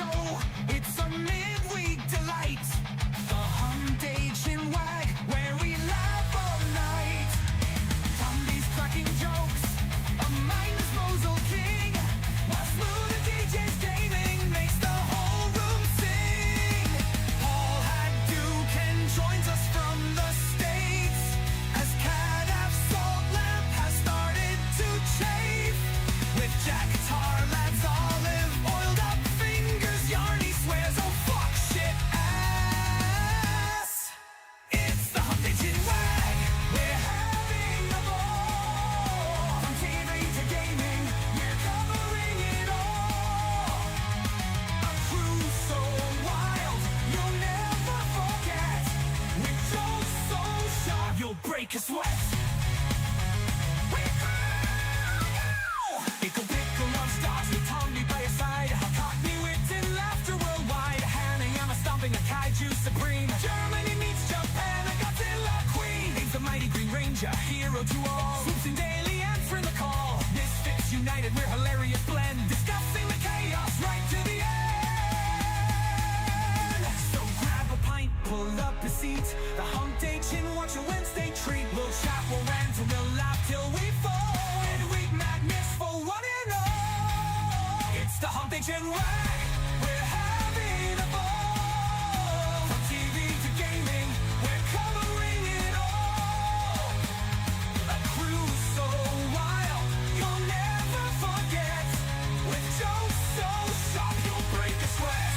show, it's a midweek delight. The Hump DJ Wag, where we laugh all night. Tombi's cracking jokes, a mindless Mosel king. While Smu the DJ's gaming makes the whole room sing. Hadouken joins us from the States as Kadath salt lamp has started to chafe. With Jack Tar lads olive oiled up fingers, Yarny swears, oh fuck shit ass. It's the Hump DJ Wag, we're having a ball. From TV to gaming, we're covering it all. A crew so wild, you'll never forget. With jokes so sharp, you'll break a sweat. EcklePickle non-stops with Tombi by your side. Cockney wit and laughter worldwide. Hanayama stomping a kaiju supreme. Germany meets Japan, a Godzilla queen. Name's the mighty Green Ranger, hero to all. Swoops in daily, answering the call. Misfits united, we're hilarious blend. Discussing the chaos right to the end. So grab a pint, pull up a seat. The Hump DJ watch a Wednesday treat. We'll chat, we'll rant, and we'll laugh till we fall. Midweek madness for one and all. It's the Hump DJ Wag, we're having a ball. From TV to gaming, we're covering it all. A crew so wild, you'll never forget. With jokes so sharp, you'll break a sweat.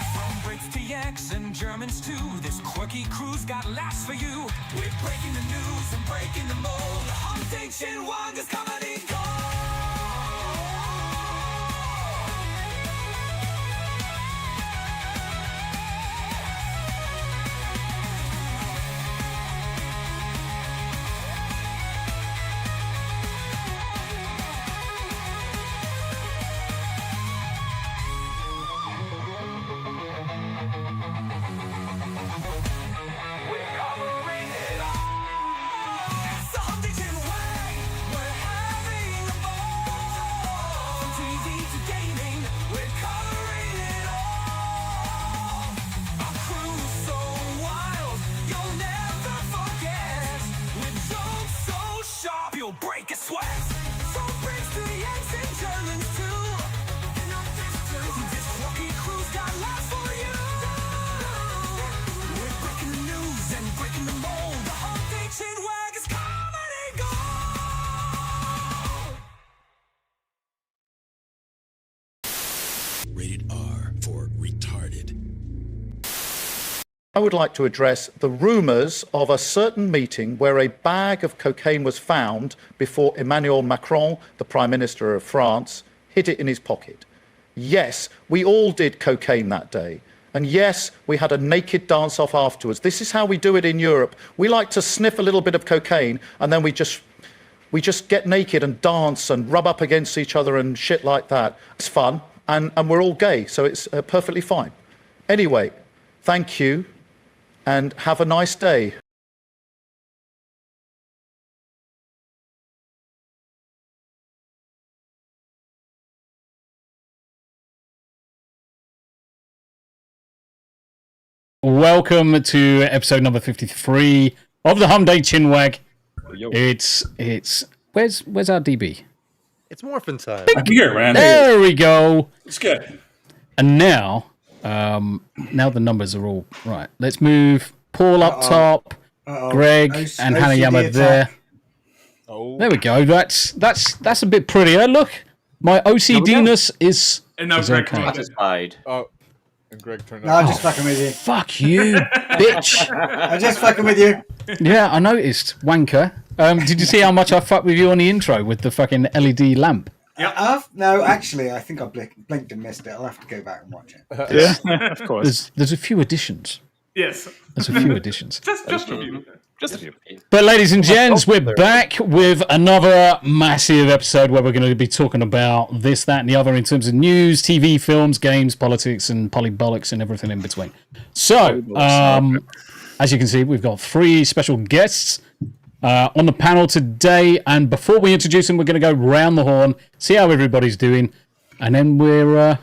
From Brits to Yaks and Germans too, this quirky crew's got laughs for you. We're breaking the news and breaking the mold. The Hump DJ Wag is comedy gold. We're covering it all. It's the Hump DJ Wag, we're having a ball. From TV to gaming, we're covering it all. Our crew's so wild, you'll never forget. With jokes so sharp, you'll break a sweat. So Brits to Yanks and Germans too. This quirky crew's got laughs for you. We're breaking the news and breaking the mold. The Hump DJ Wag is comedy gold. Rated R for retarded. I would like to address the rumours of a certain meeting where a bag of cocaine was found before Emmanuel Macron, the Prime Minister of France, hid it in his pocket. Yes, we all did cocaine that day. And yes, we had a naked dance-off afterwards. This is how we do it in Europe. We like to sniff a little bit of cocaine and then we just get naked and dance and rub up against each other and shit like that. It's fun and we're all gay, so it's perfectly fine. Anyway, thank you and have a nice day. Welcome to episode number 53 of the Hump DJ Wag. Yo. It's where's our DB? It's morphin time. I can get around here. There we go. It's good. And now the numbers are all right. Let's move Paul up top, Greg and Hanayama there. Oh, There we go. That's a bit prettier. Look, my OCD-ness is And now is Greg okay. Satisfied. oh, and Greg turned No, out. I'm just fucking with you. Fuck you, bitch. I'm just fucking with you. Yeah, I noticed, wanker. Did you see how much I fucked with you on the intro with the fucking LED lamp? No, actually, I think I blinked and missed it. I'll have to go back and watch it. Yeah, of course. There's a few additions. Yes. There's a few additions. Just review. Just a few. But ladies and gents, we're back with another massive episode where we're going to be talking about this, that, and the other in terms of news, TV, films, games, politics, and polybolics and everything in between. So, as you can see, we've got 3 special guests on the panel today. And before we introduce them, we're going to go round the horn, see how everybody's doing, and then we're,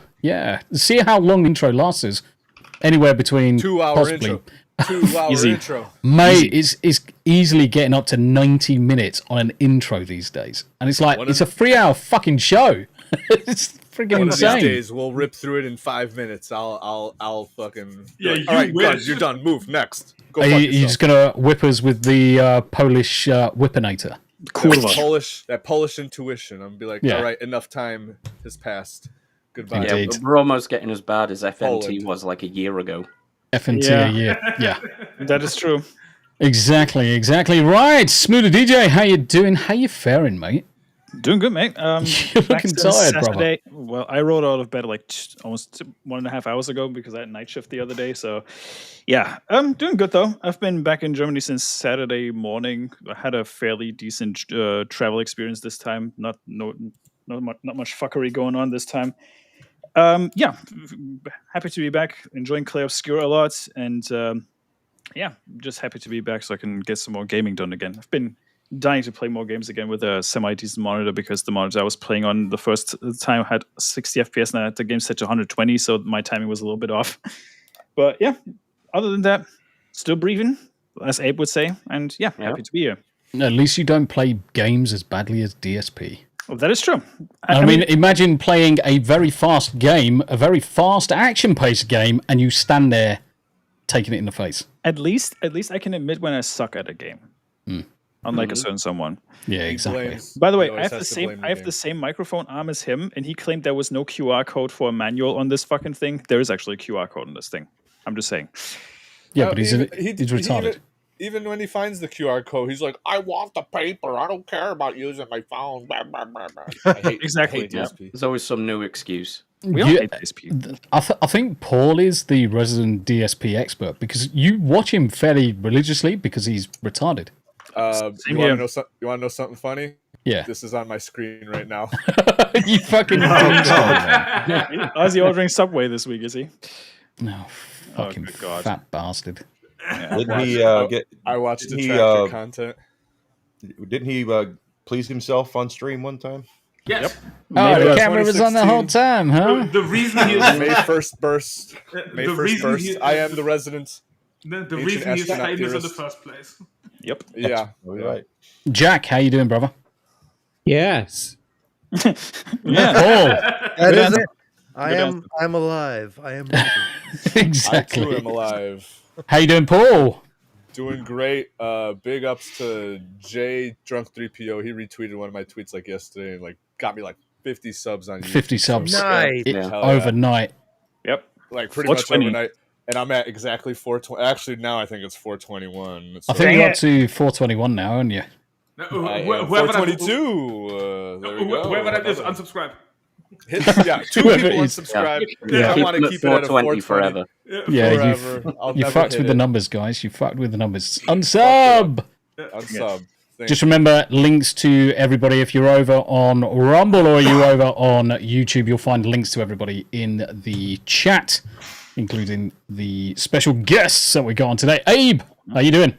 see how long the intro lasts us. Anywhere between 2 hour possibly. intro. 2 hour Easy. intro. Mate, it's easily getting up to 90 minutes on an intro these days. And it's like, it's a 3-hour fucking show. It's freaking One of these insane. days, we'll rip through it in 5 minutes. I'll fucking. Yeah, All you right, wish. guys, you're done. Move next. Go Are fuck you just going to whip us with the Polish whippinator? That Polish intuition. I'm gonna be like, Yeah. all right, enough time has passed. Goodbye. Yeah. Indeed. We're almost getting as bad as FNT Poland. was like a year ago. FNT Yeah. a year. Yeah. That is true. Exactly. Right. Smu the DJ, how you doing? How you faring, mate? Doing good, mate. You're back looking since tired, brother. Saturday. Well, I rolled out of bed like almost 1.5 hours ago because I had night shift the other day. So, yeah, I'm doing good though. I've been back in Germany since Saturday morning. I had a fairly decent travel experience this time. Not much fuckery going on this time. Yeah, happy to be back. Enjoying Clay Obscure a lot, and yeah, just happy to be back so I can get some more gaming done again. I've been dying to play more games again with a semi-decent monitor because the monitor I was playing on the first time had 60 FPS and I had the game set to 120, so my timing was a little bit off. But yeah, other than that, still breathing, as Abe would say, and yeah, happy to be here. At least you don't play games as badly as DSP. Well, that is true. I mean, imagine playing a very fast game, a very fast action-paced game, and you stand there taking it in the face. At least I can admit when I suck at a game. Unlike a certain someone. Yeah, exactly. Blames. By the way, He I always have has the to blame same the I have game. the same microphone arm as him, and he claimed there was no QR code for a manual on this fucking thing. There is actually a QR code on this thing. I'm just saying. Yeah, Oh, but he's retarded. Even when he finds the QR code, he's like, "I want the paper. I don't care about using my phone." Blah, blah, blah, blah. I hate, Exactly, I hate Yeah. DSP. There's always some new excuse. We all Yeah, hate DSP. I think Paul is the resident DSP expert because you watch him fairly religiously because he's retarded. You here. want to know something funny? Yeah. This is on my screen right now. You fucking How's he ordering Subway this week, is he? No, fucking good God. fat bastard. Didn't he get? I watched Didn't he, detractor content. Didn't he please himself on stream one time? Yes. Oh, the that's camera was on the whole time, huh? The reason he May is 1st burst. May the 1st reason burst. he- I am the resident. the Ancient reason he's astronaut famous in the theorist. first place. Yep. Yeah. Oh, you're right. Jack, how you doing, brother? Yes. Yeah. Paul. That is it. I'm alive. I am I too Exactly. am alive. How you doing, Paul? Doing great. Big ups to J Drunk 3PO. He retweeted one of my tweets like yesterday and like got me like 50 subs on YouTube. 50 subs. nice. It- Yeah. Hell yeah. overnight. Yep. Like pretty much 420. overnight. And I'm at exactly 420. Actually, now I think it's 421. I think you're up to 421 now, aren't you? Whoever 422. There we go. Whoever that is, unsubscribe. Yeah, 2 Whoever people it is. unsubscribe. Yeah. I want to keep it at a 420 forever. Yeah, forever. I'll you never fucked hit with the it. numbers, guys. You fucked with the numbers. Unsub! Unsub. Thank Just you. remember, links to everybody. If you're over on Rumble or you're over on YouTube, you'll find links to everybody in the chat, including the special guests that we got on today. Abe, how you doing?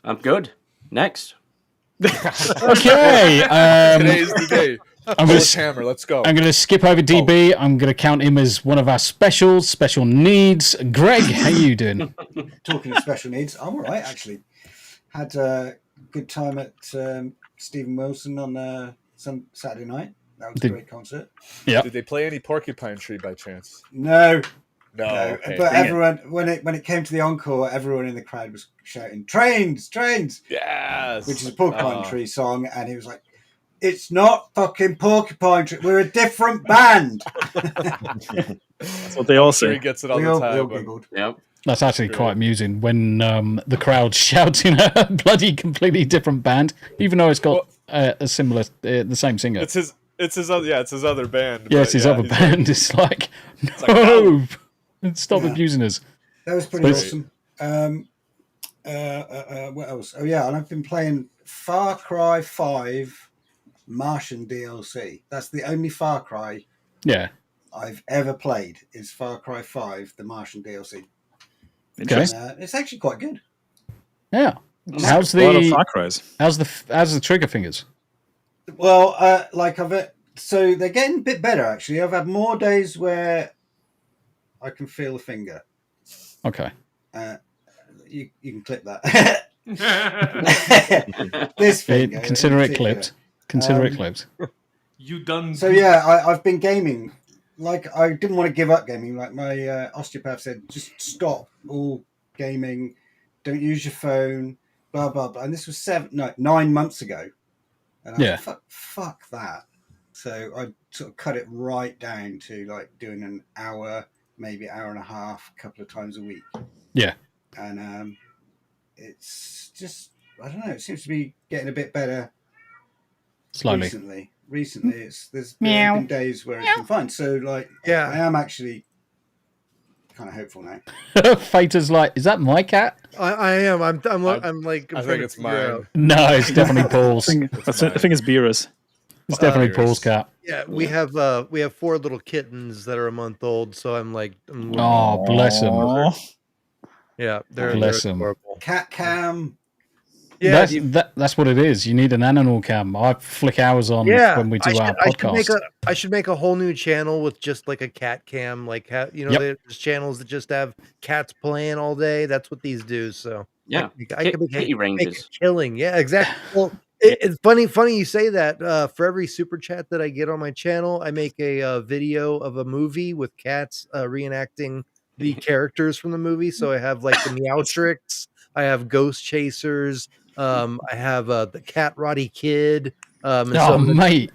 I'm good. Next. Okay. Today's the day. I'm gonna, Polish hammer. Let's go. I'm going to skip over DB. I'm going to count him as one of our special needs. Greg, how you doing? Talking of special needs, I'm all right, actually. Had a good time at Stephen Wilson on some Saturday night. That was a great concert. Yeah. Did they play any Porcupine Tree by chance? No, No. Okay. but everyone, when it came to the encore, everyone in the crowd was shouting, "Trains, trains!" Yes. which is a Porcupine Tree song, and he was like, "It's not fucking Porcupine Tree. We're a different band." That's what they all Sure, he say. gets it all We the all time. but- giggled. Yep. That's actually quite amusing when the crowd's shouting a bloody completely different band, even though it's got a similar, the same singer. It's his other band. Yeah, but it's his yeah, other he's band. It's like, like, no, stop abusing us. That was pretty But awesome. What else? Oh yeah, and I've been playing Far Cry 5 Martian DLC. That's the only Far Cry I've ever played. Is Far Cry 5 the Martian DLC? Okay. And, it's actually quite good. Yeah. How's the trigger fingers? Well, so they're getting a bit better actually. I've had more days where I can feel the finger. Okay. You can clip that. This finger, consider it clipped. Consider it clipped. You done? So yeah, I've been gaming. Like I didn't want to give up gaming. Like my osteopath said, just stop all gaming. Don't use your phone. Blah blah blah. And this was 9 months ago. And I was like, fuck that. So I sort of cut it right down to like doing an hour, maybe hour and a half, a couple of times a week. Yeah. And it's just, I don't know, it seems to be getting a bit better slowly. Recently there's been days where it's been fine. So like, I am actually kind of hopeful now. Theta's like, is that my cat? I am. I'm like, I think it's mine. No, it's definitely Paul's. I think it's Beerus. It's definitely Paul's cat. Yeah, we have 4 little kittens that are a month old, so I'm like, oh, bless them. Yeah, they're adorable. Cat cam. Yeah, that's what it is. You need an animal cam. I flick hours on when we do our podcast. I should make a whole new channel with just like a cat cam. Like, there's channels that just have cats playing all day. That's what these do. So yeah, I could make a killing. Yeah, exactly. Well, it's funny you say that. For every super chat that I get on my channel, I make a video of a movie with cats reenacting the characters from the movie. So I have like the Meow Tricks, I have Ghost Chasers, I have the Cat Roddy Kid. Mate.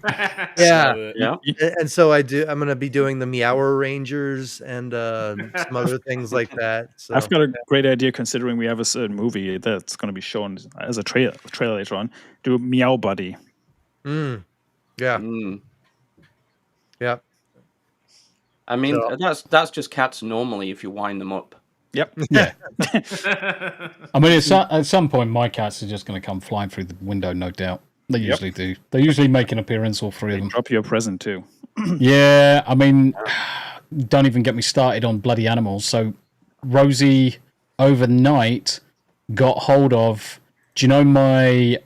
Yeah. And so I'm going to be doing the Meower Rangers and some other things like that. So I've got a great idea considering we have a certain movie that's going to be shown as a trailer later on. Do Meow Buddy. Yeah. Yeah. I mean, that's just cats normally if you wind them up. Yep. Yeah. I mean, at some point, my cats are just going to come flying through the window, no doubt. They usually do. They usually make an appearance, all 3 of them. Drop you a present too. Yeah, I mean, don't even get me started on bloody animals. So Rosie overnight got hold of, do you know my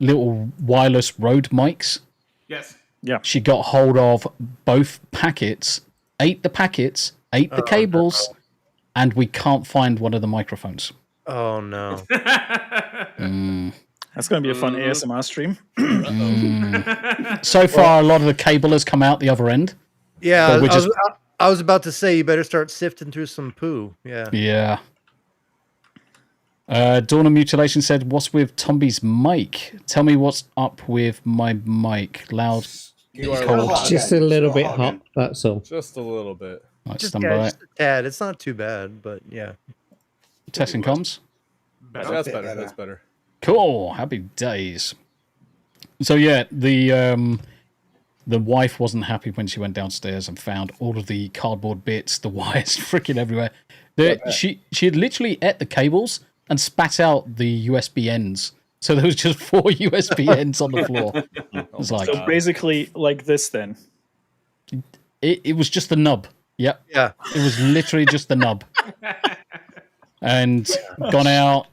little wireless Rode mics? Yes. Yeah. She got hold of both packets, ate the packets, ate the cables, and we can't find one of the microphones. Oh, no. That's going to be a fun ASMR stream. So far, a lot of the cable has come out the other end. Yeah, I was about to say, you better start sifting through some poo. Yeah. Yeah. Dawn of Mutilation said, what's with Tombi's mic? Tell me what's up with my mic. Loud, cold. Just a little bit hot, that's all. Just a little bit. Just a tad. It's not too bad, but yeah. Testing comms? That's better. That's better. Cool. Happy days. So yeah, the wife wasn't happy when she went downstairs and found all of the cardboard bits, the wires freaking everywhere. She had literally ate the cables and spat out the USB ends. So there was just 4 USB ends on the floor. It was like, so basically like this then. It was just the nub. Yep. Yeah. It was literally just the nub. And gone out.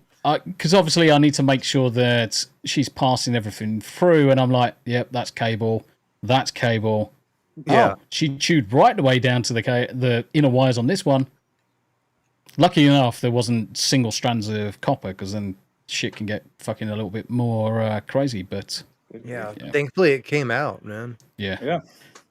Because obviously I need to make sure that she's passing everything through. And I'm like, yep, that's cable. That's cable. Yeah. Oh, she chewed right the way down to the inner wires on this one. Lucky enough, there wasn't single strands of copper, because then shit can get fucking a little bit more crazy. But yeah, thankfully it came out, man. Yeah. Yeah.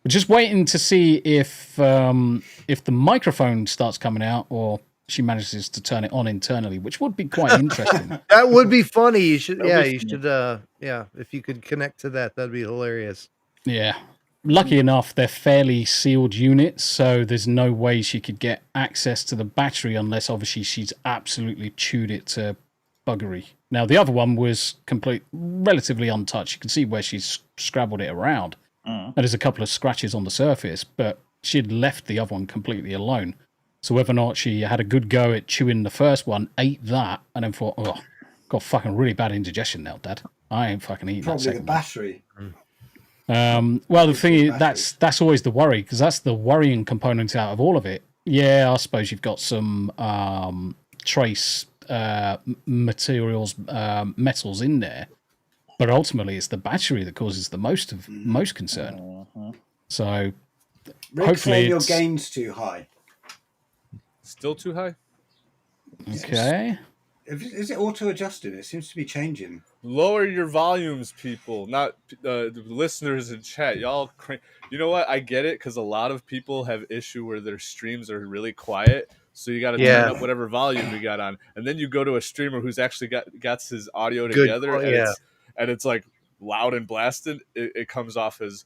We're just waiting to see if the microphone starts coming out, or she manages to turn it on internally, which would be quite interesting. That would be funny. You should, if you could connect to that, that'd be hilarious. Yeah. Lucky enough, they're fairly sealed units, so there's no way she could get access to the battery unless obviously she's absolutely chewed it to buggery. Now, the other one was relatively untouched. You can see where she's scrabbled it around. And there's a couple of scratches on the surface, but she'd left the other one completely alone. So whether or not she had a good go at chewing the first one, ate that, and then thought, oh, got fucking really bad indigestion now, Dad. I ain't fucking eating that Probably the second one. battery. Well, the thing is, that's always the worry, because that's the worrying component out of all of it. Yeah, I suppose you've got some trace materials, metals in there, but ultimately it's the battery that causes the most concern. So Rick, hopefully your it's gain's too high. Still too high? Okay. Is it auto-adjusted? It seems to be changing. Lower your volumes, people. Not the listeners in chat. Y'all, you know what? I get it, because a lot of people have issue where their streams are really quiet. So you got to turn up whatever volume you got on, and then you go to a streamer who's actually got his audio together, and it's like loud and blasted. It comes off as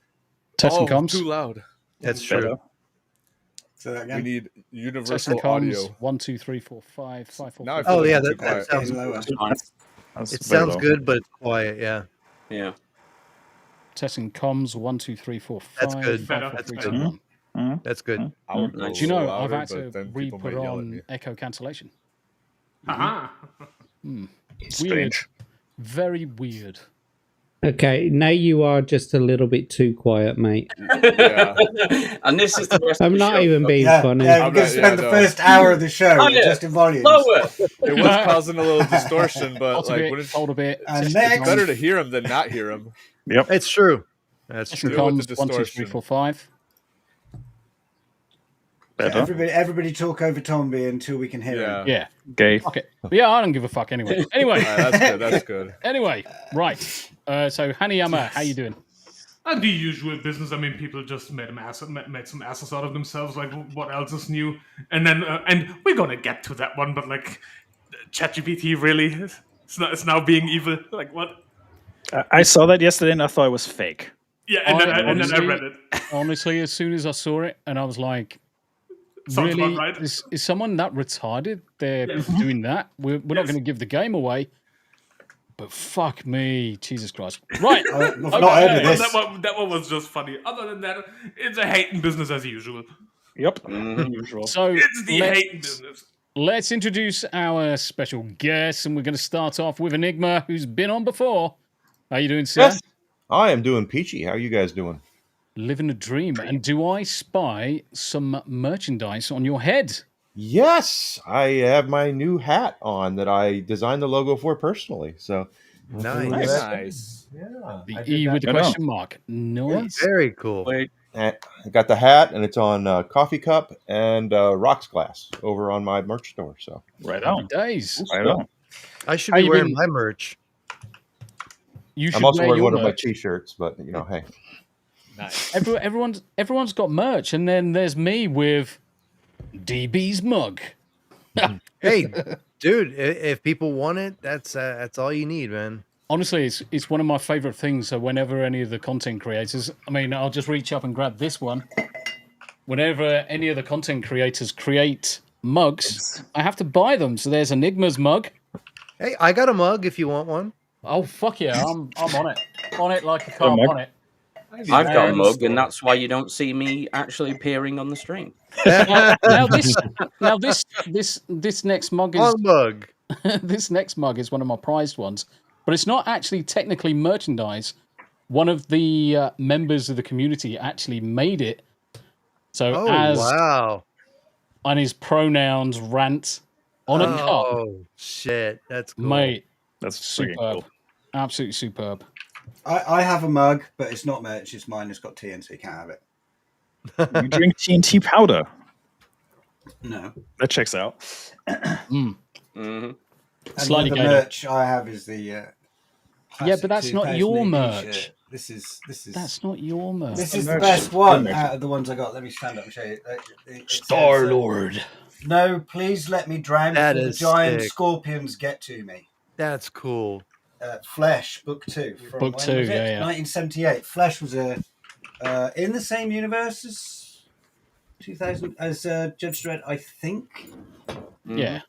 Testing comms. too loud. That's true. So that again? We need universal Testing comms. audio. 1, 2, 3, 4, 5, 5, 4. Now I 5. feel Oh like yeah, I'm too that quiet. sounds lower. It sounds good, but it's quiet. Yeah. Yeah. Testing comms. 1, 2, 3, 4, 5. That's good. 5, 4, That's 3, good. 2, 1. That's good. I would go a Do you know little I've louder, had to but then people might re-put yell at me. on echo cancellation. Aha. Weird. Strange. Very weird. Okay, now you are just a little bit too quiet, mate. Yeah. And this is the rest I'm of the not show. even being funny. Yeah, we're I'm going not- to spend yeah, the no. first hour of the show yeah. adjusting volumes. Lower. It was causing a little distortion, but Hold a like, bit, wouldn't hold a bit. And Testing next- it's better comms. to hear him than not hear him. Yep. It's true. That's Testing true. Deal with the comms. 1, 2, 3, distortion. 4, 5. Better. Everybody talk over Tombi until we can hear Yeah. him. Yeah. Gay. Okay. Yeah, I don't give a fuck anyway. Anyway. All right, that's good. That's good. Anyway. Right. So Hanayama, how you doing? And the usual business. I mean, people just made some asses out of themselves. Like, what else is new? And then, and we're gonna get to that one. But like, ChatGPT really, it's now being evil. Like what? I saw that yesterday and I thought it was fake. Yeah, and then I honestly- read it. Honestly, as soon as I saw it, and I was like, Sounds really? about right. Is someone that retarded? They're Yes. doing that? We're not Yes. going to give the game away. But fuck me, Jesus Christ! Right, I've not Okay. heard of this. That one was just funny. Other than that, it's a hating business as usual. Yep. Mhm. Usual. so It's the hating business. let's introduce our special guest, and we're going to start off with Enigma, who's been on before. How you doing, sir? Yes. I am doing peachy. How are you guys doing? Living a dream. And do I spy some merchandise on your head? Yes, I have my new hat on that I designed the logo for personally. So Nice. Nice. yeah, The I did E that. with the Right on. question mark. Nice. Very cool. Wait. I got the hat, and it's on coffee cup and rocks glass over on my merch store. So Right on. Days. Right on. I should How be you wearing been? my merch. You should I'm also wear wearing your one of my merch. t-shirts, but hey, Nice. Everyone's got merch, and then there's me with DB's mug. Hey, dude, if people want it, that's all you need, man. Honestly, it's one of my favorite things. So whenever any of the content creators, I mean, I'll just reach up and grab this one. Whenever any of the content creators create mugs, I have to buy them. So there's Enigma's mug. Hey, I got a mug if you want one. Oh fuck yeah, I'm on it, like a a car mug? on it. I've got a And- mug, and that's why you don't see me actually appearing on the stream. Now this next mug is Long mug. this next mug is one of my prized ones, but it's not actually technically merchandise. One of the members of the community actually made it. So Oh as wow. on his pronouns rant on a cup, Oh shit, that's cool. mate, That's freaking superb, cool. absolutely superb. I have a mug, but it's not merch. It's mine. It's got TN, so you can't have it. You drink TNT powder. No. That checks out. hmm And Slightly the gated. merch I have is the. Yeah, classic but that's not 2000 your AD merch. shirt. This is That's not your merch. this The is the merch best is one good merch. out of the ones I got. Let me stand up and show you. It says, Star-Lord. No, please let me drown That before the is giant sick. scorpions get to me. That's cool. Flesh, book 2. From Book when 2, was it? yeah. 1978. Flesh was a in the same universe as 2000 as Judge Dredd, I think. Yeah.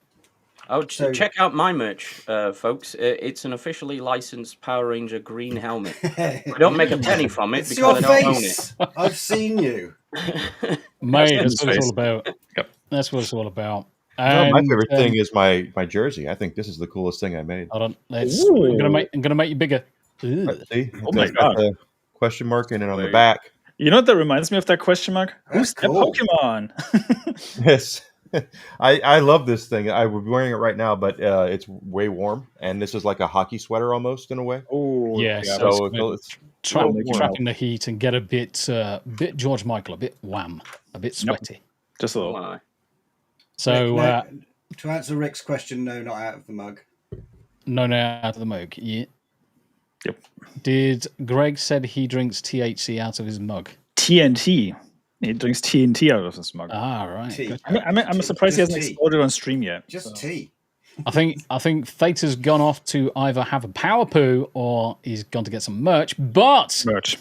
Oh, So- check out my merch, folks. It's an officially licensed Power Ranger green helmet. I don't make a penny from it It's because your I don't own face. I've seen you. Mate, That's that's what it's his all about. That's what it's all about. No, my And, favorite thing is my jersey. I think this is the coolest thing I made. Hold on, I'm gonna make you bigger. Ugh. See, Oh my it's got God. the question mark in it on the back. You know what that reminds me of, that question mark? Who's that cool. Pokemon? Yes. I love this thing. I'm wearing it right now, but it's way warm, and this is like a hockey sweater almost in a way. Oh, Yeah, so so it's trapping the heat and get a bit George Michael, a bit wham, a bit sweaty. Just a little. So No, to answer Rick's question, no, not out of the mug. no, out of the mug. Yeah. Yep. Did Greg said he drinks THC out of his mug? TNT. He drinks TNT out of his mug. Ah, right. Tea. Good. I'm surprised he Just hasn't tea. exploded on stream yet. Just tea. I think Theta's gone off to either have a power poo or he's gone to get some merch. But Merch.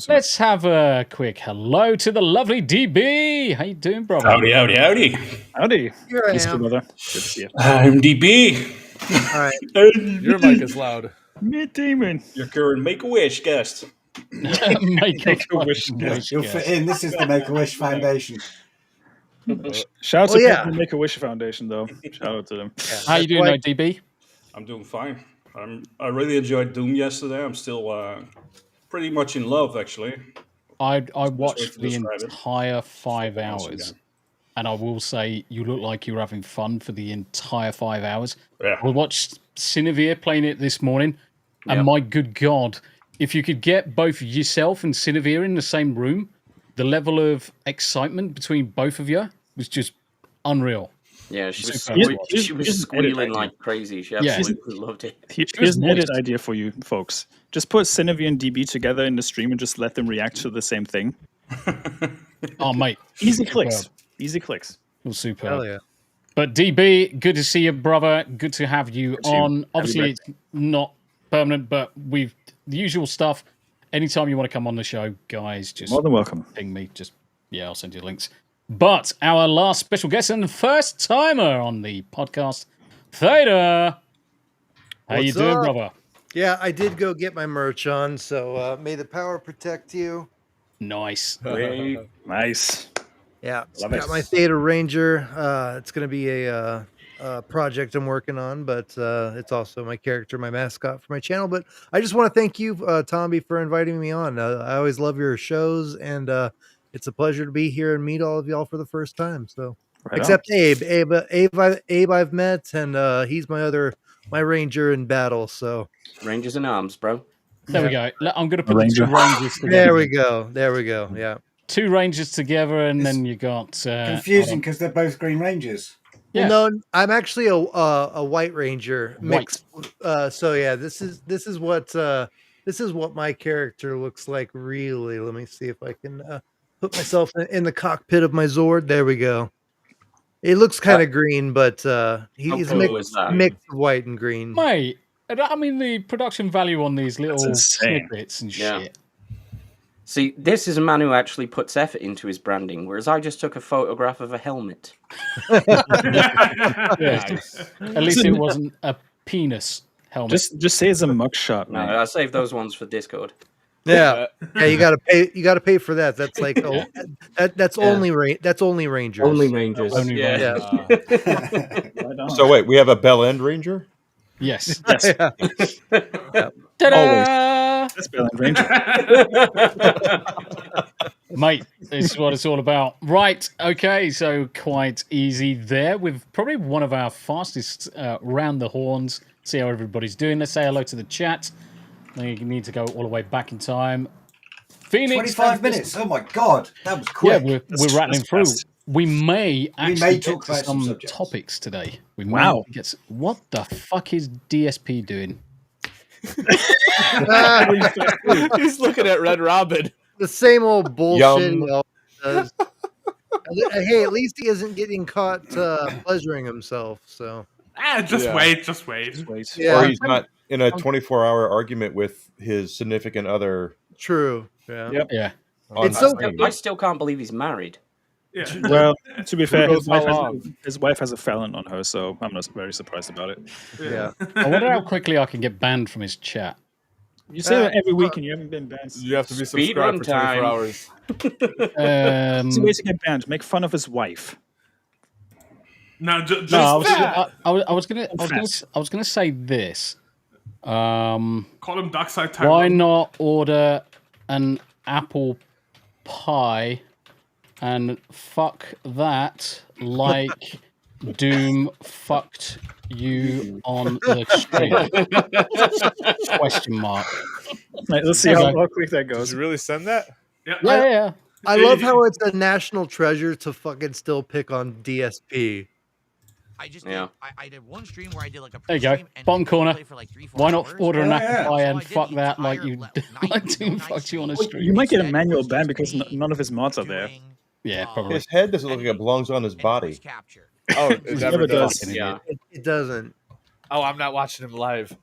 let's have a quick hello to the lovely DB. How you doing, brother? Howdy. Howdy. Here I Mr. am. Brother. Good to see you. I'm DB. All right. Your mic is loud. Matt Damon. Your current Make-A-Wish guest. Make-A-Wish guest. You'll fit in. This is the Make-A-Wish Foundation. Shout out to yeah. the Make-A-Wish Foundation, though. Shout out to them. How you doing, though, DB? I'm doing fine. I really enjoyed Doom yesterday. I'm still pretty much in love, actually. I way watched to the describe it. entire 5 Once hours, again. and I will say you look like you were having fun for the entire 5 hours. Yeah. We watched Cinevere playing it this morning, and Yeah. my good God, if you could get both yourself and Cinevere in the same room, the level of excitement between both of you was just unreal. Yeah, she was, Superb. she was squealing like crazy. She Yeah. absolutely loved it. Here's an edit moist. idea for you folks. Just put Cinevi and DB together in the stream and just let them react to the same thing. Oh, mate. Easy Superb. clicks. Easy clicks. It was superb. Hell yeah. But DB, good to see you, brother. Good to have you to see you. on. Obviously, it's not permanent, but we've the usual stuff. Anytime you want to come on the show, guys, just More than welcome. ping me. I'll send you links. But our last special guest and first timer on the podcast, Theta. How you What's doing, up? brother? Yeah, I did go get my merch on, so may the power protect you. Nice. Great. Nice. Yeah, Love got it. my Theta Ranger. It's going to be a project I'm working on, but it's also my character, my mascot for my channel. But I just want to thank you, Tombi, for inviting me on. I always love your shows, and it's a pleasure to be here and meet all of y'all for the first time. So, Right except Abe. Abe I've met, and he's my ranger in battle. So Rangers in arms, bro. There we go. I'm going to put the Ranger. two rangers together. there we go. Yeah. Two rangers together, and then you got Confusing because they're both Green Rangers. Yeah. Well, no, I'm actually a white ranger mixed. So yeah, this is what my character looks like. Really, let me see if I can put myself in the cockpit of my Zord. There we go. It looks kind of green, but he's cool is that? mixed white and green. Mate, I mean the production value on these little insane. snippets and Yeah. shit. See, this is a man who actually puts effort into his branding, whereas I just took a photograph of a helmet. Yeah. At least it wasn't a penis helmet. Just say it's a mugshot, No, man. I saved those ones for Discord. Yeah, yeah, you gotta pay. You gotta pay for that. That's like that's only That's only Rangers. Only Rangers. Only Yeah. Right on. So wait, we have a Bell End Ranger? Yes. Yes. Yeah. Ta-da! That's Bell End Ranger. Mate, this is what it's all about. Right, okay, so quite easy there with probably one of our fastest round the horns. See how everybody's doing. Let's say hello to the chat. Then you need to go all the way back in time. Phoenix. 25 minutes. Oh my God, that was quick. Yeah, we're rattling that's through. fast. We may actually talk get to about some some subjects. topics today. We Wow. may get what the fuck is DSP doing? He's looking at Red Robin. The same old bullshit Yum. he always does. Hey, at least he isn't getting caught pleasuring himself. So Just Yeah. wait, just wait. Wait. yeah, Or he's not in a 24-hour argument with his significant other. true. Yeah. Yep. Yeah. on It's so- stream. I still can't believe he's married. Yeah. Well, to be fair, knows how long? his wife has a felon on her, so I'm not very surprised about it. Yeah. I wonder how quickly I can get banned from his chat. You say that every week and you haven't been banned. You have to be Speed subscribed for run 24 time. hours. It's a way to get banned. Make fun of his wife. No, just No, that. I was gonna say this. Call him Darkside Tyrone. Why not order an apple pie and fuck that like Doom fucked you on the street? Question mark. Right, let's see how quick that goes. Did you really send that? Yeah. I love how it's a national treasure to fucking still pick on DSP. I just Yeah. I did one stream where I did like a There you go. stream and Bottom corner. play for like 3-4 Why not hours. order an Oh, apple yeah. pie So and I did fuck the that like entire you night, like no Doom night fucked you on a stream. street? You might get a Instead, manual was ban just because me none of his mods are there. doing, Yeah, probably. His head doesn't look like it belongs on his body. voice capture. Oh, it It never never does. does. Yeah. It doesn't. Oh, I'm not watching him live.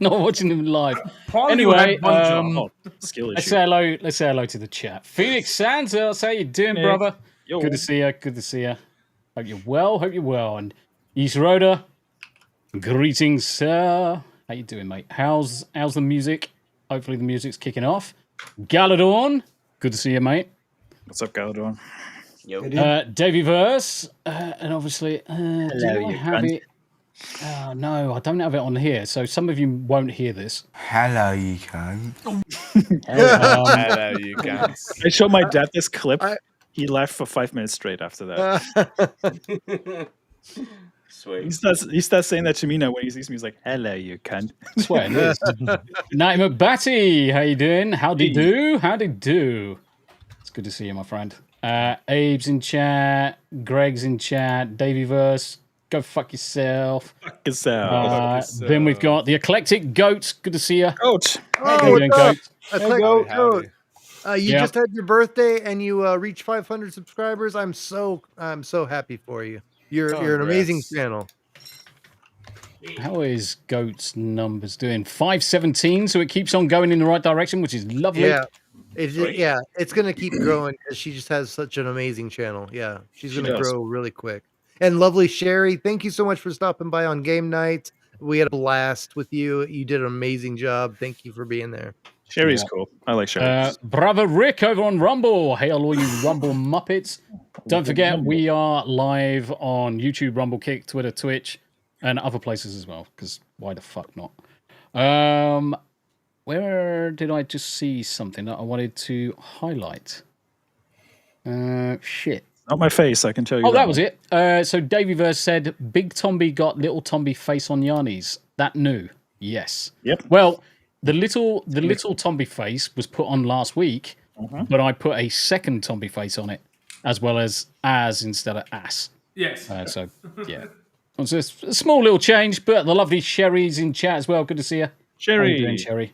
Not watching him live. Paul, Anyway, you had one job. Skill let's issue. say hello. Let's say hello to the chat. Phoenix Santos, how you doing, Hey. brother? Yo. Good to see you. Good to see you. Hope you're well. Hope you're well. And East Rhoda, greetings, sir. How you doing, mate? How's the music? Hopefully the music's kicking off. Galadorn, good to see you, mate. What's up, Galador? Yo. Davey Verse, and obviously, do I you have cunt. it? Oh, no, I don't have it on here, so some of you won't hear this. Hello, you cunt. Hello, you guys. I showed my dad this clip. I- He laughed for 5 minutes straight after that. Sweet. He starts saying that to me now when he sees me. He's like, "Hello, you cunt." Swear it is. Natty McBatty, how you doing? Howdy do? Howdy do? It's good to see you, my friend. Abe's in chat. Greg's in chat. Davey Verse, go fuck yourself. Fuck yourself. Then we've got the Eclectic Goat. Good to see you. Coach. How you doing, what's up? Goat? Eclectic Howdy, Goat. howdy. You Yeah. just had your birthday and you reached 500 subscribers. I'm so happy for you. You're an amazing Congrats. channel. How is Goat's numbers doing? 517, so it keeps on going in the right direction, which is lovely. Yeah, it's gonna keep growing because she just has such an amazing channel. Yeah, she's She gonna does. grow really quick. And lovely Sherry, thank you so much for stopping by on game night. We had a blast with you. You did an amazing job. Thank you for being there. Sherry's cool. I like Sherry. Bravo Rick over on Rumble. Hey, all you Rumble Muppets. Don't forget, we are live on YouTube, Rumble Kick, Twitter, Twitch, and other places as well, because why the fuck not? Where did I just see something that I wanted to highlight? Shit. Not my face, I can tell you. Oh, that was it. So Davyverse said, Big Tombi got little Tombi face on Yanni's. That new. Yes. Yep. Well, the little Tombi face was put on last week, but I put a second Tombi face on it, as well as instead of ass. Yes. So, yeah. It's a small little change, but the lovely Sherry's in chat as well. Good to see you. Sherry. How you doing, Sherry?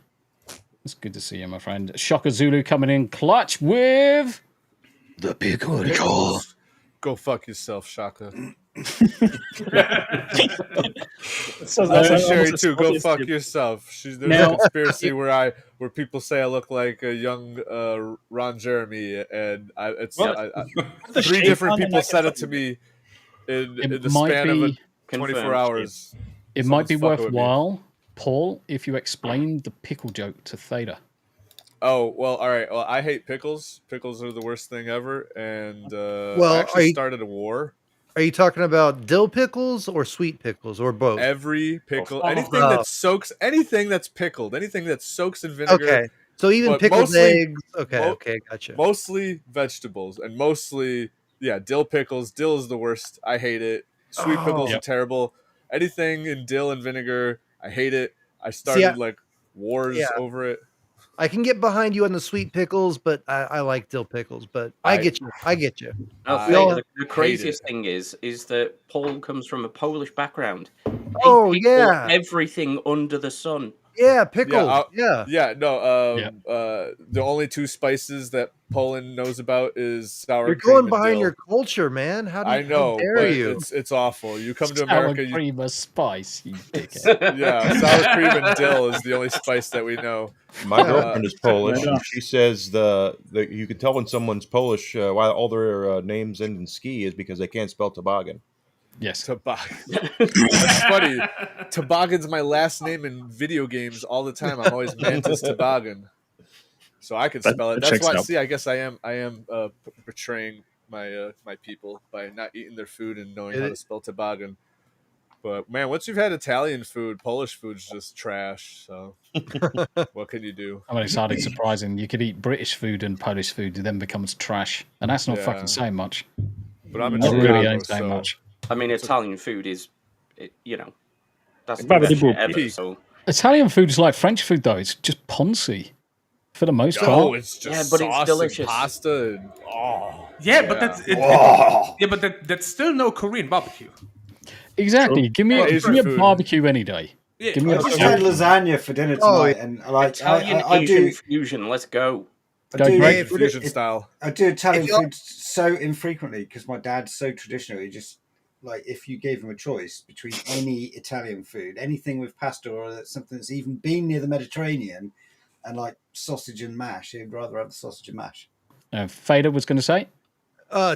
It's good to see you, my friend. Shocker Zulu coming in clutch with the pickle. Go fuck yourself, Shaka. So That's a almost Sherry as too. Go funny as fuck you. yourself. There's Now- a conspiracy where people say I look like a young Ron Jeremy, and The three shade different on the people neck said and it to me in It the might span of be 24 confirmed, hours. It might be Someone's fucking with me. worthwhile, Paul, if you explain the pickle joke to Theta. Oh well, all right. Well, I hate pickles. Pickles are the worst thing ever, and Well, I are actually you- started a war. Are you talking about dill pickles or sweet pickles or both? Every pickle, Oh, anything oh. that soaks, anything that's pickled, anything that soaks in vinegar. Okay, so even but pickled mostly- eggs. Okay, mo- okay, gotcha. Mostly vegetables, and mostly dill pickles. Dill is the worst. I hate it. Sweet pickles Oh. are terrible. Anything in dill and vinegar, I hate it. I started like wars Yeah. over it. I can get behind you on the sweet pickles, but I like dill pickles. But I get you. I get you. No, I We all- the craziest thing is that Paul comes from a Polish background. They Oh, pickle yeah. everything under the sun. Yeah, pickles. I'll- Yeah. Yeah, no. The only two spices that Poland knows about is sour You're cream going and behind dill. your culture, man. How do you, I know, how dare but you? it's awful. You come to Sour America, you, cream or spice, you dickhead. yeah, sour cream and dill is the only spice that we know. My girlfriend is Polish. Right on. She says the you can tell when someone's Polish why all their names end in ski is because they can't spell toboggan. Yes. Toboggan. That's funny. Toboggan's my last name in video games all the time. I'm always Mantis Toboggan, so I can That- spell it. that That's checks why. out. See, I guess I am portraying my people by not eating their food and knowing how to spell toboggan. But man, once you've had Italian food, Polish food's just trash. So what can you do? I mean, it's hardly surprising. You could eat British food and Polish food, it then becomes trash, and that's not fucking saying much. But I'm in Not Chicago, really ain't saying much. I mean, Italian food is, you know, that's the Probably best shit will ever. be. So Italian food is like French food, though. It's just poncy for the most part. Oh, it's just Yeah, but it's sauce delicious. and pasta. And, oh, Yeah, but that's Whoa. yeah, but that's still no Korean barbecue. Exactly. Give me a barbecue any day. Yeah. Give me I just had lasagna for dinner tonight, and like Italian I Asian do fusion. Let's go. I do fusion style. I do Italian food so infrequently because my dad's so traditional. He just like if you gave him a choice between any Italian food, anything with pasta or something that's even been near the Mediterranean, and like sausage and mash, he'd rather have the sausage and mash. Theta was going to say.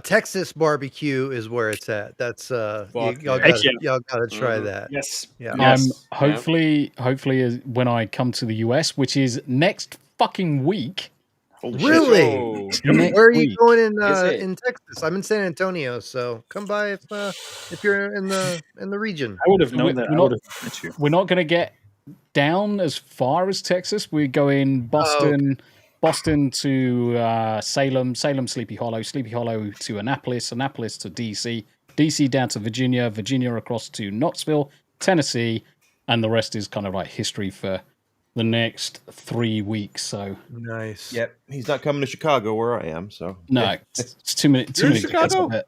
Texas barbecue is where it's at. That's y'all gotta try that. Yes. Yeah. Hopefully when I come to the US, which is next fucking week. Really? Next Where are you week. going in Texas? I'm in San Antonio, so come by if you're in the region. I would have known that. I would have met you. We're not going to get down as far as Texas. We're going Boston, Boston to Salem, Sleepy Hollow to Annapolis, Annapolis to DC, DC down to Virginia, Virginia across to Knoxville, Tennessee, and the rest is kind of like history for the next 3 weeks. So nice. Yep, he's not coming to Chicago where I am. So no, it's too many. You're in many Chicago? days.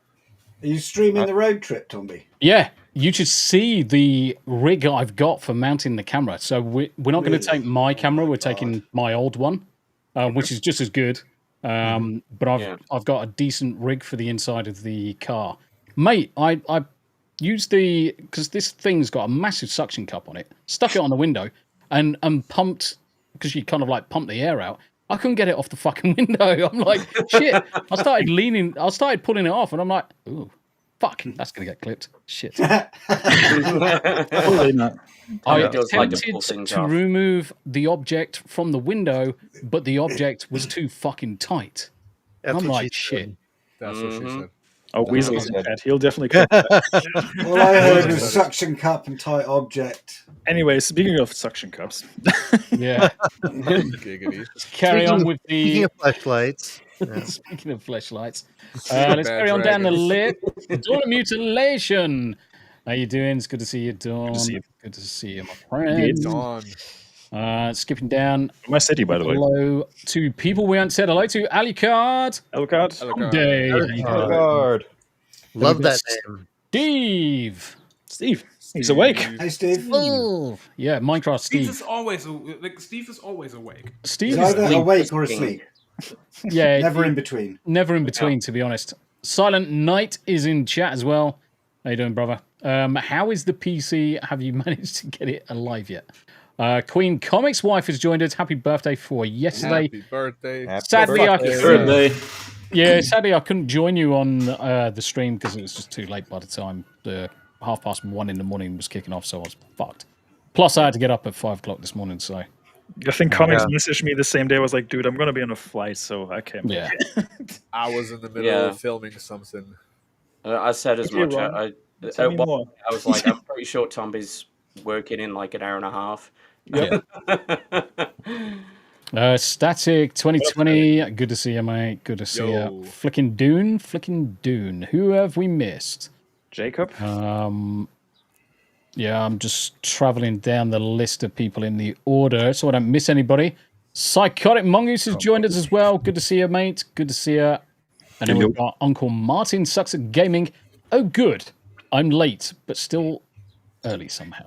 Are you streaming the road trip, Tombi? Yeah, you should see the rig I've got for mounting the camera. So we're not going to take my camera. We're taking my old one, which is just as good. But I've got a decent rig for the inside of the car, mate. I used because this thing's got a massive suction cup on it. Stuck it on the window and pumped because you kind of like pump the air out. I couldn't get it off the fucking window. I'm like, shit. I started pulling it off, and I'm like, ooh, fuck, that's gonna get clipped. Shit. Probably not. I like attempted to remove the object from the window, but the object was too fucking tight. That's I'm what like, she shit. That's what she said. Oh, Weasel's in chat. He'll definitely cut that. All I heard was suction cup and tight object. Anyway, speaking of suction cups. Yeah. Carry on with the... Speaking of flashlights. Yeah. Speaking of flashlights. Let's carry on down the list. Dawn of Mutilation. How you doing? It's good to see you, Dawn. Good to see you, my friend. Dawn. Skipping down. My city, by the way. Hello to people we haven't said hello to. Alucard. Alucard. Day. Alucard. Love that name. Steve. Steve. He's awake. Hey, Steve. Oh, yeah, Minecraft Steve. Steve is always Steve is always awake. Steve He's is either awake or asleep. Yeah, Never in between. Never in between, to be honest. Silent Knight is in chat as well. How you doing, brother? How is the PC? Have you managed to get it alive yet? Queen Comics wife has joined us. Happy birthday for yesterday. Happy birthday. Sadly, Birthday. sadly, I couldn't join you on the stream because it was just too late by the time the 1:30 in the morning was kicking off, so I was fucked. Plus, I had to get up at 5 o'clock this morning, so... I think Comics messaged me the same day. I was like, dude, I'm going to be on a flight, so I can't. Yeah. I was in the middle of filming something. I said as much. I was like, I'm pretty sure Tombi's working in like an hour and a half. Yep. Static 2020. Good to see you, mate. Good to see you. Flicking Dune. Who have we missed? Jacob. Yeah, I'm just traveling down the list of people in the order so I don't miss anybody. Psychotic Mongoose has joined us as well. Good to see you, mate. Good to see you. And then we've got Uncle Martin Sucks at Gaming. Oh, good. I'm late, but still early somehow.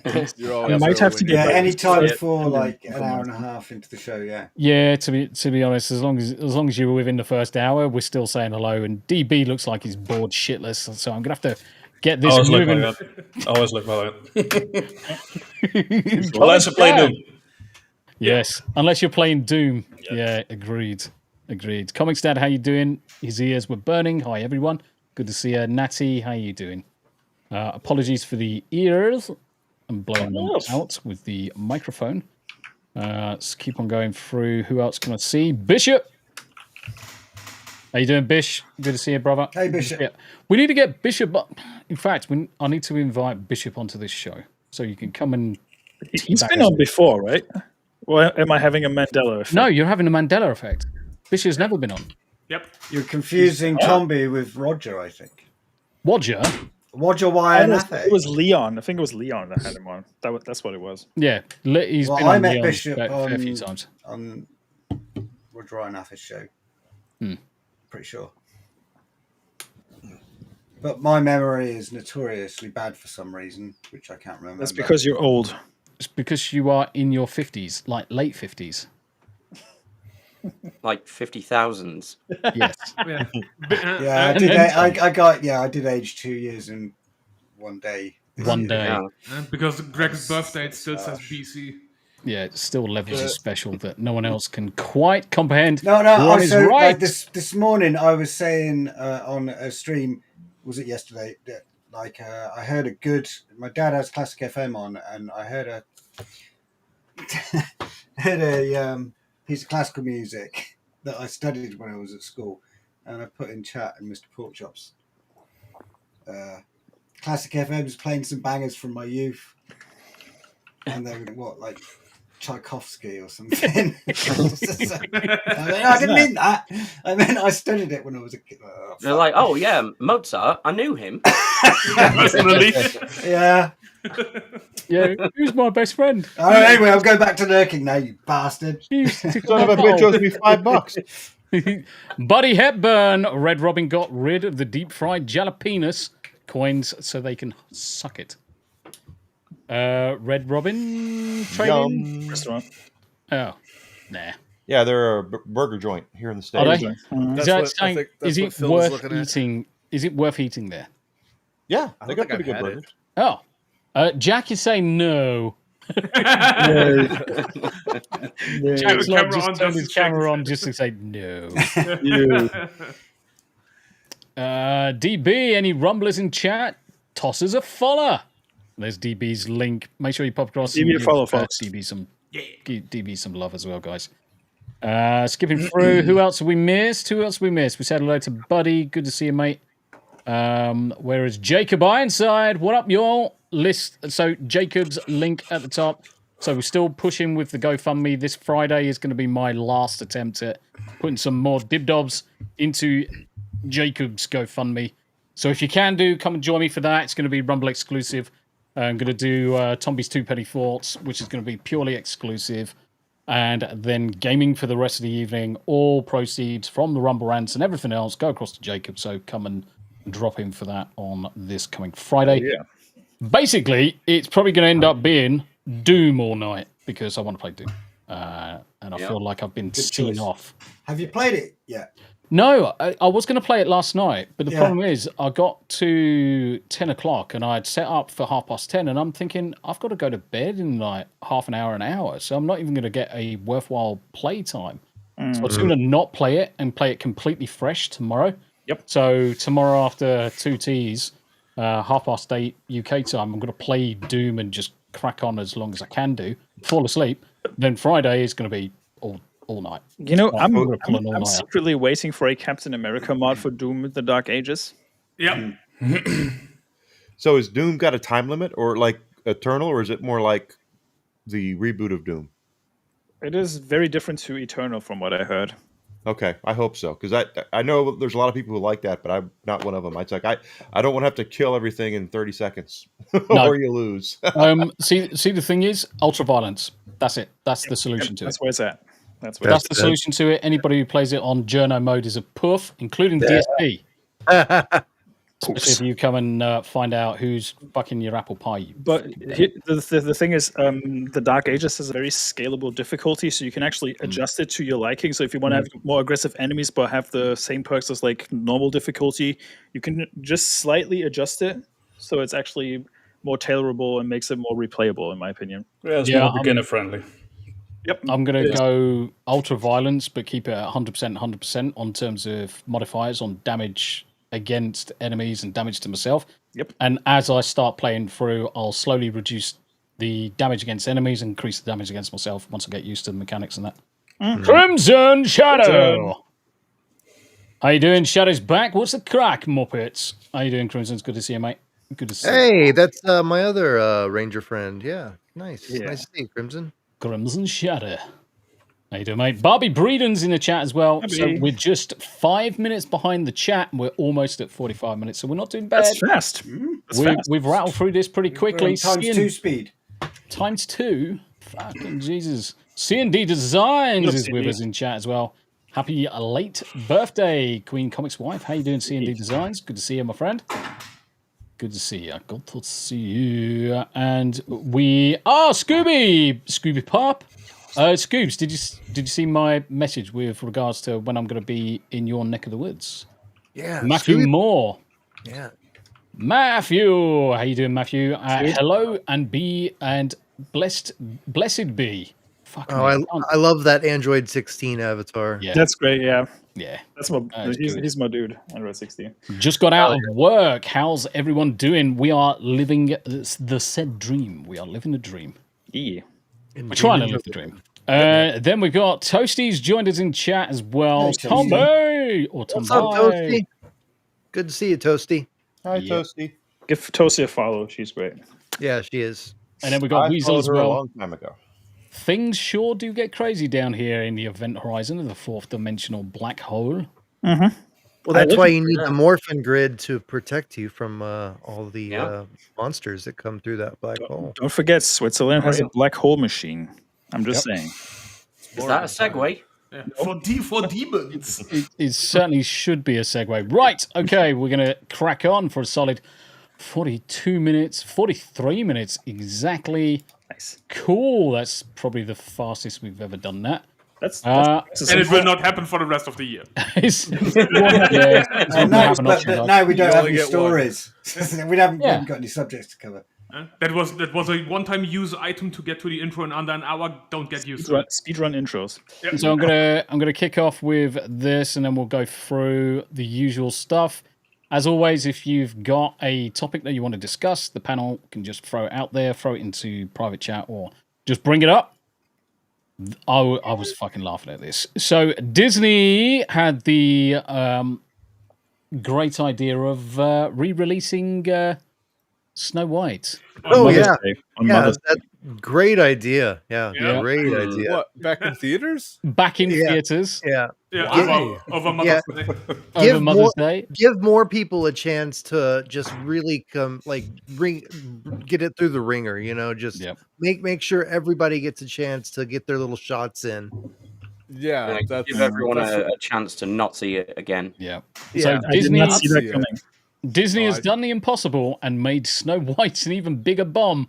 I might have to get any time before like an hour and a half into the show. Yeah. Yeah, to be honest, as long as you were within the first hour, we're still saying hello. And DB looks like he's bored shitless, so I'm gonna have to get this moving. I always look like that. Unless you play Doom. Yes, unless you're playing Doom. Yeah, agreed. Comics Dad, how you doing? His ears were burning. Hi, everyone. Good to see you. Natty, how you doing? Apologies for the ears. I'm blowing them out with the microphone. Let's keep on going through. Who else can I see? Bishop. How you doing, Bish? Good to see you, brother. Hey, Bishop. Yeah. We need to get Bishop up. In fact, I need to invite Bishop onto this show so you can come and. He's been on before, right? Well, am I having a Mandela effect? No, you're having a Mandela effect. Bishop's never been on. Yep. You're confusing Tombi with Roger, I think. Roger? Roger Wyatt. It was Leon. I think it was Leon that had him on. That's what it was. Yeah, he's been I on met Leon's Bishop a fair few times. on Roger Wyatt's show. Pretty sure. But my memory is notoriously bad for some reason, which I can't remember. That's because you're old. It's because you are in your 50s, like late 50s. Like 50,000s. Yes. Yeah, I did age 2 years in one day. One day. And because Greg's birthday it still says BC. Yeah, it's still levels of special that no one else can quite comprehend. No. What is Also, right. like this morning, I was saying on a stream, was it yesterday? That I heard a good. My dad has Classic FM on, and I heard a piece of classical music that I studied when I was at school, and I put in chat and Mr. Porkchop's Classic FM is playing some bangers from my youth, and they were like Tchaikovsky or something. I didn't mean that. I meant I studied it when I was a kid. They're like, oh yeah, Mozart. I knew him. Yeah. Yeah, who's my best friend? Oh, anyway, I'll go back to lurking now, you bastard. Son of a bitch owes me $5. Buddy Hepburn, Red Robin got rid of the deep fried jalapenos coins so they can suck it. Red Robin trading restaurant. Oh, nah. Yeah, they're a burger joint here in the Are States. they? Is it worth eating? Is it worth eating there? Yeah, they got pretty good burgers. Oh, Jack is saying no. Jack's like just turned his camera on just to say no. DB, any rumblers in chat? Toss us a follow. There's DB's link. Make sure you pop across. DB follow, folks. DB some love as well, guys. Skipping through. Who else have we missed? We said hello to Buddy. Good to see you, mate. Where is Jacob Ironside? What up, y'all? So Jacob's link at the top. So we're still pushing with the GoFundMe. This Friday is going to be my last attempt at putting some more dibdobs into Jacob's GoFundMe. So if you can come and join me for that. It's going to be Rumble exclusive. I'm going to do Tombi's 2 Penny Thoughts, which is going to be purely exclusive. And then gaming for the rest of the evening. All proceeds from the Rumble rants and everything else go across to Jacob. So come and drop in for that on this coming Friday. Oh, yeah. Basically, it's probably going to end up being Doom all night because I want to play Doom. And I feel like I've been seen off. Have you played it yet? No, I was going to play it last night, but the problem is I got to 10 o'clock and I'd set up for 10:30 and I'm thinking I've got to go to bed in like half an hour, so I'm not even going to get a worthwhile play time. So I'm just going to not play it and play it completely fresh tomorrow. Yep. So tomorrow after 2 teas, 8:30 UK time, I'm going to play Doom and just crack on as long as I can do, fall asleep. Then Friday is going to be all night. You know, I'm all-nighter. secretly waiting for a Captain America mod for Doom: The Dark Ages. Yep. So is Doom got a time limit or like Eternal, or is it more like the reboot of Doom? It is very different to Eternal from what I heard. Okay, I hope so, because I know there's a lot of people who like that, but I'm not one of them. It's like I don't want to have to kill everything in 30 seconds, or you lose. See, the thing is, ultra-violence. That's it. That's the solution to it. That's where it's at. That's the solution to it. Anybody who plays it on journo mode is a poof, including DSP. Especially if you come and find out who's fucking your apple pie. But the thing is, the Dark Ages has a very scalable difficulty, so you can actually adjust it to your liking. So if you want to have more aggressive enemies but have the same perks as like normal difficulty, you can just slightly adjust it so it's actually more tailorable and makes it more replayable, in my opinion. Yeah, it's more beginner friendly. Yep. I'm going to go ultra violence, but keep it at 100% on terms of modifiers on damage against enemies and damage to myself. Yep. And as I start playing through, I'll slowly reduce the damage against enemies and increase the damage against myself once I get used to the mechanics and that. Crimson Shadow! How you doing? Shadow's back. What's the crack, Muppets? How you doing, Crimson? It's good to see you, mate. Good to see you. Hey, that's my other Ranger friend. Yeah, nice. Yeah. Nice to see you, Crimson. Crimson Shadow. How you doing, mate? Barbie Breeden's in the chat as well. Barbie. So we're just 5 minutes behind the chat. And we're almost at 45 minutes, so we're not doing bad. That's fast. That's fast. We've rattled through this pretty quickly. Times 2 speed. Times 2? Fucking Jesus. C&D Designs Look, is with C&D. us in chat as well. Happy late birthday, Queen Comics wife. How you doing, C&D Designs? Good to see you, my friend. Good to see you. Good to see you. And we are Scooby Pop. Scoobs, did you see my message with regards to when I'm going to be in your neck of the woods? Yeah, Matthew Scooby- Moore. Yeah. Matthew, how you doing, Matthew? Hello and be and blessed be. Fuck me, Oh, can't- I love that Android 16 avatar. Yeah. That's great. Yeah, Yeah. that's my. That's good. He's my dude. Android 16. Just got out of work. How's everyone doing? We are living the said dream. We are living the dream. Yeah. We're trying to live the dream. Then we got Toasties joined us in chat as well. Hey, Toasty. Tombi or What's up, Tombi. Toasty? Good to see you, Toasty. Hi, Yeah. Toasty. Give Tosi a follow. She's great. Yeah, she is. And then we got I Weasel followed as her a well. long time ago. Things sure do get crazy down here in the event horizon of the fourth dimensional black hole. Well, that's why you need the Morphin grid to protect you from all the monsters that come through that black hole. Don't forget, Switzerland has a black hole machine. I'm just saying. Is that a segue? Yeah. For demons. It certainly should be a segue. Right, okay, we're going to crack on for a solid 42 minutes, 43 minutes exactly. Nice. Cool, that's probably the fastest we've ever done that. That's And it will not happen for the rest of the year. It's No, have an but option. now we don't You have only any get one. stories. we haven't Yeah. got any subjects to cover. That was a one-time use item to get to the intro in under an hour. Don't get used to it. Speedrun intros. So I'm gonna kick off with this, and then we'll go through the usual stuff. As always, if you've got a topic that you want to discuss, the panel can just throw it out there, throw it into private chat, or just bring it up. I was fucking laughing at this. So Disney had the great idea of re-releasing Snow White. Oh, Mother's yeah. Day. On Yeah, Mother's that's great idea. Yeah, Yeah. great idea. What? Back in theaters? Back in Yeah. theaters Yeah. Yeah, over Mother's Day. over Give Mother's more- Day. Give more people a chance to just really get it through the ringer, just Yep. make sure everybody gets a chance to get their little shots in. Yeah, that's Give everyone that's a chance to not see it again. Yeah. Yeah. So I did Disney, not see that Yeah. coming. Disney Oh, has done the impossible and made Snow White an even bigger bomb.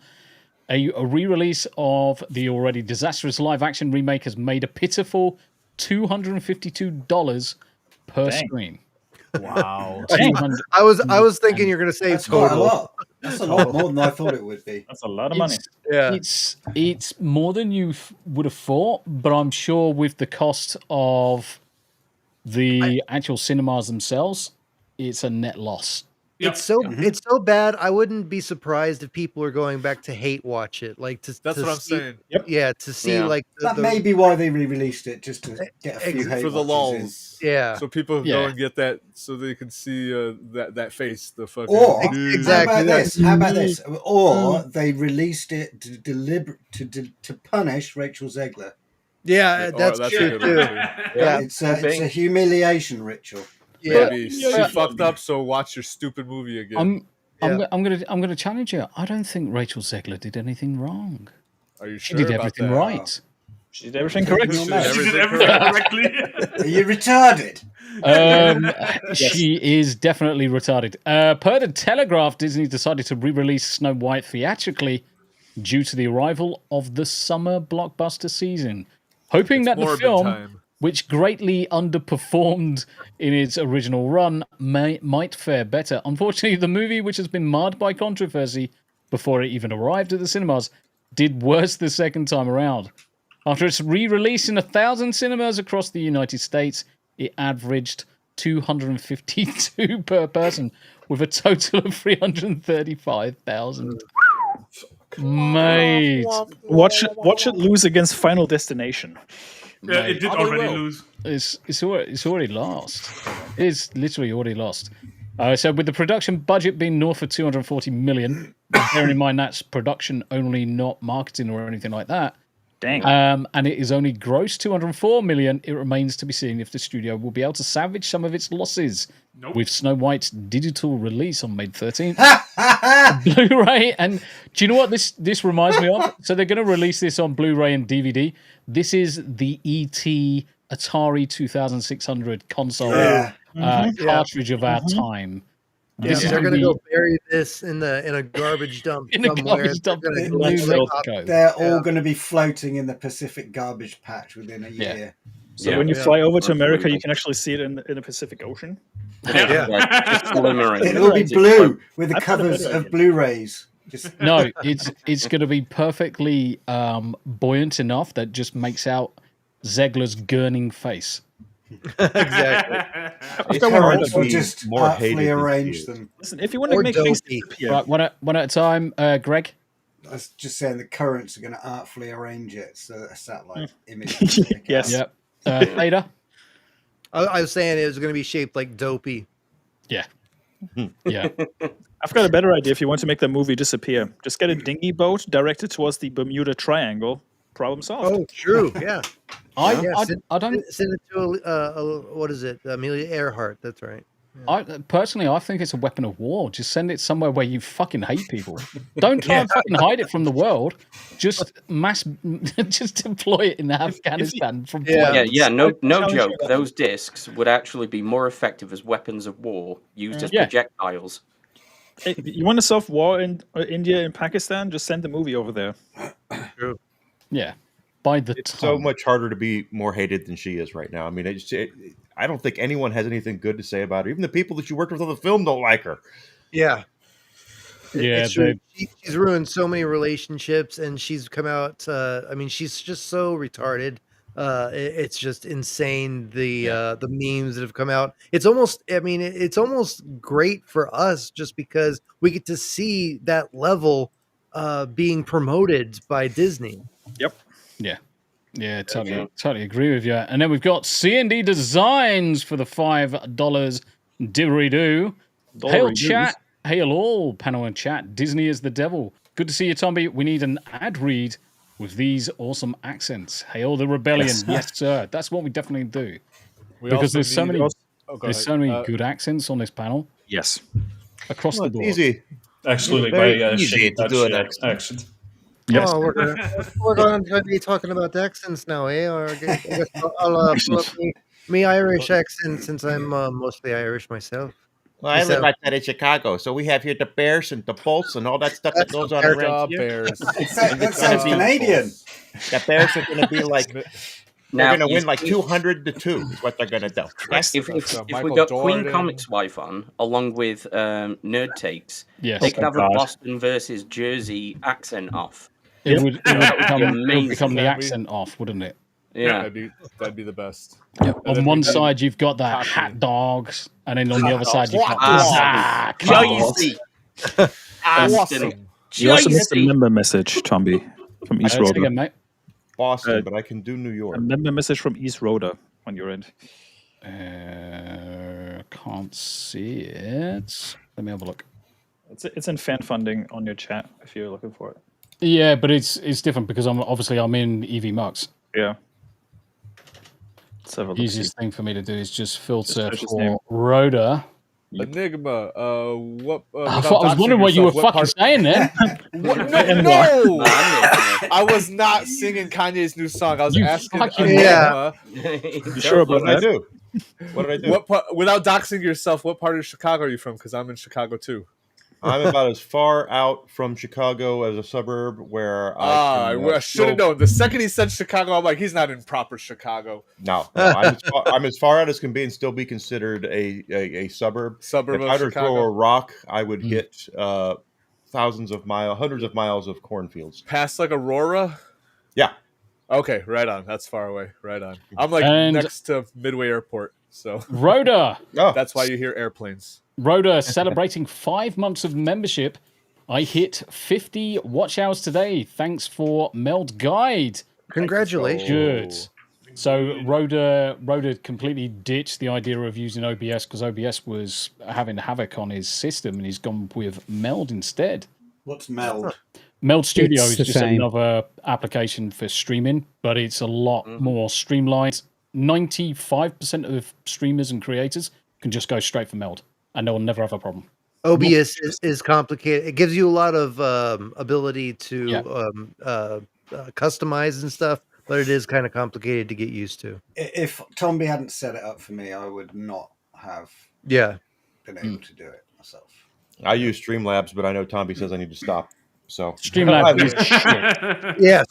A re-release of the already disastrous live-action remake has made a pitiful $252 per Dang. screen. wow. 200 I was thinking you're going to say That's quite a total. lot. That's a lot more than I thought it would be. That's a lot of money. Yeah. It's more than you would have thought, but I'm sure with the cost of the actual cinemas themselves, it's a net loss. Yeah. It's so bad. I wouldn't be surprised if people are going back to hate watch it, like to. That's to what I'm see- saying. Yeah, to see Yeah. like That may be why they re-released it, just to get a few Ex- hate For the watchers in. lulls. Yeah. So people Yeah. go and get that so they can see that face, the fucking Or Exactly. how about this? Or Mm. they released it to punish Rachel Zegler. Yeah, Oh, that's that's a true good too. one, too. Yeah, It's a humiliation ritual. yeah. Maybe she fucked up, so watch your stupid movie again. I'm gonna challenge you. I don't think Rachel Zegler did anything wrong. Are you She sure did about everything that? right. She did everything correct. She did She did everything everything correct. correctly. Are you retarded? She is definitely retarded. Per the Telegraph, Disney decided to re-release Snow White theatrically due to the arrival of the summer blockbuster season, hoping that the Morbid film, time. which greatly underperformed in its original run, might fare better. Unfortunately, the movie, which has been marred by controversy before it even arrived at the cinemas, did worse the second time around. After its re-release in 1,000 cinemas across the United States, it averaged $252 per person, with a total of 335,000 made. Watch it lose against Final Destination. It did already lose. It's already lost. It's literally already lost. So with the production budget being north of 240 million, bearing in mind that's production only, not marketing or anything like that. Dang. And it is only gross 204 million. It remains to be seen if the studio will be able to salvage some of its losses with Snow White's digital release on May 13th. Blu-ray. And do you know what this reminds me of? So they're going to release this on Blu-ray and DVD. This is the ET Atari 2600 console cartridge of our time. They're going to go bury this in a garbage dump somewhere. They're all going to be floating in the Pacific garbage patch within a year. So when you fly over to America, you can actually see it in the Pacific Ocean. It'll be blue with the covers of Blu-rays. No, it's going to be perfectly buoyant enough that just makes out Zegler's gurning face. Exactly. Or just more artfully arrange them. Listen, if you want to make things disappear, right, one at a time, Greg. I was just saying the currents are going to artfully arrange it so that a satellite image. Yes. Yep. Theta. I was saying it was going to be shaped like Dopey. Yeah. Yeah. I've got a better idea. If you want to make the movie disappear, just get a dinghy boat directed towards the Bermuda Triangle. Problem solved. Oh, true. Yeah. I don't send it to what is it? Amelia Earhart. That's right. I think it's a weapon of war. Just send it somewhere where you fucking hate people. Don't try and fucking hide it from the world. Just just deploy it in Afghanistan from planes. No joke. Those discs would actually be more effective as weapons of war used as projectiles. Hey, you want to solve war in India and Pakistan? Just send the movie over there. True. Yeah. It's so much harder to be more hated than she is right now. I mean, I don't think anyone has anything good to say about her. Even the people that you worked with on the film don't like her. Yeah. Yeah. She's ruined so many relationships, and she's come out. I mean, she's just so retarded. It's just insane. The memes that have come out. It's almost. I mean, it's almost great for us just because we get to see that level being promoted by Disney. Yep. Yeah, totally agree with you. And then we've got C&D Designs for the $5 didgeridoo. Hail chat, hail all, panel and chat. Disney is the devil. Good to see you, Tombi. We need an ad read with these awesome accents. Hail the rebellion. Yes, sir. That's what we definitely do. Because there's so many good accents on this panel. Yes. Across the board. Easy. Actually, easy to do an accent. Yes. Oh, we're going to be talking about accents now, eh? Or I guess I'll pull up me Irish accent since I'm mostly Irish myself. Well, I live outside of Chicago, so we have here the Bears and the Bolts and all that stuff that goes on around here. Bears. That sounds Canadian. The Bears are going to be like... They're going to win like 200-2 is what they're going to do. If we got Queen Comics wife on, along with Nerd Takes, they could have a Boston versus Jersey accent off. It would become the accent off, wouldn't it? Yeah. That'd be the best. Yep. On one side, you've got that hat dogs, and then on the other side, you've got Joycey. Awesome. You also missed a member message, Tombi, from East Road. Again, mate. Boston, but I can do New York. A member message from East Rhoda on your end. Can't see it. Let me have a look. It's in fan funding on your chat if you're looking for it. Yeah, but it's different because I'm in EvilEnygma. Yeah. Easiest thing for me to do is just filter for Rhoda. Enigma. What? I was wondering what you were fucking saying there. No! I was not singing Kanye's new song. I was asking Enigma. You sure about that? I do. What did I do? What part, without doxing yourself, what part of Chicago are you from? Because I'm in Chicago too. I'm about as far out from Chicago as a suburb where I should have known. The second he said Chicago, I'm like, he's not in proper Chicago. No, I'm as far out as can be and still be considered a suburb. If I were to throw a rock, I would hit hundreds of miles of cornfields. Past like Aurora? Yeah. Okay, right on. That's far away. Right on. I'm like next to Midway Airport. So Rhoda. That's why you hear airplanes. Rhoda celebrating 5 months of membership. I hit 50 watch hours today. Thanks for Meld Guide. Congratulations. Good. So Rhoda completely ditched the idea of using OBS because OBS was having havoc on his system, and he's gone with Meld instead. What's Meld? Meld Studio It's is the just same. another application for streaming, but it's a lot more streamlined. 95% of streamers and creators can just go straight for Meld, and they'll never have a problem. OBS is complicated. It gives you a lot of ability to customize and stuff, but it is kind of complicated to get used to. If Tombi hadn't set it up for me, I would not have been able to do it myself. I use Streamlabs, but I know Tombi says I need to stop. So Streamlabs is shit. Yes,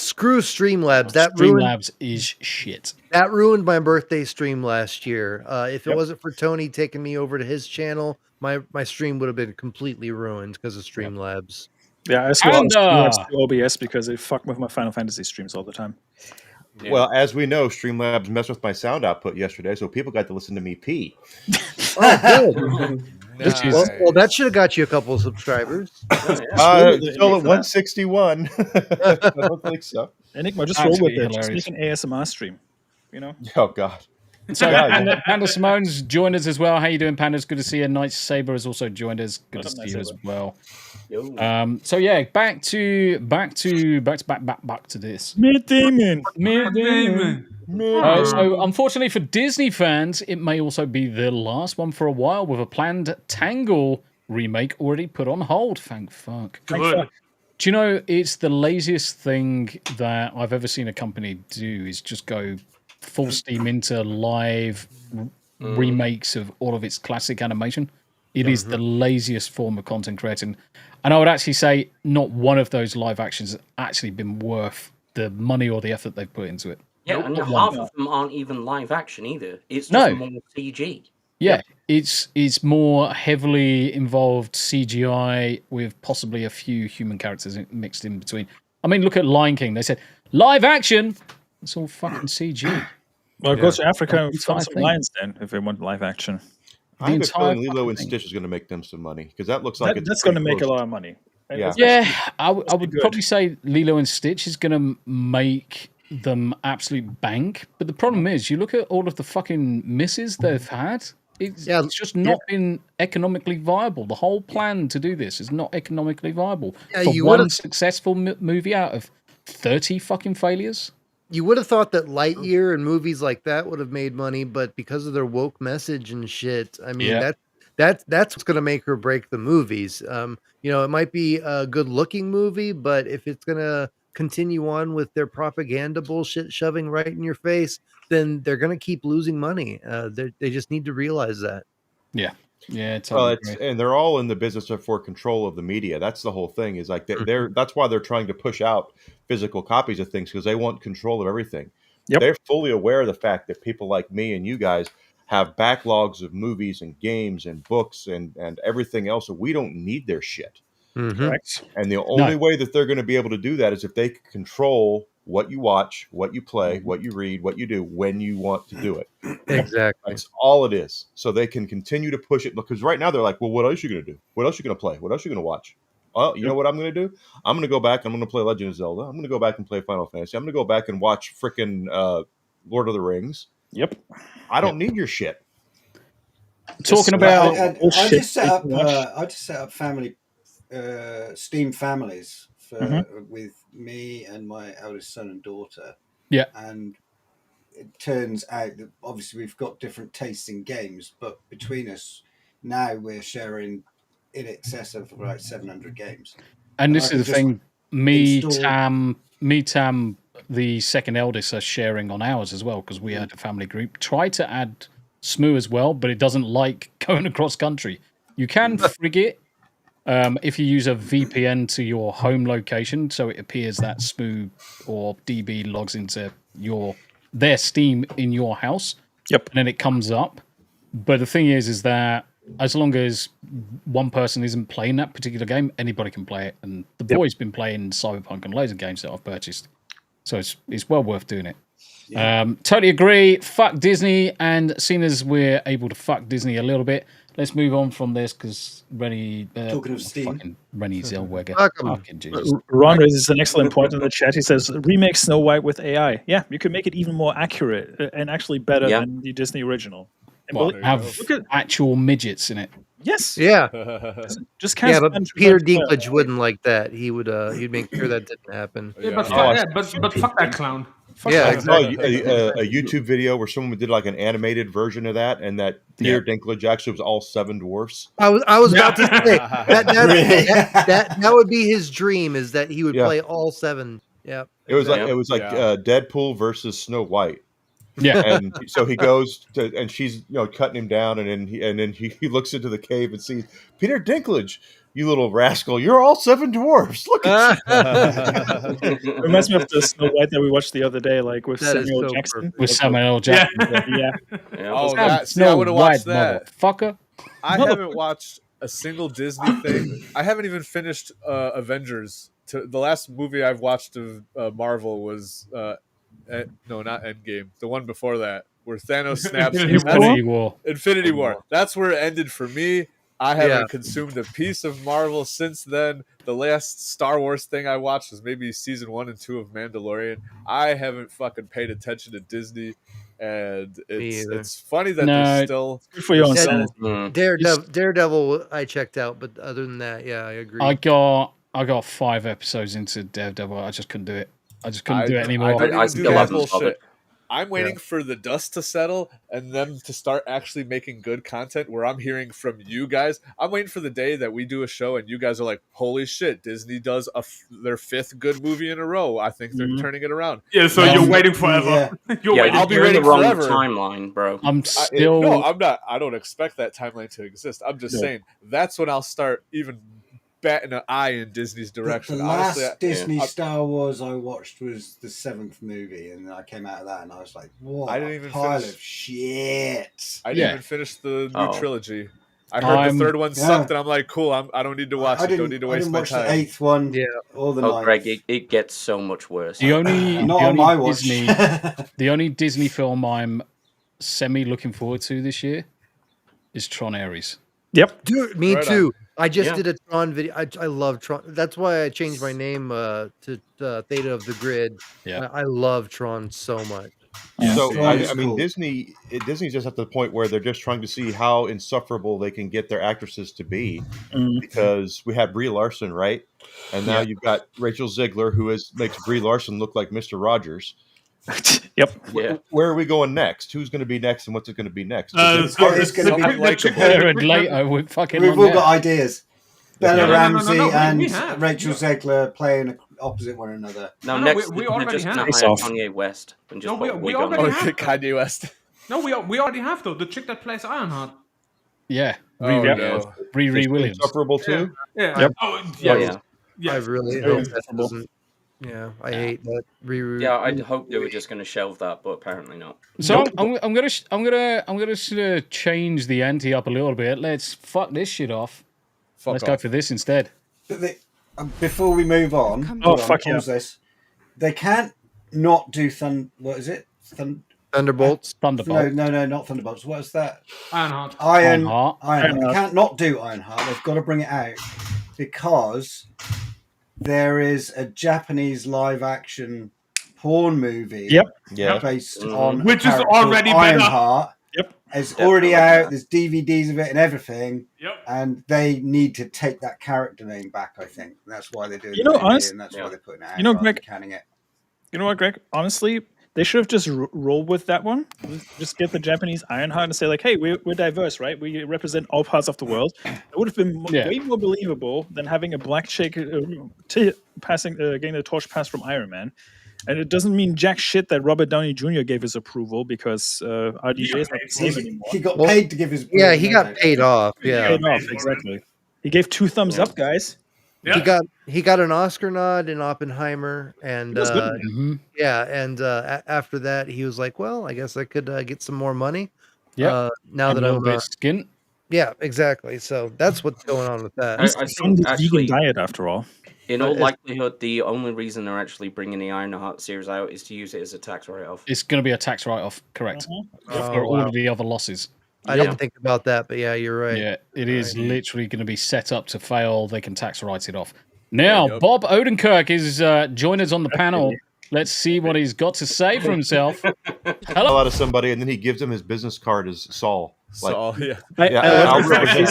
screw Streamlabs. Streamlabs is shit. That ruined my birthday stream last year. If it wasn't for Tony taking me over to his channel, my stream would have been completely ruined because of Streamlabs. Yeah, I switched to OBS because it fucked with my Final Fantasy streams all the time. Yeah. Well, as we know, Streamlabs messed with my sound output yesterday, so people got to listen to me pee. Oh, good. Nice. Well, that should have got you a couple of subscribers. Still at 161. I don't think so. Enigma, just roll with it. Just make an ASMR stream. You know? Oh, God. So Panda Simone's joined us as well. How you doing, Pandas? Good to see you. Night Saber has also joined us. Good to see you as well. So yeah, back to this. Mid Demon. So unfortunately for Disney fans, it may also be the last one for a while, with a planned Tangle remake already put on hold. Thank fuck. Good. Do you know, it's the laziest thing that I've ever seen a company do is just go full steam into live remakes of all of its classic animation. It is the laziest form of content creating. And I would actually say not one of those live actions has actually been worth the money or the effort they've put into it. Yeah, and half of them aren't even live action either. It's just more CG. Yeah, it's more heavily involved CGI with possibly a few human characters mixed in between. I mean, look at Lion King. They said, live action! It's all fucking CG. Well, go to Africa and find some lions then, if they want live action. I have a feeling Lilo and Stitch is going to make them some money, because that looks like that's going to make a lot of money. Yeah, I would probably say Lilo and Stitch is going to make them absolute bank. But the problem is, you look at all of the fucking misses they've had. It's just not been economically viable. The whole plan to do this is not economically viable. For one successful movie out of 30 fucking failures. You would have thought that Lightyear and movies like that would have made money, but because of their woke message and shit, I mean, that's what's going to make or break the movies. It might be a good looking movie, but if it's going to continue on with their propaganda bullshit shoving right in your face, then they're going to keep losing money. They just need to realize that. Yeah. Yeah, totally. And they're all in the business for control of the media. That's the whole thing. Is like that's why they're trying to push out physical copies of things, because they want control of everything. Yep. They're fully aware of the fact that people like me and you guys have backlogs of movies and games and books and everything else. So we don't need their shit. Correct. And the only way that they're going to be able to do that is if they control what you watch, what you play, what you read, what you do, when you want to do it. Exactly. That's all it is. So they can continue to push it, because right now they're like, well, what else are you going to do? What else are you going to play? What else are you going to watch? Oh, you know what I'm going to do? I'm going to go back and I'm going to play Legend of Zelda. I'm going to go back and play Final Fantasy. I'm going to go back and watch frickin' Lord of the Rings. Yep. I don't need your shit. Talking about... I just set up family, Steam families with me and my eldest son and daughter. Yeah. And it turns out that obviously we've got different tastes in games, but between us now we're sharing in excess of like 700 games. And this is the thing, me, Tam, the second eldest, are sharing on ours as well, because we had a family group. Try to add Smu as well, but it doesn't like going across country. You can frig it if you use a VPN to your home location, so it appears that Smu or DB logs into their Steam in your house. Yep. And then it comes up. But the thing is that as long as one person isn't playing that particular game, anybody can play it. And the boy's been playing Cyberpunk and loads of games that I've purchased. So it's well worth doing it. Yeah. Totally agree. Fuck Disney. And seeing as we're able to fuck Disney a little bit, let's move on from this because Rennie. Talking of Steam. Fucking Rennie Zellweger. Fuck 'em. Fucking Jesus. Ron raises an excellent point in the chat. He says, remake Snow White with AI. Yeah, you could make it even more accurate and actually better than the Disney original. And What, have actual midgets in it. Yes. Yeah. Just cast but Peter Dinklage wouldn't like that. He would he'd make sure that didn't happen. Yeah, but fuck that clown. Fuck Yeah, that exactly. A YouTube video where someone did like an animated version of that, and that Peter Dinklage actually was all 7 dwarfs. I was about to say that would be his dream, is that he would play all 7. Yeah. It was like Deadpool versus Snow White. Yeah. And so he goes to, and she's cutting him down, and then he looks into the cave and sees Peter Dinklage. You little rascal! You're all 7 dwarfs. Look at you. Reminds me of the Snow White that we watched the other day, like with That is Samuel so Jackson. perfect. With Samuel Jackson. Yeah. Oh, I would have watched that. Motherfucker. I haven't watched a single Disney thing. I haven't even finished Avengers. The last movie I've watched of Marvel was no, not Endgame. The one before that, where Thanos snaps. Infinity War. That's where it ended for me. I haven't consumed a piece of Marvel since then. The last Star Wars thing I watched was maybe season 1 and 2 of Mandalorian. I haven't fucking paid attention to Disney, and it's funny that they're still for your own Daredevil. I checked out, but other than that, yeah, I agree. I got 5 episodes into Daredevil. I just couldn't do it. I just couldn't do it anymore. I still have bullshit. I'm waiting for the dust to settle and them to start actually making good content where I'm hearing from you guys. I'm waiting for the day that we do a show and you guys are like, holy shit, Disney does their 5th good movie in a row. I think they're turning it around. Yeah, so you're waiting forever. I'll be waiting the wrong forever. timeline, bro. I'm still... No, I'm not. I don't expect that timeline to exist. I'm just saying that's when I'll start even batting an eye in Disney's direction. The last Honestly, Disney Star Wars I watched was the 7th movie, and I came out of that and I was like, "What a pile of shit!" I didn't even finish the new trilogy. I heard the 3rd one sucked, and I'm like, "Cool, I don't need to watch it. Don't need to waste my time." I didn't watch the 8th one, or the 9th. Greg, it gets so much worse. The only Disney, the only Disney film I'm semi looking forward to this year is Tron Ares. Yep, dude, me too. I just did a Tron video. I love Tron. That's why I changed my name to Theta of the Grid. Yeah, I love Tron so much. So I mean, Disney's just at the point where they're just trying to see how insufferable they can get their actresses to be, because we had Brie Larson, right? And now you've got Rachel Zegler, who makes Brie Larson look like Mr. Rogers. Yep. Where are we going next? Who's going to be next, and what's it going to be next? It's going to be likable. We've all got ideas. Bella Ramsey and Rachel Zegler playing opposite one another. No, next we already just have Kanye West. And just we already have Kanye West. No, we already have though. The chick that plays Ironheart. Yeah. Riri Williams. Insufferable too. Yeah. Yep. I really hope that doesn't. Yeah, I hate that. Yeah, I hope they were just going to shelve that, but apparently not. So I'm gonna sort of change the ante up a little bit. Let's fuck this shit off. Let's go for this instead. But before we move on, this. They can't not do what is it? Thunderbolts. Thunderbolt. No, not Thunderbolts. What is that? Ironheart. Ironheart. They can't not do Ironheart. They've got to bring it out because there is a Japanese live action porn movie based on which is already Ironheart. Yep. It's already out. There's DVDs of it and everything. Yep. And they need to take that character name back, I think. That's why they're doing it. Honestly, and that's why they're putting it out. Greg, canning it. You know what, Greg? Honestly, they should have just rolled with that one. Just get the Japanese Ironheart and say, like, hey, we're diverse, right? We represent all parts of the world. It would have been way more believable than having a black chick getting the torch passed from Iron Man. And it doesn't mean jack shit that Robert Downey Jr. gave his approval because RDJ is not the same anymore. He got paid to give his... Yeah, he got paid off. Yeah, paid off, exactly. He gave 2 thumbs up, guys. Yeah. He got an Oscar nod in Oppenheimer, and after that he was like, "Well, I guess I could get some more money." Yeah. Now that I'm skint. Yeah, exactly. So that's what's going on with that. I think actually, vegan diet after all. In all likelihood, the only reason they're actually bringing the Ironheart series out is to use it as a tax write-off. It's going to be a tax write-off, correct? For all of the other losses. I didn't think about that, but yeah, you're right. Yeah, it is literally going to be set up to fail. They can tax write it off. Now, Bob Odenkirk is joined us on the panel. Let's see what he's got to say for himself. Hello. Out of somebody, and then he gives him his business card as Saul. Saul, yeah. I'll represent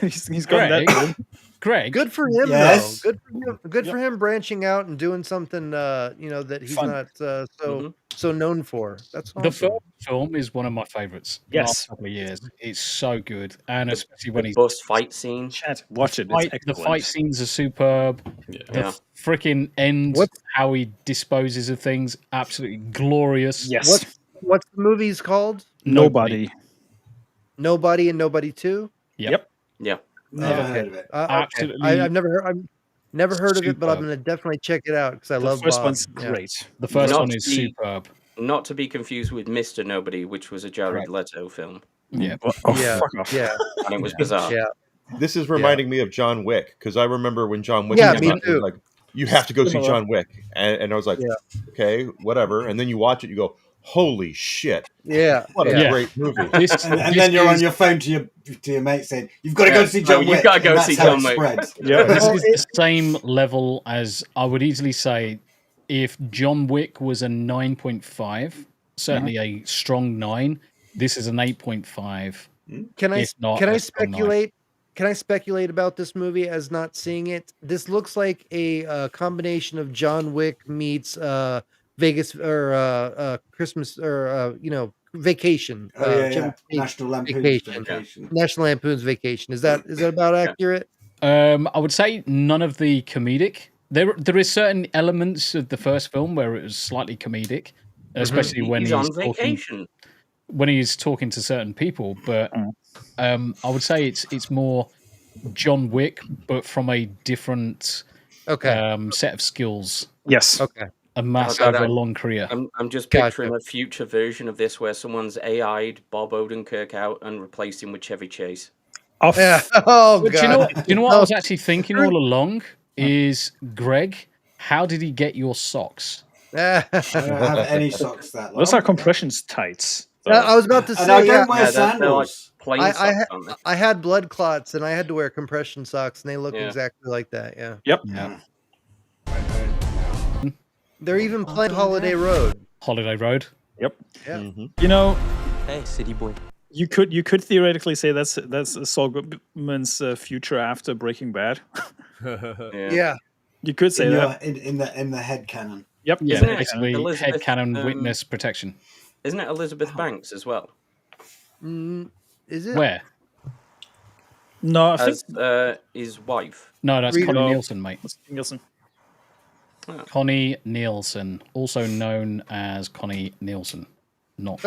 He's got that. Greg, good for him. Yes. Though. Good for him branching out and doing something. That he's not so known for. That's awesome. The first film is one of my favorites. Yes, last couple of years, it's so good, and especially when he's boss fight scene. Chat, watch it. The fight scenes are superb. The freaking end, how he disposes of things, absolutely glorious. Yes. What's the movie's called? Nobody and Nobody 2? Yep. Yeah. Never heard of it. Absolutely. I've never heard of it, but I'm going to definitely check it out because I love the first Bob. one's great. The first one is superb. Not to be confused with Mr. Nobody, which was a Jared Leto film. Yeah. Fuck off. Yeah. And it was bizarre. Yeah. This is reminding me of John Wick, because I remember when John Wick Yeah, came me out, it too. was like, you have to go see John Wick. And I was like, okay, whatever. And then you watch it, you go, holy shit. Yeah. What a great movie. And then you're on your phone to your mate saying, you've got to go see John Wick. You've got to go see John Wick. Yeah, this is the same level as I would easily say if John Wick was a 9.5, certainly a strong 9. This is an 8.5. Can I speculate? Can I speculate about this movie as not seeing it? This looks like a combination of John Wick meets Vegas or Christmas or Vacation. National Lampoon's Vacation. National Lampoon's Vacation. Is that about accurate? I would say none of the comedic. There is certain elements of the first film where it was slightly comedic, especially when he's on vacation. When he's talking to certain people. But I would say it's more John Wick, but from a different set of skills. Yes. Okay. A massive, a long career. I'm just picturing a future version of this where someone's AI'd Bob Odenkirk out and replaced him with Chevy Chase. Yeah. Oh, but God. Do you know what I was actually thinking all along? Is Greg, how did he get your socks? I don't have any socks that long. Those are compressions tights. I was about to say, and I don't wear sandals. I had blood clots and I had to wear compression socks, and they look exactly like that. Yeah. Yep. Yeah. They're even playing Holiday Road. Holiday Road. Yep. Yeah. Mm-hmm. Hey, city boy. You could theoretically say that's Saul Goodman's future after Breaking Bad. Yeah. You could say that in the head canon. Yep. Yeah. Basically, head canon witness protection. Isn't it Elizabeth Banks as well? Is it? Where? No, I as think his wife. No, that's Connie Nielsen, mate. Nielsen. Oh. Connie Nielsen, also known as Connie Nielsen, not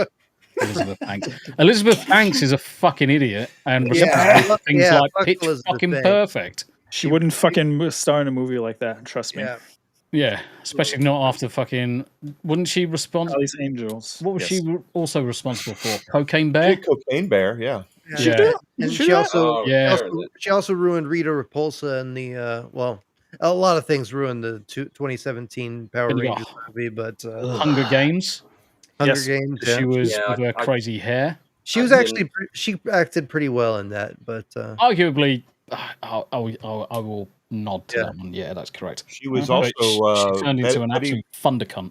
Elizabeth Banks. Elizabeth Banks is a fucking idiot and things like Pitch fucking Perfect. She wouldn't fucking star in a movie like that. Trust me. Yeah, especially not after fucking. Wouldn't she respond? Charlie's Angels. What was she also responsible for? Cocaine Bear. Cocaine Bear, yeah. And she also ruined Rita Repulsa and the a lot of things ruined the 2017 Power Rangers movie, but Hunger Games. Hunger Games. Yeah. She was with her crazy hair. She was actually she acted pretty well in that, but arguably, I will nod to that one. Yeah, that's correct. She was also she turned into an absolute thunder cunt.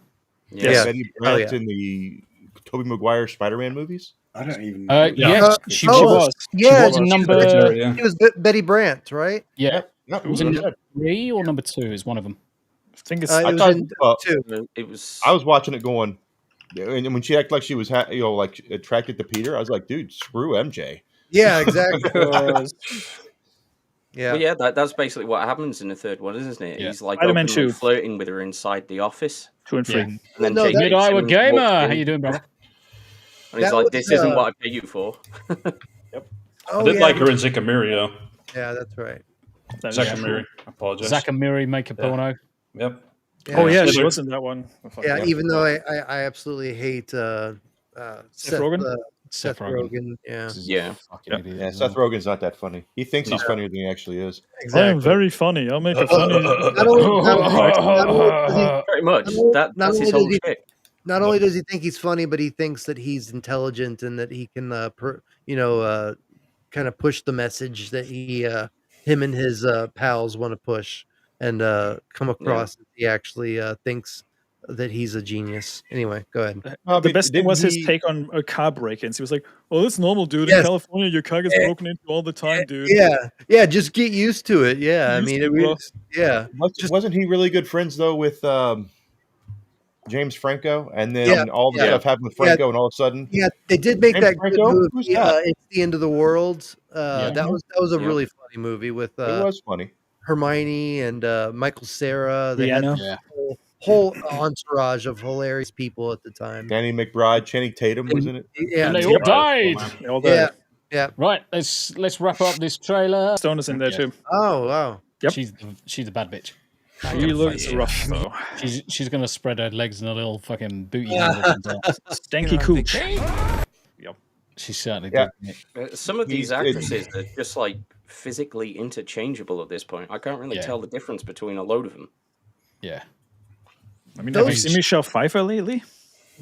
Yeah, Betty Brant in the Tobey Maguire Spider-Man movies. I don't even know. Yes, she was. Yeah, she was number. She was Betty Brant, right? Yeah. It was in number 3 or number 2 is one of them. I think it's. I was. I was watching it going, and when she acted like she was, like attracted to Peter, I was like, dude, screw MJ. Yeah, exactly. Yeah, well, yeah. That's basically what happens in the third one, isn't it? Yeah. He's like Spider-Man flirting with her inside the office. 2 and 3. And then Mid-Iowa Gamer, how you doing, brother? And he's like, "This isn't what I pay you for." Yep. I did like her in Zickamiri, Yeah, that's right. Zachary, I apologize. Zachary make a porno. Yep. Yeah. Oh yeah, she was in that one. Yeah, even though I absolutely hate Seth Rogen. Seth Rogen. Yeah. Yeah, Seth Rogen's not that funny. He thinks he's funnier than he actually is. I am very funny. I'll make it funny. Pretty much. That's his whole shit. Not only does he think he's funny, but he thinks that he's intelligent and that he can, kind of push the message that him and his pals want to push, and come across that he actually thinks that he's a genius. Anyway, go ahead. The best thing was his take on car break-ins. He was like, "Oh, that's normal, dude. In California, your car gets broken into all the time, dude." Yeah, just get used to it. Yeah, I mean, wasn't he really good friends though with James Franco, and then all the stuff happened with Franco, and all of a sudden, they did make James that good Franco? movie. Who's that? It's the End of the World. That was a really funny movie with it was funny. Hermione and Michael Cera. They had Rihanna. whole entourage of hilarious people at the time. Danny McBride, Channing Tatum was in it. Yeah, And they all died. They all died. Yeah. Right, let's wrap up this trailer. Stone is in there too. Oh wow. Yep. She's a bad bitch. She looks rough though. She's gonna spread her legs in a little fucking booty. Stanky cooch. Yep. She's certainly doing it. Some of these actresses are just like physically interchangeable at this point. I can't really tell the difference between a load of them. Yeah. I mean, have you seen Michelle Pfeiffer lately?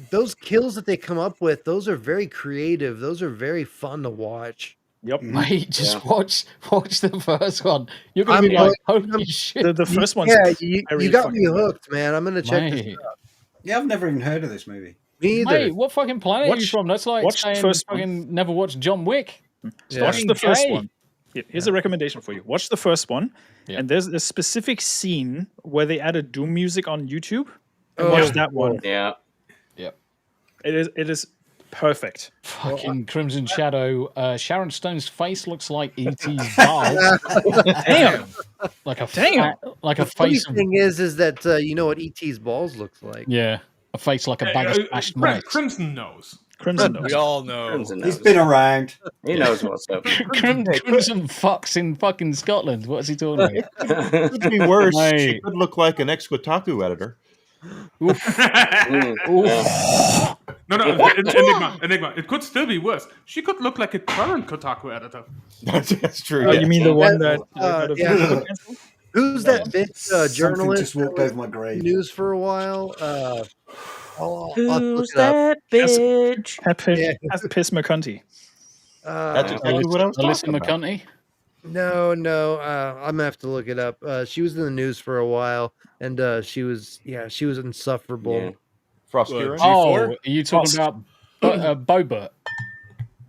Those kills that they come up with, those are very creative. Those are very fun to watch. Yep. Mate, just watch the first one. You're gonna be like, holy shit. The first one's you got me hooked, man. I'm gonna check this out. Yeah, I've never even heard of this movie. Me either. Mate, what fucking planet are you from? That's like watch the saying first fucking never watched John Wick. Watch the first one. Here's a recommendation for you. Watch the first one, and there's a specific scene where they added Doom music on YouTube. And watch that one. Yeah. Yep. It is perfect. Fucking Crimson Shadow. Sharon Stone's face looks like E.T.'s balls. Damn. Like a The funny face. thing is that you know what E.T.'s balls looks like. Yeah, a face like a bag of smashed mice. Crimson knows. Crimson knows. We all know. He's been around. He knows what's up. Crimson fucks in fucking Scotland. What is he talking about? It could be worse. Mate. She could look like an ex-Kotaku editor. No, Enigma. It could still be worse. She could look like a current Kotaku editor. That's true. Oh, you mean the one that? Who's that bitch journalist? Just walked over my grave. News for a while. Who's that bitch? That's Piss McCunty. That's exactly what I was Alyssa talking about. McCunty. No, I'm gonna have to look it up. She was in the news for a while, and she was insufferable. Yeah. Frost Well, Kieran? Oh, are you talking about Bobert?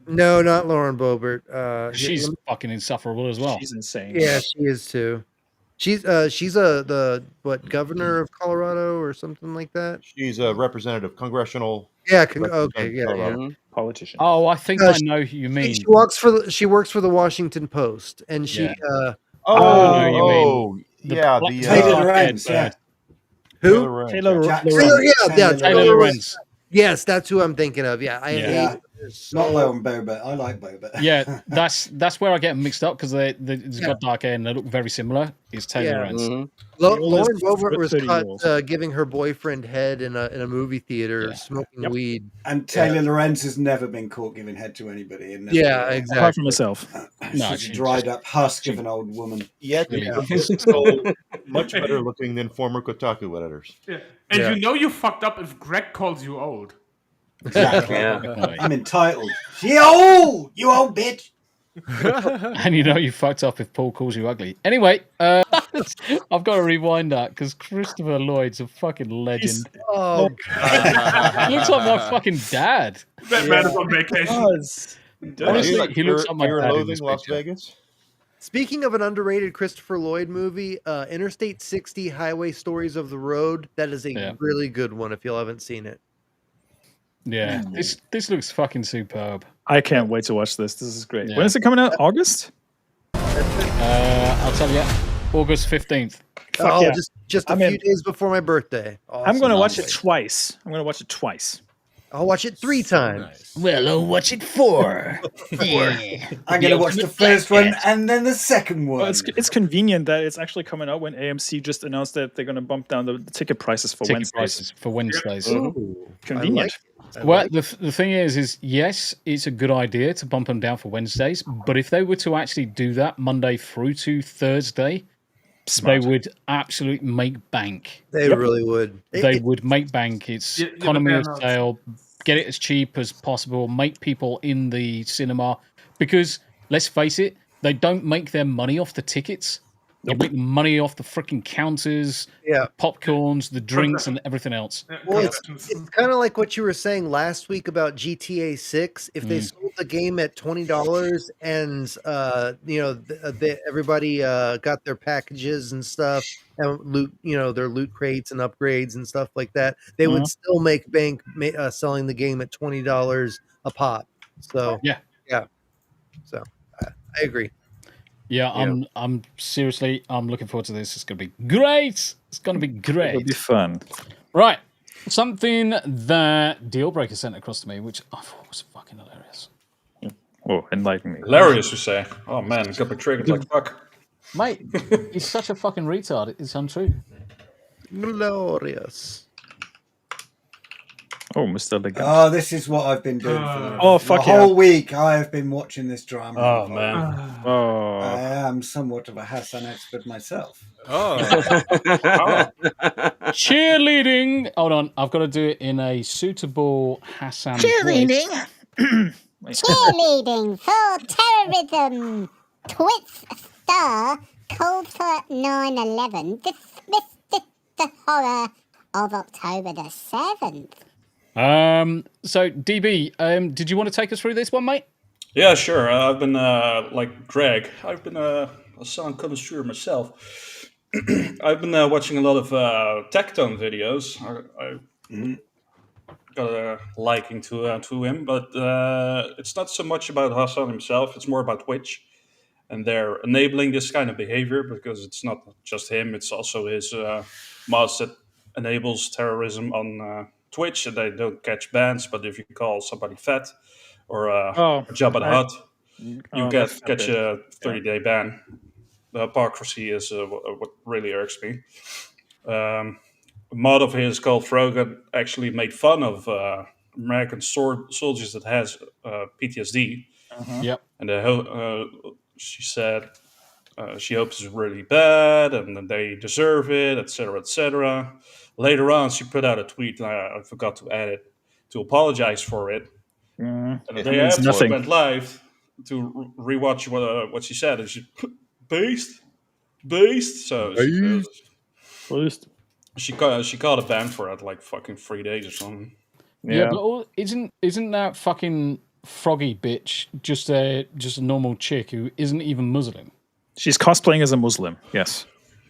No, not Lauren Boebert. She's fucking insufferable as well. She's insane. Yeah, she is too. She's the governor of Colorado or something like that. She's a representative, congressional. Yeah. Okay. Yeah. Politician. Oh, I think I know who you mean. She works for the Washington Post, and she. Yeah. The Taylor Lorenz. Who? Taylor Lorenz. Yes, that's who I'm thinking of. Yeah, Not Lauren Boebert. I like Boebert. Yeah, that's where I get them mixed up because it's got dark hair and they look very similar. It's Taylor Lorenz. Lauren Boebert was caught giving her boyfriend head in a movie theater smoking weed. And Taylor Lorenz has never been caught giving head to anybody. Yeah, exactly. Apart from herself. She's a dried up husk of an old woman. Yet still much better looking than former Kotaku editors. Yeah. And you know you fucked up if Greg calls you old. Exactly. Yeah. I'm entitled. You old bitch. And you know you fucked up if Paul calls you ugly. Anyway, I've got to rewind that because Christopher Lloyd's a fucking legend. Oh, God. He looks like my fucking dad. That man is on vacation. Honestly, he looks like my dad in Loathing this Las picture. Vegas. Speaking of an underrated Christopher Lloyd movie, Interstate 60: Highway Stories of the Road. That is a really good one. If you haven't seen it. Yeah, this looks fucking superb. I can't wait to watch this. This is great. Yeah. When is it coming out? August? I'll tell you, August 15th. Oh, just a few days before my birthday. Awesome. I'm going to watch it twice. I'll watch it 3 times. Well, I'll watch it 4. I'm going to watch the first one and then the second one. Well, it's convenient that it's actually coming out when AMC just announced that they're going to bump down the ticket prices for Wednesdays. Ooh, Convenient. Well, the thing is yes, it's a good idea to bump them down for Wednesdays, but if they were to actually do that Monday through to Thursday, They would absolutely make bank. They really would. They would make bank. It's Yeah, but economy they're of not. scale. Get it as cheap as possible. Make people in the cinema, because let's face it, they don't make their money off the tickets. They make money off the freaking counters, Yeah. the popcorns, the drinks, and everything else. Well, it's kind of like what you were saying last week about GTA 6. If they sold the game at $20 and everybody got their packages and stuff and loot, their loot crates and upgrades and stuff like that, they would still make bank selling the game at $20 a pop. So yeah. So I agree. Yeah, I'm seriously, I'm looking forward to this. It's going to be great. It's going to be great. It'll be fun. Right. Something that Dealbreaker sent across to me, which I thought was fucking hilarious. Oh, enlighten me. Hilarious, you say? Oh man, it got me triggered like fuck. Mate, he's such a fucking retard. It's untrue. Glorious. Oh, Mr. Legend. Oh, this is what I've been doing for the fuck whole week. I have been watching this drama. Oh man. Oh. I am somewhat of a Hassan expert myself. Oh. Cheerleading. Hold on, I've got to do it in a suitable Hassan Cheerleading. Cheerleading for terrorism. Twits star called for 9/11. Dismissed the horror of October the 7th. So DB, did you want to take us through this one, mate? Yeah, sure. I've been like Greg. I've been a sound connoisseur myself. I've been watching a lot of Tectone videos. I got a liking to him, but it's not so much about Hassan himself. It's more about Twitch, and they're enabling this kind of behavior because it's not just him. It's also his mods that enables terrorism on Twitch, and they don't catch bans. But if you call somebody fat or Jabba the Hutt, you catch a 30-day ban. The hypocrisy is what really irks me. A mod of his called Frogan actually made fun of American soldiers that has PTSD. Yep. And she said she hopes it's really bad and they deserve it, etc., etc. Later on, she put out a tweet, and I forgot to add it, to apologize for it. And the day after, she went live to rewatch what she said, and she based. So she caught a ban for it like fucking 3 days or something. Yeah, but isn't that fucking froggy bitch just a normal chick who isn't even Muslim? She's cosplaying as a Muslim. Yes.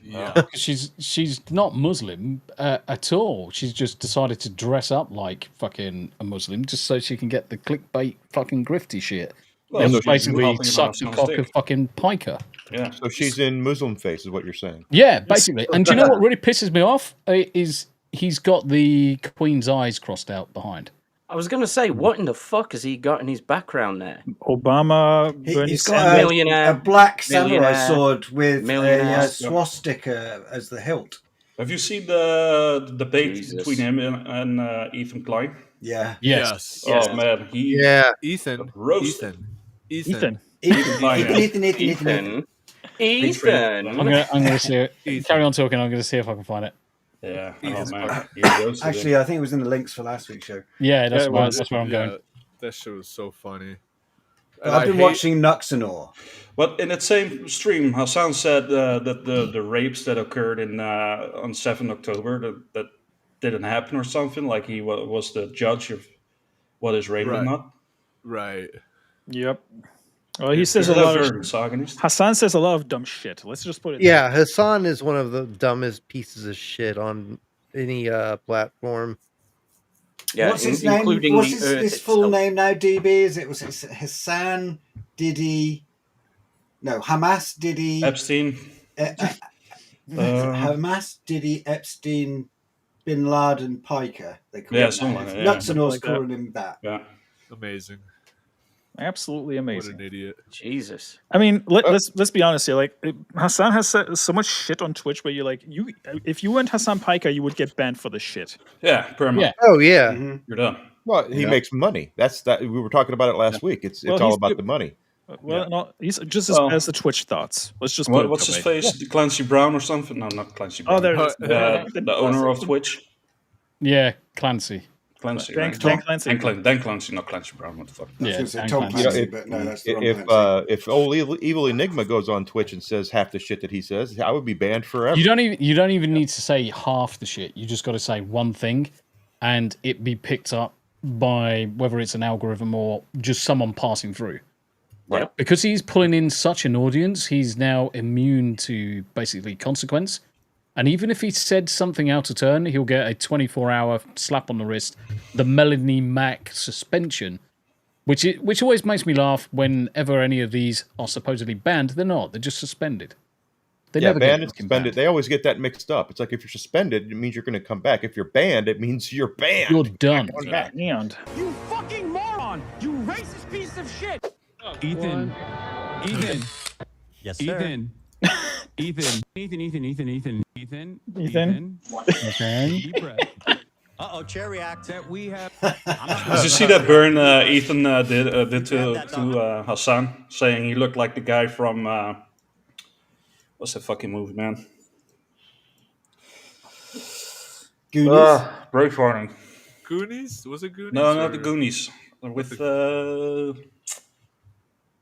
Yeah, she's not Muslim at all. She's just decided to dress up like fucking a Muslim just so she can get the clickbait fucking grifty shit. Well, and so basically suck the cock of fucking piker. Yeah. So she's in Muslim face, is what you're saying. Yeah, basically. And do you know what really pisses me off? Is he's got the Queen's eyes crossed out behind. I was going to say, what in the fuck has he got in his background there? Obama. He's got a black samurai sword with a swastika as the hilt. Have you seen the debate between him and Ethan Klein? Yeah. Yes. Oh man, Ethan. Ethan. I'm gonna see it. Carry on talking. I'm gonna see if I can find it. Yeah. Oh man. Actually, I think it was in the links for last week's show. Yeah, that's where I'm going. That show was so funny. I've been watching Nuxanor. But in that same stream, Hassan said that the rapes that occurred on 7 October that didn't happen or something, like he was the judge of what is rape or not. Right. Yep. Well, he says a lot of Hassan says a lot of dumb shit. Let's just put it. Yeah, Hassan is one of the dumbest pieces of shit on any platform. Yeah, what's his name? What's his full name now? DB? Was it Hassan Diddy? No, Hamas Diddy Epstein. Hamas Diddy Epstein Bin Laden Piker. They call something like that. Yeah. Nuxanor's calling him that. Yeah, amazing. Absolutely amazing. What an idiot. Jesus. I mean, let's be honest here. Like, Hassan has so much shit on Twitch where you're like, if you weren't Hassan Piker, you would get banned for the shit. Yeah, permanent. Oh yeah. You're done. Well, he makes money. We were talking about it last week. It's all about the money. Well, no, he's just as the Twitch thoughts. Let's just what's his face? Yeah. Clancy Brown or something? No, not Clancy Brown. Oh, there it is. The owner of Twitch. Yeah, Clancy. Clancy. Dan Clancy. Dan Clancy, not Clancy Brown. What the fuck? I was going to say Tom Clancy, but no, that's the wrong if old EvilEnygma goes on Twitch and says half the shit that he says, I would be banned forever. You don't even need to say half the shit. You just got to say one thing, and it be picked up by whether it's an algorithm or just someone passing through. Right. Because he's pulling in such an audience, he's now immune to basically consequence. And even if he said something out of turn, he'll get a 24-hour slap on the wrist, the Melanie Mac suspension, which always makes me laugh whenever any of these are supposedly banned. They're not. They're just suspended. They never banned get and suspended. They always get that mixed up. It's like if you're suspended, it means you're going to come back. If you're banned, it means you're banned. You're done. You fucking moron! You racist piece of shit! Ethan. Yes, sir. Ethan. Okay. Uh-oh, chair react. That we have. Did you see that burn Ethan did to Hassan, saying he looked like the guy from what's that fucking movie, man? Goonies. Braveheart. Goonies? Was it Goonies? No, not the Goonies. With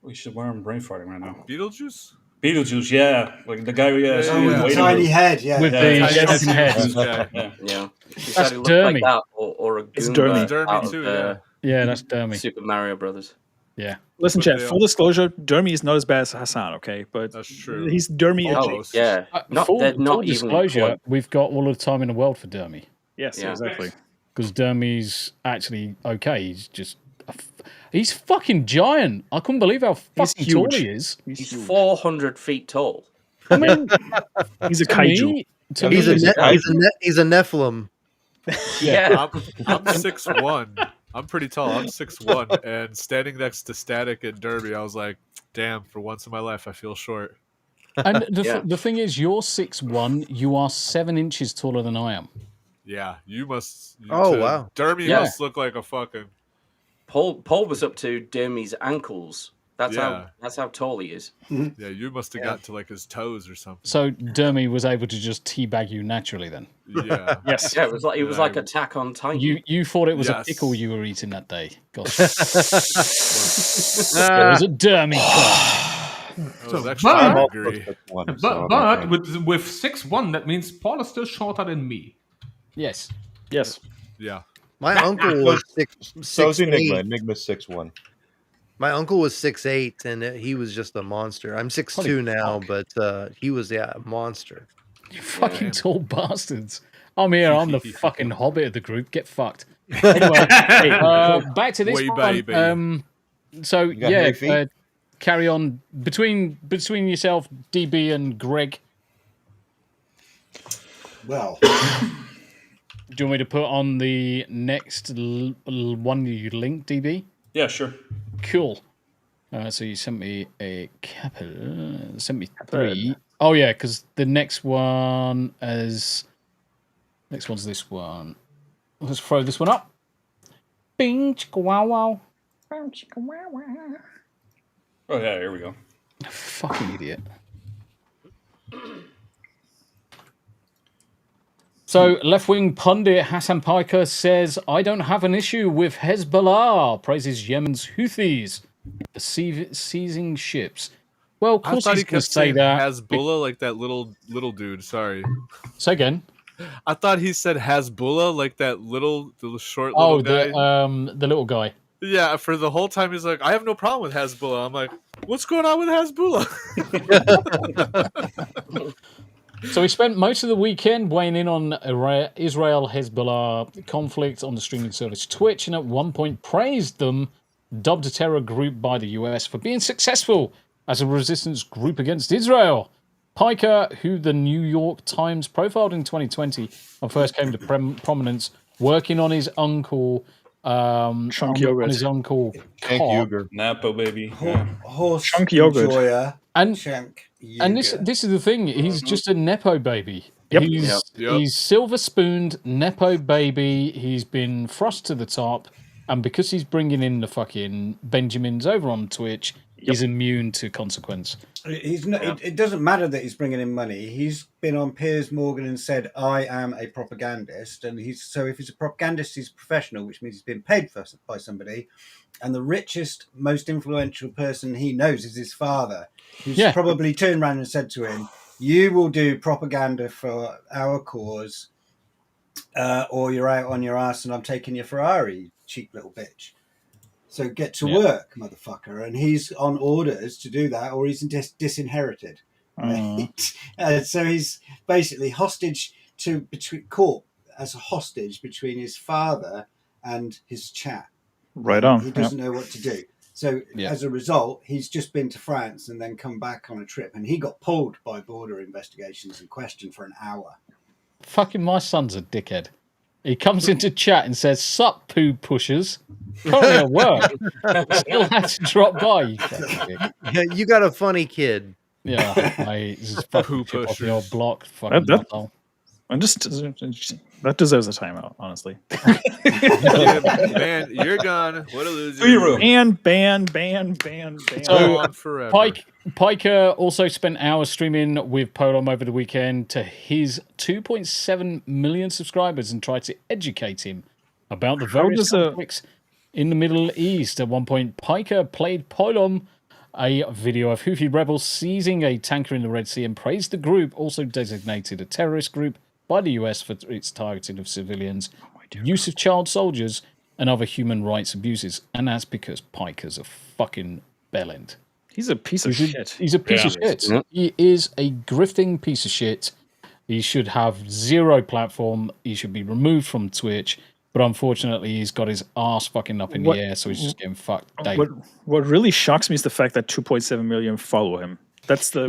we should wear him brain farting right now. Beetlejuice? Beetlejuice, yeah. Like the guy with the tiny head, yeah. With the shaking head. Yeah. He That's said he looked Dermy. like that, or a It's Goomba Dermy. out of too, the Yeah, that's Dermy. Super Mario Brothers. Yeah. Listen, But chat. they Full are- disclosure: Dermy is not as bad as Hassan. Okay, but That's true. he's Dermy. Almost. Yeah. They're not full even disclosure, close. we've got all of the time in the world for Dermy. Yes, Yeah. exactly. Because Dermy's actually okay. He's just... He's fucking giant. I couldn't believe how fucking tall huge. he is. He's 400 feet tall. I mean, He's a to kaiju. me- to He's me, he's a Nephilim. Yeah. I'm 6'1". I'm pretty tall. I'm 6'1", and standing next to Static and Derby, I was like, damn, for once in my life, I feel short. And the thing is, you're 6'1", you are 7 inches taller than I am. Yeah, you must... Wow. Derby Yeah. must look like a fucking... Paul was up to Dermy's ankles. That's how tall he is. Yeah, you must have got to like his toes or something. So Dermy was able to just teabag you naturally then? Yeah. Yes. Yeah, it was like Attack on Titan. You thought it was a Yes. pickle you were eating that day. Gosh. There was a Dermy crunch. That was actually hungry. But with 6'1", that means Paul is still shorter than me. Yes. Yes. Yeah. My uncle was So's 6'8". Enigma. Enigma's 6'1". My uncle was 6'8", and he was just a monster. I'm 6'2" now, but he was a monster. You fucking tall bastards. I'm here. I'm the fucking hobbit of the group. Get fucked. Anyway, back to this Way one. baby. So got yeah, hairy feet? carry on between yourself, DB, and Greg. Well, Do you want me to put on the next one you linked, DB? Yeah, sure. Cool. So you sent me a couple. Sent me 3. Oh yeah, because the next one is. Next one's this one. Let's throw this one up. Bing chicka wow wow. Oh yeah, here we go. Fucking idiot. So, left-wing pundit Hassan Piker says, I don't have an issue with Hezbollah, praises Yemen's Houthis for seizing ships. Well, of course I thought he's he going kept to say saying that. Hasbullah, like that little dude. Sorry. Say again. I thought he said Hasbullah, like that the short little guy. The little guy. Yeah, for the whole time he's like, I have no problem with Hasbullah. I'm like, what's going on with Hasbullah? So he spent most of the weekend weighing in on Israel-Hezbollah conflict on the streaming service Twitch, and at one point praised them, dubbed a terror group by the US for being successful as a resistance group against Israel. Piker, who the New York Times profiled in 2020 and first came to prominence working on his uncle... Chunk yogurt. On his uncle Chunk Cobb. yogurt. Napa baby. horse Chunk yogurt. enjoyer. And Chunk And this is the thing. He's just a nepo baby. Yep. He's silver spooned nepo baby. He's been thrust to the top, and because he's bringing in the fucking Benjamins over on Twitch, is immune to consequence. He's not, it doesn't matter that he's bringing in money. He's been on Piers Morgan and said, "I am a propagandist," and so if he's a propagandist, he's a professional, which means he's been paid by somebody. And the richest, most influential person he knows is his father, who's probably turned around and said to him, "You will do propaganda for our cause, or you're out on your ass and I'm taking your Ferrari, you cheap little bitch. So get to work, motherfucker." And he's on orders to do that, or he's disinherited. Right? So he's basically hostage caught as a hostage between his father and his chat. Right on. He doesn't know what to do. So as a result, he's just been to France and then come back on a trip. And he got pulled by border investigations and questioned for an hour. Fucking my son's a dickhead. He comes into chat and says, "Sup, poo pushers." Currently at work. Still had to drop by. You got a funny kid. Yeah, mate. This is fucking chip off the old block. Fucking that deserves a timeout, honestly. Man, you're gone. What a loser. Ban. So, forever. Piker also spent hours streaming with Polom over the weekend to his 2.7 million subscribers and tried to educate him about the various conflicts in the Middle East. At one point, Piker played Polom a video of Houthi rebels seizing a tanker in the Red Sea and praised the group, also designated a terrorist group by the US for its targeting of civilians, use of child soldiers, and other human rights abuses. And that's because Piker's a fucking bellend. He's a piece of shit. He's a piece of shit. Yeah. He is a grifting piece of shit. He should have zero platform. He should be removed from Twitch. But unfortunately, he's got his ass fucking up in the air, so he's just getting fucked. What really shocks me is the fact that 2.7 million follow him. That's the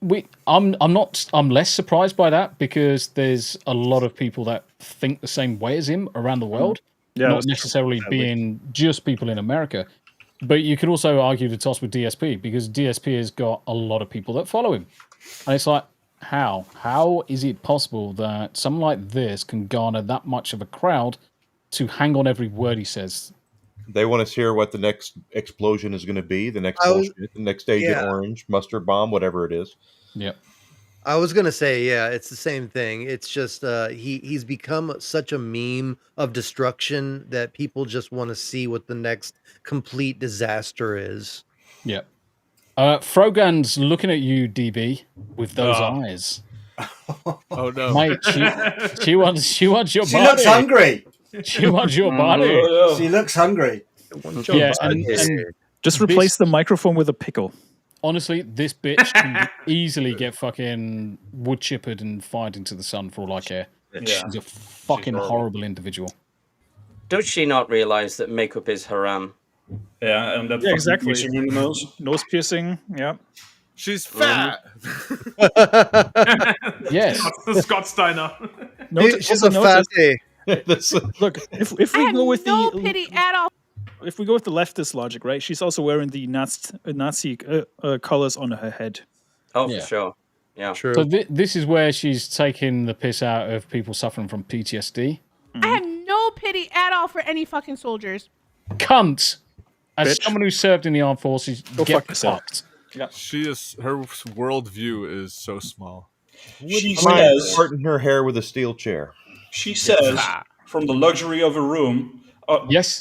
but I'm less surprised by that because there's a lot of people that think the same way as him around the world. Not necessarily being just people in America. But you could also argue the toss with DSP because DSP has got a lot of people that follow him. And it's like, how? How is it possible that someone like this can garner that much of a crowd to hang on every word he says? They want to hear what the next explosion is going to be, the next bullshit, the next Agent Orange, mustard bomb, whatever it is. Yep. I was going to say, it's the same thing. It's just he's become such a meme of destruction that people just want to see what the next complete disaster is. Yep. Frogan's looking at you, DB, with those eyes. Oh no, mate! She wants your body. She looks hungry. She wants your body. She looks hungry. And just replace the microphone with a pickle. Honestly, this bitch can easily get fucking wood chippered and fired into the sun for all I care. She's a fucking horrible individual. Does she not realize that makeup is haram? Yeah, and that exactly. piercing in the nose piercing. Yeah, she's fat. Yes, Scott Steiner. She's a fatty. Look, if we go with no pity at all. If we go with the leftist logic, right? She's also wearing the Nazi colors on her head. Oh, for sure. Yeah, true. So this is where she's taking the piss out of people suffering from PTSD. I have no pity at all for any fucking soldiers. Cunt. As Bitch. someone who served in the armed forces, Go get fuck yourself. fucked. Yeah. Her worldview is so small. She says, Parting her hair with a steel chair. She says, from the luxury of a room,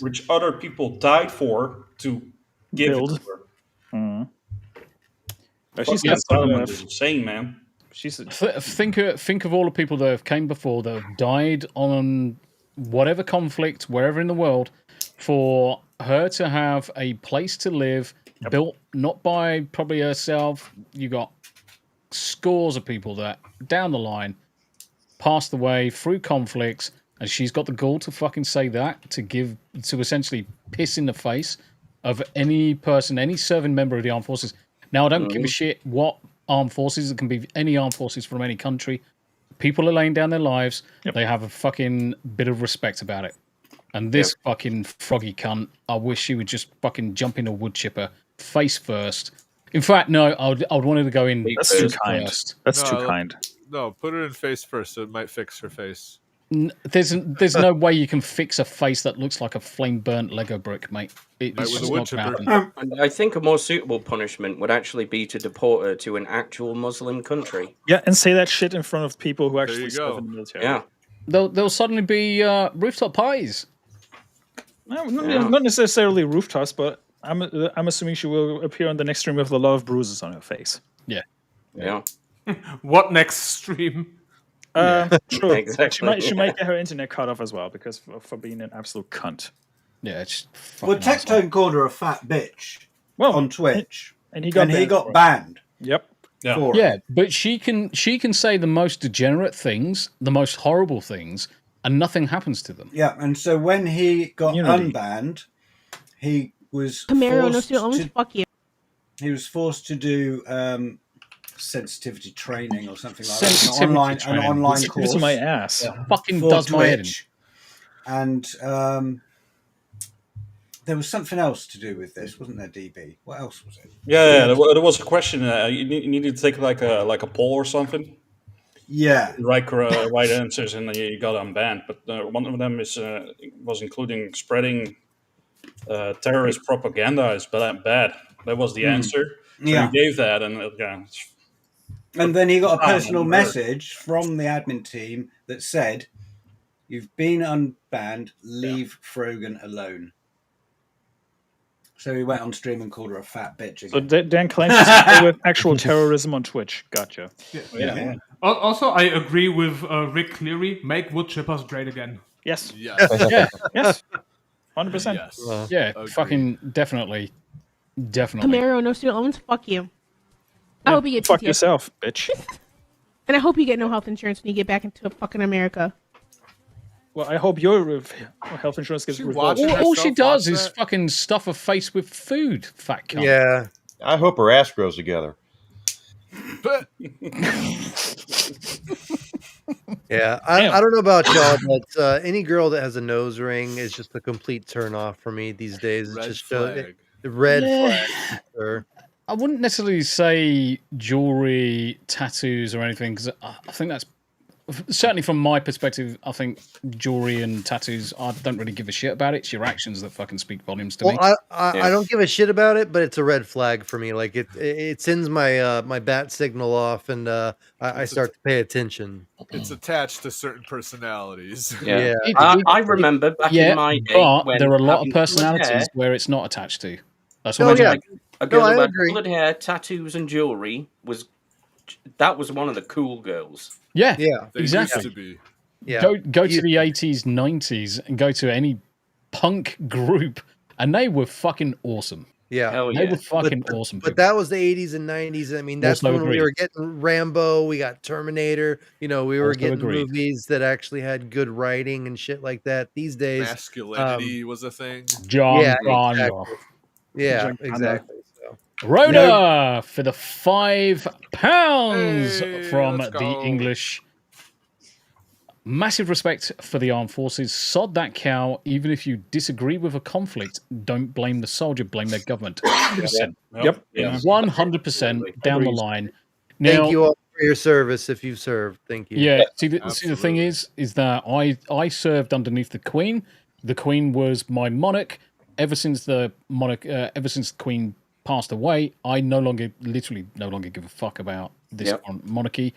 which other people died for to give it to her. She's got insane, man. Think of all the people that have came before that have died on whatever conflict, wherever in the world, for her to have a place to live, built not by probably herself. You got scores of people that down the line passed away through conflicts, and she's got the gall to fucking say that, to essentially piss in the face of any person, any serving member of the armed forces. Now, I don't give a shit what armed forces, it can be any armed forces from any country. People are laying down their lives. They have a fucking bit of respect about it. And this fucking froggy cunt, I wish she would just fucking jump in a wood chipper face first. In fact, no, I would want her to go in. That's too kind. That's too kind. No, put her in face first, so it might fix her face. There's no way you can fix a face that looks like a flame burnt Lego brick, mate. It's just not gonna happen. And I think a more suitable punishment would actually be to deport her to an actual Muslim country. Yeah, and say that shit in front of people who actually serve in the military. Yeah. There'll suddenly be rooftop parties. No, not necessarily rooftops, but I'm assuming she will appear on the next stream with a lot of bruises on her face. Yeah. Yeah. What next stream? True. Exactly. She might get her internet cut off as well because for being an absolute cunt. Yeah, it's Well, Tectone called her a fat bitch on Twitch, and he got banned. Yep. for Yeah, it. but she can say the most degenerate things, the most horrible things, and nothing happens to them. Yeah, and so when he got unbanned, he was fuck you. He was forced to do sensitivity training or something like Sensitivity that. An online Sensitivity course. my ass. Fucking for does my head in. Twitch. And there was something else to do with this, wasn't there, DB? What else was it? Yeah, there was a question. You needed to take like a poll or something. Yeah. Right answers, and you got unbanned. But one of them was including spreading terrorist propaganda is bad. That was the answer. So Yeah. you gave that, and And then he got a personal message from the admin team that said, "You've been unbanned. Leave Frogan alone." So he went on stream and called her a fat bitch again. So Dan claims to with actual terrorism on Twitch. Gotcha. Yeah. Also, I agree with Rick Cleary. Make wood chippers great again. Yes. Yes. Yeah. Yes. 100%. Yes. Yeah, fucking definitely. Camaro, no student loans. Fuck you. I hope you get Fuck PTSD. yourself, bitch. And I hope you get no health insurance when you get back into fucking America. Well, I hope your health insurance gets revoked. All she does is fucking stuff her face with food, fat cunt. Yeah. I hope her ass grows together. Yeah, I don't know about y'all, but any girl that has a nose ring is just a complete turn off for me these days. It's Red just flag. the red Yeah. flag. Sure. I wouldn't necessarily say jewelry, tattoos, or anything, because I think that's certainly from my perspective. I think jewelry and tattoos, I don't really give a shit about it. It's your actions that fucking speak volumes to me. Well, I don't give a shit about it, but it's a red flag for me. Like it sends my my bat signal off, and I start to pay attention. It's attached to certain personalities. Yeah. I remember back in my day but when there are a lot of having coloured personalities hair- where it's not attached to. That's Oh, what yeah. A girl No, I who had agree. coloured hair, tattoos, and jewelry was one of the cool girls. Yeah, Yeah. They exactly. used to be. Yeah. Go to the 80s, 90s, and go to any punk group, and they were fucking awesome. Yeah, Hell They yeah. were fucking awesome. But that was the 80s and 90s. I mean, that's Also when we agree. were getting Rambo. We got Terminator. You know, we were Also getting agreed. movies that actually had good writing and shit like that. These days, Masculinity was a thing. John yeah, Connor. exactly. Yeah, John Connor. exactly. So. Rhoda for the £5 Hey, from let's the go. English. Massive respect for the armed forces. Sod that cow. Even if you disagree with a conflict, don't blame the soldier, blame their government. 100%. Yep. Yeah. 100% down the line. Now, Thank you all for your service if you've served. Thank you. yeah, see the thing is that I served underneath the Queen. The Queen was my monarch. Ever since the Queen passed away, I literally no longer give a fuck about this monarchy.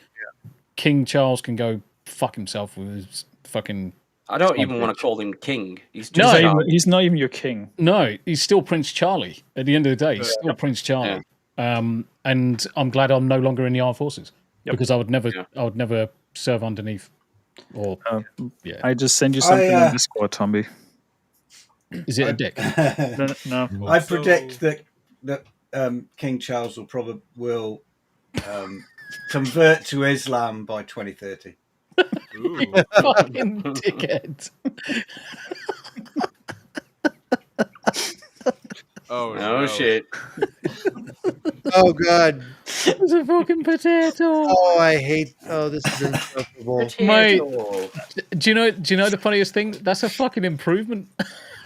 King Charles can go fuck himself with his fucking. I don't even want to call him king. He's No. just He's not even your king. No, he's still Prince Charlie. At the end of the day, he's still Prince Charlie. And I'm glad I'm no longer in the armed forces because I would never serve underneath. Or I just send you something in Discord, Tombi. Is it a dick? No. I predict that King Charles will convert to Islam by 2030. Ooh. Fucking dickhead. Oh, no shit. Oh God. It's a fucking potato. Oh, I hate. Oh, this is insufferable. Mate, do you know the funniest thing? That's a fucking improvement.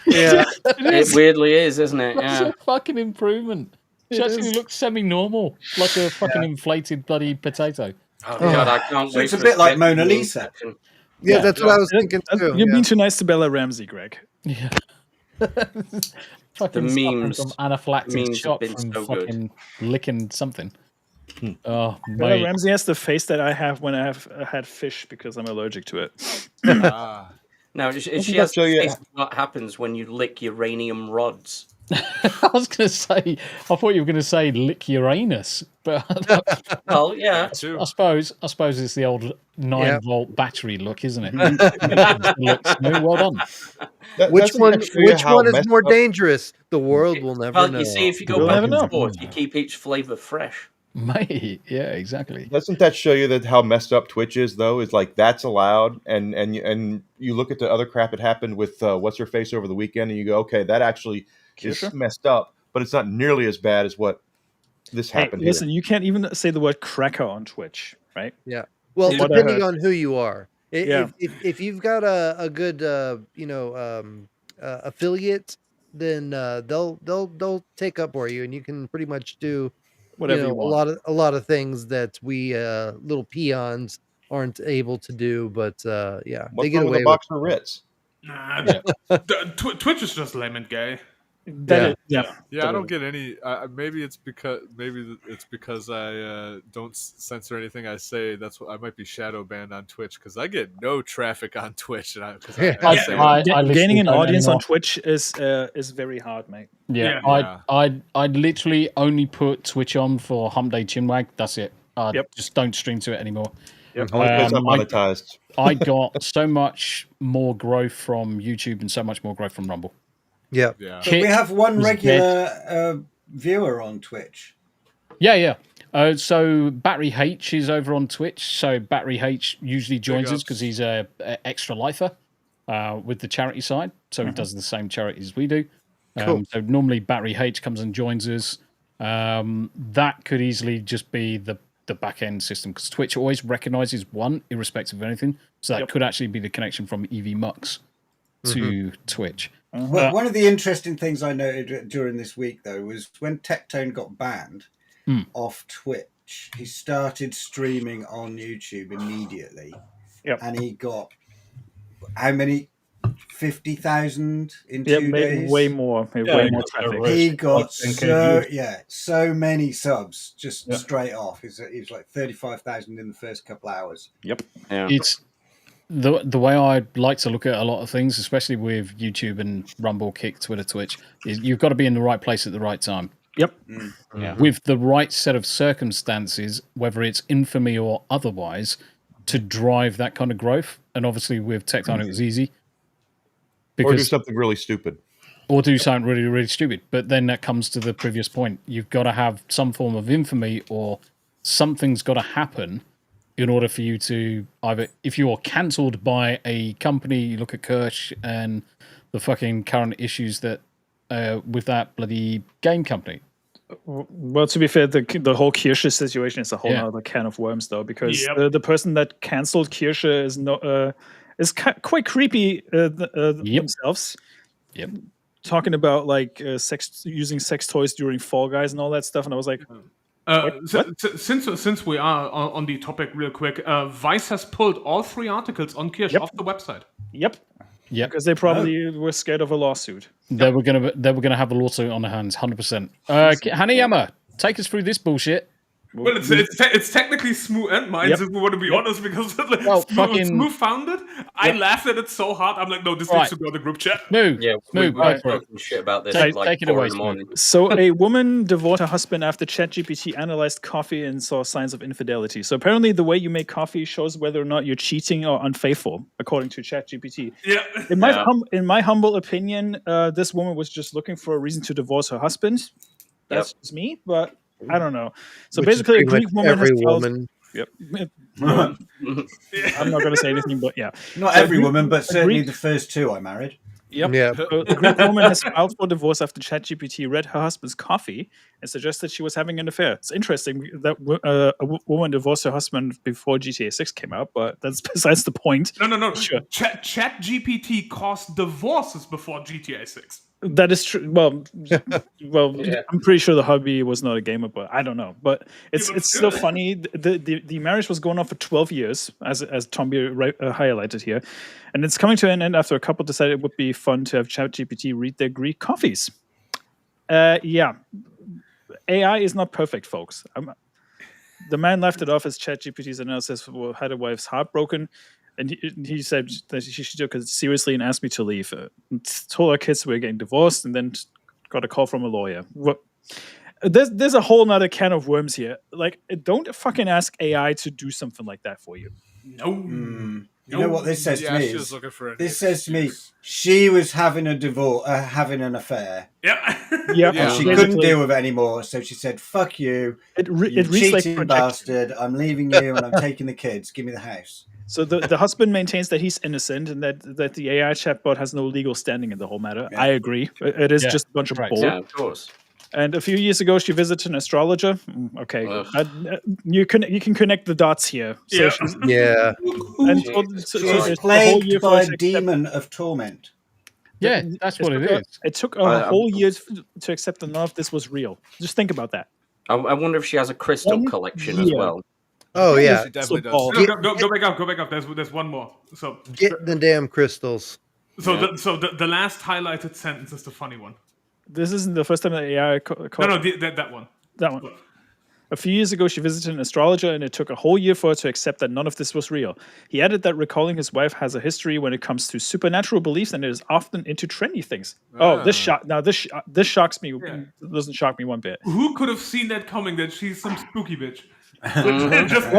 Yeah. It weirdly is, isn't it? That's Yeah. a fucking improvement. She actually looks semi-normal, like a fucking inflated bloody potato. Oh God, I can't So wait. it's a for bit like get Mona the Lisa. infection. Yeah, that's what I was thinking too. You're being too nice to Bella Ramsey, Greg. Yeah. The Fucking suffering memes, from anaphylactic memes have shock been from so fucking licking something. Oh, Bella mate. Ramsey has the face that I have when I have had fish because I'm allergic to it. Now, she has to face what happens when you lick uranium rods. I was going to say, I thought you were going to say lick Uranus, but well, yeah, I suppose it's the old 9-volt battery look, isn't it? Well done. Which one is more dangerous? The world will never know. Well, you see, if you go back and forth, you keep each flavor fresh. Mate, yeah, exactly. Doesn't that show you that how messed up Twitch is, though? Is like that's allowed, and you look at the other crap that happened with what's her face over the weekend, and you go, okay, that actually is messed up, but it's not nearly as bad as what this happened. Listen, you can't even say the word cracker on Twitch, right? Yeah. Well, depending on who you are. If you've got a good affiliate, then they'll take up for you, and you can pretty much do whatever you want. A lot of things that we little peons aren't able to do. But they get away with a box of Ritz. Nah, Twitch is just lame and gay. I don't get any. Maybe it's because I don't censor anything I say. That's what I might be shadow banned on Twitch because I get no traffic on Twitch. And gaining an audience on Twitch is very hard, mate. Yeah. I'd literally only put Twitch on for Hump Day Chinwag. That's it. Just don't stream to it anymore. Monetized. I got so much more growth from YouTube and so much more growth from Rumble. Yeah. So we have one regular viewer on Twitch. Yeah. So Battery H is over on Twitch. So Battery H usually joins us because he's a extra lifer with the charity side. So he does the same charity as we do. Cool. So normally Battery H comes and joins us. That could easily just be the back end system because Twitch always recognizes one irrespective of anything. So that could actually be the connection from EvilEnygma to Twitch. Well, one of the interesting things I noted during this week, though, was when Tectone got banned off Twitch, he started streaming on YouTube immediately. And he got, how many? 50,000 in 2 days? Way more traffic. He got so many subs just straight off. He was like 35,000 in the first couple hours. Yep. It's the way I like to look at a lot of things, especially with YouTube and Rumble, Kick, Twitter, Twitch, is you've got to be in the right place at the right time. Yep. With the right set of circumstances, whether it's infamy or otherwise, to drive that kind of growth. And obviously with Tectone, it was easy. Or do something really stupid. Or do something really, really stupid. But then that comes to the previous point. You've got to have some form of infamy or something's got to happen in order for you to either, if you're cancelled by a company, you look at Kirsch and the fucking current issues that with that bloody game company. Well, to be fair, the whole Kirsch situation is a whole other can of worms, though, because the person that cancelled Kirsch is quite creepy themselves. Yep. Talking about like using sex toys during Fall Guys and all that stuff, and I was like, since we are on the topic real quick, Vice has pulled all 3 articles on Kirsch off the website. Yep. Because they probably were scared of a lawsuit. They were gonna have a lawsuit on their hands, 100%. Hanayama, take us through this bullshit. Well, it's technically Smu and mine, if we want to be honest, because Smu found it. I laughed at it so hard. I'm like, no, this needs to go in the group chat. We've spoken shit about this take like it 4 away, in the morning. So a woman divorced her husband after ChatGPT analyzed coffee and saw signs of infidelity. So apparently the way you make coffee shows whether or not you're cheating or unfaithful, according to ChatGPT. Yeah. In my humble opinion, this woman was just looking for a reason to divorce her husband. That's just me, but I don't know. So basically, a Greek woman has filed. Yep. I'm not going to say anything, but yeah. Not every woman, but certainly the first 2 I married. Yep. Yeah. A Greek woman has filed for divorce after ChatGPT read her husband's coffee and suggested she was having an affair. It's interesting that a woman divorced her husband before GTA 6 came out, but that's besides the point. No. Sure. ChatGPT caused divorces before GTA 6. That is true. Well, I'm pretty sure the hubby was not a gamer, but I don't know. But it's still funny. The marriage was going on for 12 years, as Tombi highlighted here, and it's coming to an end after a couple decided it would be fun to have ChatGPT read their Greek coffees. Yeah, AI is not perfect, folks. The man left it off as ChatGPT's analysis had a wife's heart broken. And he said that she took it seriously and asked me to leave. Told our kids we were getting divorced, and then got a call from a lawyer. There's a whole nother can of worms here. Like, don't fucking ask AI to do something like that for you. No. You know what this says to me? She was looking for This says to me, she was having a divorce, having an affair. Yeah. And she couldn't deal with it anymore, so she said, "Fuck you, you cheating bastard! I'm leaving you, and I'm taking the kids. Give me the house." So the husband maintains that he's innocent and that the AI chatbot has no legal standing in the whole matter. I agree. It is just a bunch of bull. Yeah, of course. And a few years ago, she visited an astrologer. Okay, you can connect the dots here. So yeah. And she's plagued by a demon of torment. Yeah, that's what it is. It took a whole year to accept that none of this was real. Just think about that. I wonder if she has a crystal collection as well. Oh yeah, She definitely does. Go back up. There's one more. So get the damn crystals. So the last highlighted sentence is the funny one. This isn't the first time that AI. That one. That one. A few years ago, she visited an astrologer, and it took a whole year for her to accept that none of this was real. He added that recalling his wife has a history when it comes to supernatural beliefs, and it is often into trendy things. Oh, this shocks me. Yeah. It doesn't shock me one bit. Who could have seen that coming? That she's some spooky bitch. just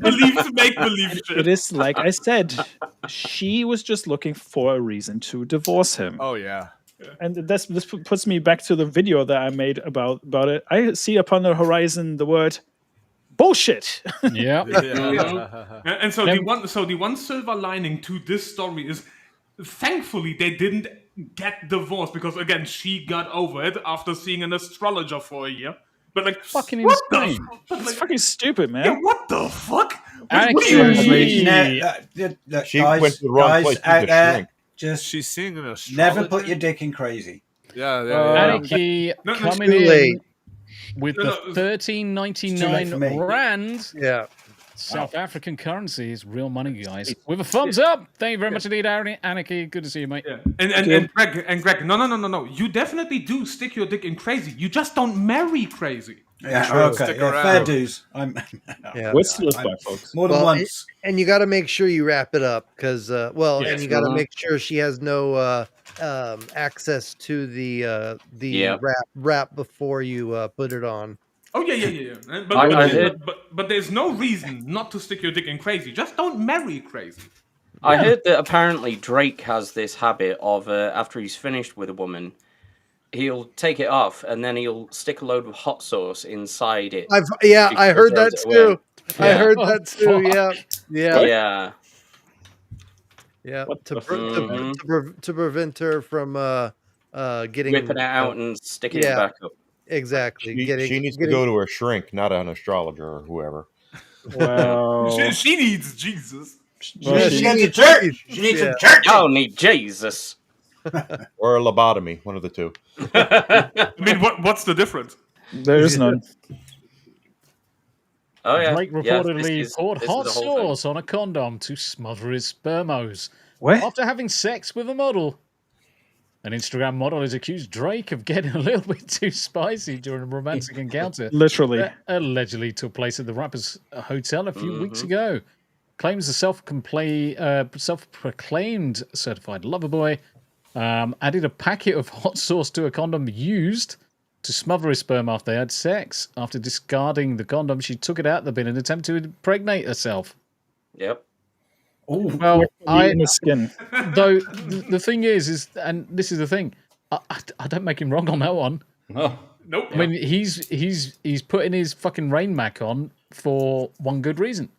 believes make-believe shit. It is like I said. She was just looking for a reason to divorce him. Oh yeah. And this puts me back to the video that I made about it. I see upon the horizon the word bullshit. Yeah. And so the one silver lining to this story is, thankfully they didn't get divorced, because again she got over it after seeing an astrologer for a year. But like, fucking insane. It's fucking stupid, man. Yeah, what the fuck? She went to the wrong place out there. Just she's seeing an astrologer. Never put your dick in crazy. Yeah. Anarchy coming in with the $13.99 rand. Yeah. South African currency is real money, guys. With a thumbs up. Thank you very much indeed, Anarchy. Good to see you, mate. Yeah. And Greg, no. You definitely do stick your dick in crazy. You just don't marry crazy. Yeah, okay. Yeah, fair dues. folks. More than once. And you got to make sure you wrap it up, because, and you got to make sure she has no access to the wrap before you put it on. Oh yeah. But there's no reason not to stick your dick in crazy. Just don't marry crazy. I heard that apparently Drake has this habit of after he's finished with a woman, he'll take it off and then he'll stick a load of hot sauce inside it. I heard that too. I heard that too. Yeah. To prevent her from getting whipping it out and sticking it back up. Exactly. She needs to go to her shrink, not an astrologer or whoever. Well, she needs Jesus. She needs a church. She needs a church. I don't need Jesus. Or a lobotomy, one of the two. I mean, what's the difference? There is none. Oh yeah. Drake reportedly poured hot sauce on a condom to smother his spermos after having sex with a model. An Instagram model has accused Drake of getting a little bit too spicy during a romantic encounter. Literally. That allegedly took place at the rapper's hotel a few weeks ago. Claims the self-proclaimed certified lover boy added a packet of hot sauce to a condom used to smother his sperm after they had sex. After discarding the condom, she took it out of the bin and attempted to impregnate herself. Yep. Ooh, well, skin. Though the thing is, and this is the thing, I don't make him wrong on that one. No, nope. I mean, he's putting his fucking rain mac on for one good reason,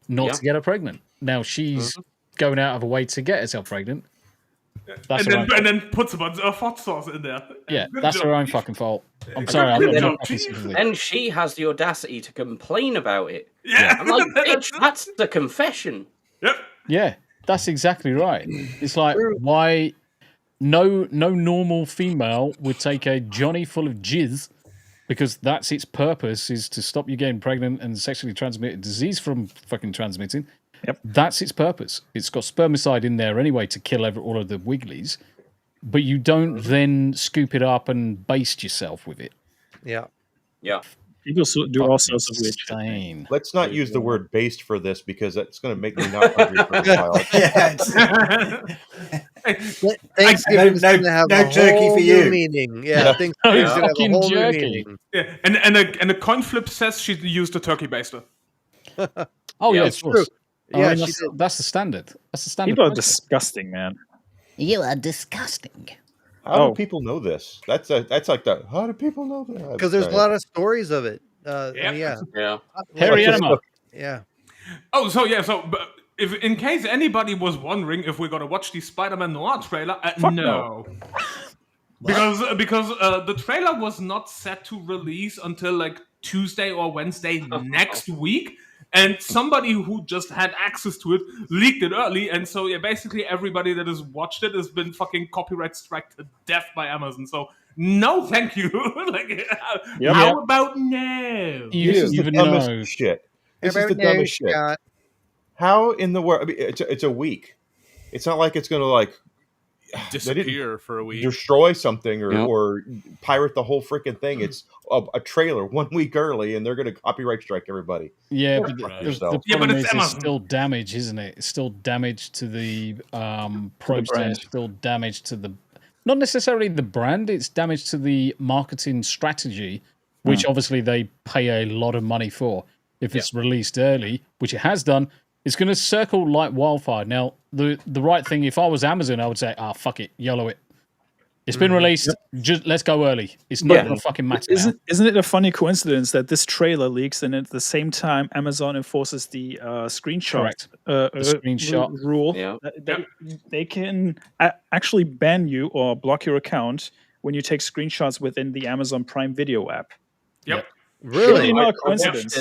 not to get her pregnant. Now she's going out of her way to get herself pregnant. That's and then puts a bunch of hot sauce in there. Yeah, that's her own fucking fault. I'm sorry. I'm not and she has the audacity to complain about it. Yeah. I'm like, bitch, that's the confession. Yep. Yeah, that's exactly right. It's like, why no normal female would take a Johnny full of jizz because that's its purpose, is to stop you getting pregnant and sexually transmitted disease from fucking transmitting. Yep. That's its purpose. It's got spermicide in there anyway to kill all of the wigglies, but you don't then scoop it up and baste yourself with it. Yeah. Yeah. People do all sorts of weird shit. Let's not use the word based for this because it's going to make me not hungry for a while. Thanksgiving's no gonna have no a turkey whole for new you. meaning. Yeah, Thanksgiving's gonna have a whole new meaning. Yeah, and a coin flip says she used a turkey baster. Oh yeah, it's of course. true. Yeah, that's the standard. That's the standard. People are process. disgusting, man. You are disgusting. How do people know this? That's like the. How do people know that? Because there's a lot of stories of it. I mean, yeah. Hairy enema. Yeah. Oh, so but if in case anybody was wondering if we're gonna watch the Spider-Man Noir trailer, no. Because the trailer was not set to release until like Tuesday or Wednesday next week, and somebody who just had access to it leaked it early, and so yeah, basically everybody that has watched it has been fucking copyright struck to death by Amazon. So no, thank you. Like, how about no? This is the dumbest shit. This is the dumbest shit. How in the world? I mean, it's a week. It's not like it's going to like disappear for a week, destroy something, or pirate the whole freaking thing. It's a trailer 1 week early, and they're going to copyright strike everybody. Yeah, but the problem is it's still damage, isn't it? It's still damage to the process, still damage to the, not necessarily the brand, it's damage to the marketing strategy, which obviously they pay a lot of money for. If it's released early, which it has done, it's going to circle like wildfire. Now, the right thing, if I was Amazon, I would say, fuck it, YOLO it. It's been released. Just let's go early. It's not going to fucking matter. Isn't it a funny coincidence that this trailer leaks and at the same time Amazon enforces the screenshot screenshot rule? That they can actually ban you or block your account when you take screenshots within the Amazon Prime Video app. Yep. Really? Not a coincidence.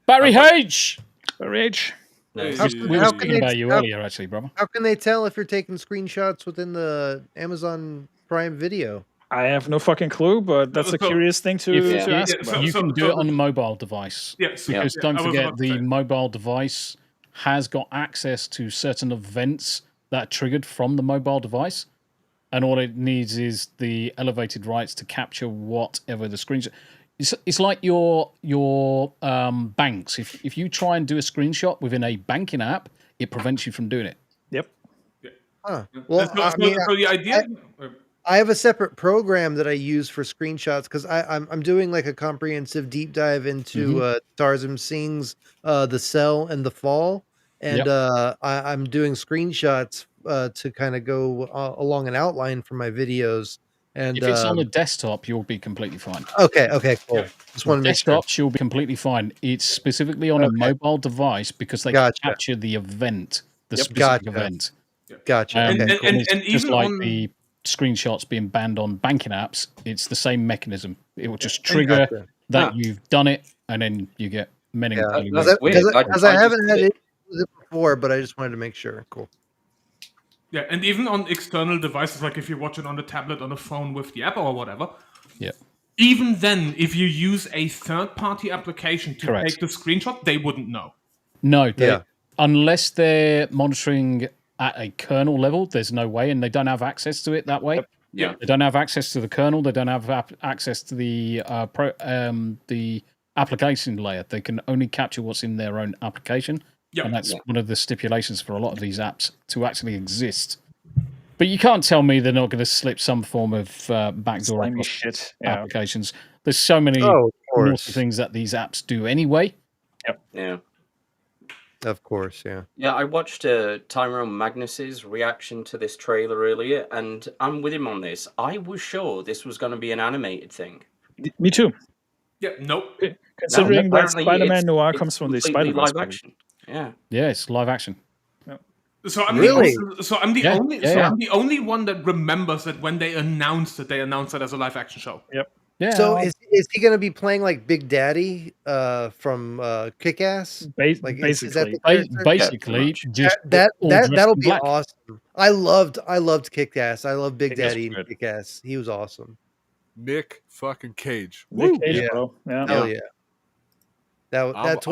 Barry H. Barry H. We were speaking about you earlier, actually, brother. How can they tell if you're taking screenshots within the Amazon Prime Video? I have no fucking clue, but that's a curious thing to ask about. You can do it on a mobile device. Because don't forget, the mobile device has got access to certain events that are triggered from the mobile device. And all it needs is the elevated rights to capture whatever the screenshot. It's like your banks. If you try and do a screenshot within a banking app, it prevents you from doing it. Yep. Huh. Well, so the idea. I have a separate program that I use for screenshots because I'm doing like a comprehensive deep dive into Tarzan Singh's The Cell and The Fall, and I'm doing screenshots to kind of go along an outline for my videos. And if it's on a desktop, you'll be completely fine. Okay, cool. Just want to make sure. Desktop, you'll be completely fine. It's specifically on a mobile device because they capture the event, the specific event. Gotcha. And even just like the screenshots being banned on banking apps, it's the same mechanism. It will just trigger that you've done it, and then you get many. Because I haven't had it before, but I just wanted to make sure. Cool. Yeah, and even on external devices, like if you watch it on the tablet, on the phone with the app or whatever. Yeah. Even then, if you use a third-party application to take the screenshot, they wouldn't know. No, unless they're monitoring at a kernel level, there's no way, and they don't have access to it that way. Yeah, they don't have access to the kernel. They don't have access to the application layer. They can only capture what's in their own application. And that's one of the stipulations for a lot of these apps to actually exist. But you can't tell me they're not going to slip some form of backdoor applications. There's so many naughty things that these apps do anyway. Yep. Yeah. Of course, yeah. Yeah, I watched Tyrone Magnus's reaction to this trailer earlier, and I'm with him on this. I was sure this was going to be an animated thing. Me too. Yeah, nope. Considering that Spider-Man Noir comes from the Spider-Verse live action. Yeah. Yeah, it's live action. So I'm the only one that remembers that when they announced it as a live action show. Yep. Yeah. So is he going to be playing like Big Daddy from Kick-Ass? Like is that the character? Basically, just all dressed that'll in be black. awesome. I loved Kick-Ass. I love Big Kick-Ass Daddy was and good. Kick-Ass. He was awesome. Nick fucking Cage. Nick Woo! Cage, Yeah. bro. Yeah. Hell yeah. That was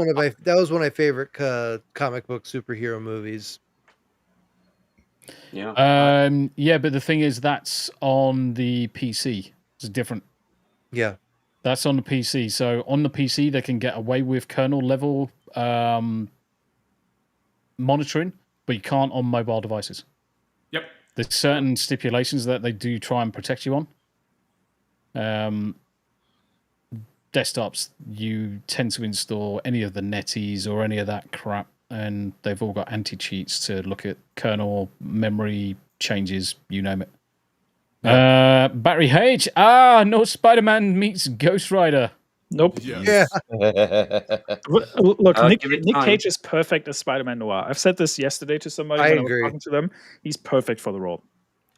one of my favorite comic book superhero movies. Yeah. Yeah, but the thing is, that's on the PC. It's different. Yeah. That's on the PC. So on the PC, they can get away with kernel level monitoring, but you can't on mobile devices. Yep. There's certain stipulations that they do try and protect you on. Desktops, you tend to install any of the netties or any of that crap, and they've all got anti-cheats to look at kernel memory changes, you name it. Battery H. No Spider-Man meets Ghost Rider. Nope. Yes. Look, Nick time. Cage is perfect as Spider-Man Noir. I've said this yesterday to somebody I when agree. I was talking to them. He's perfect for the role.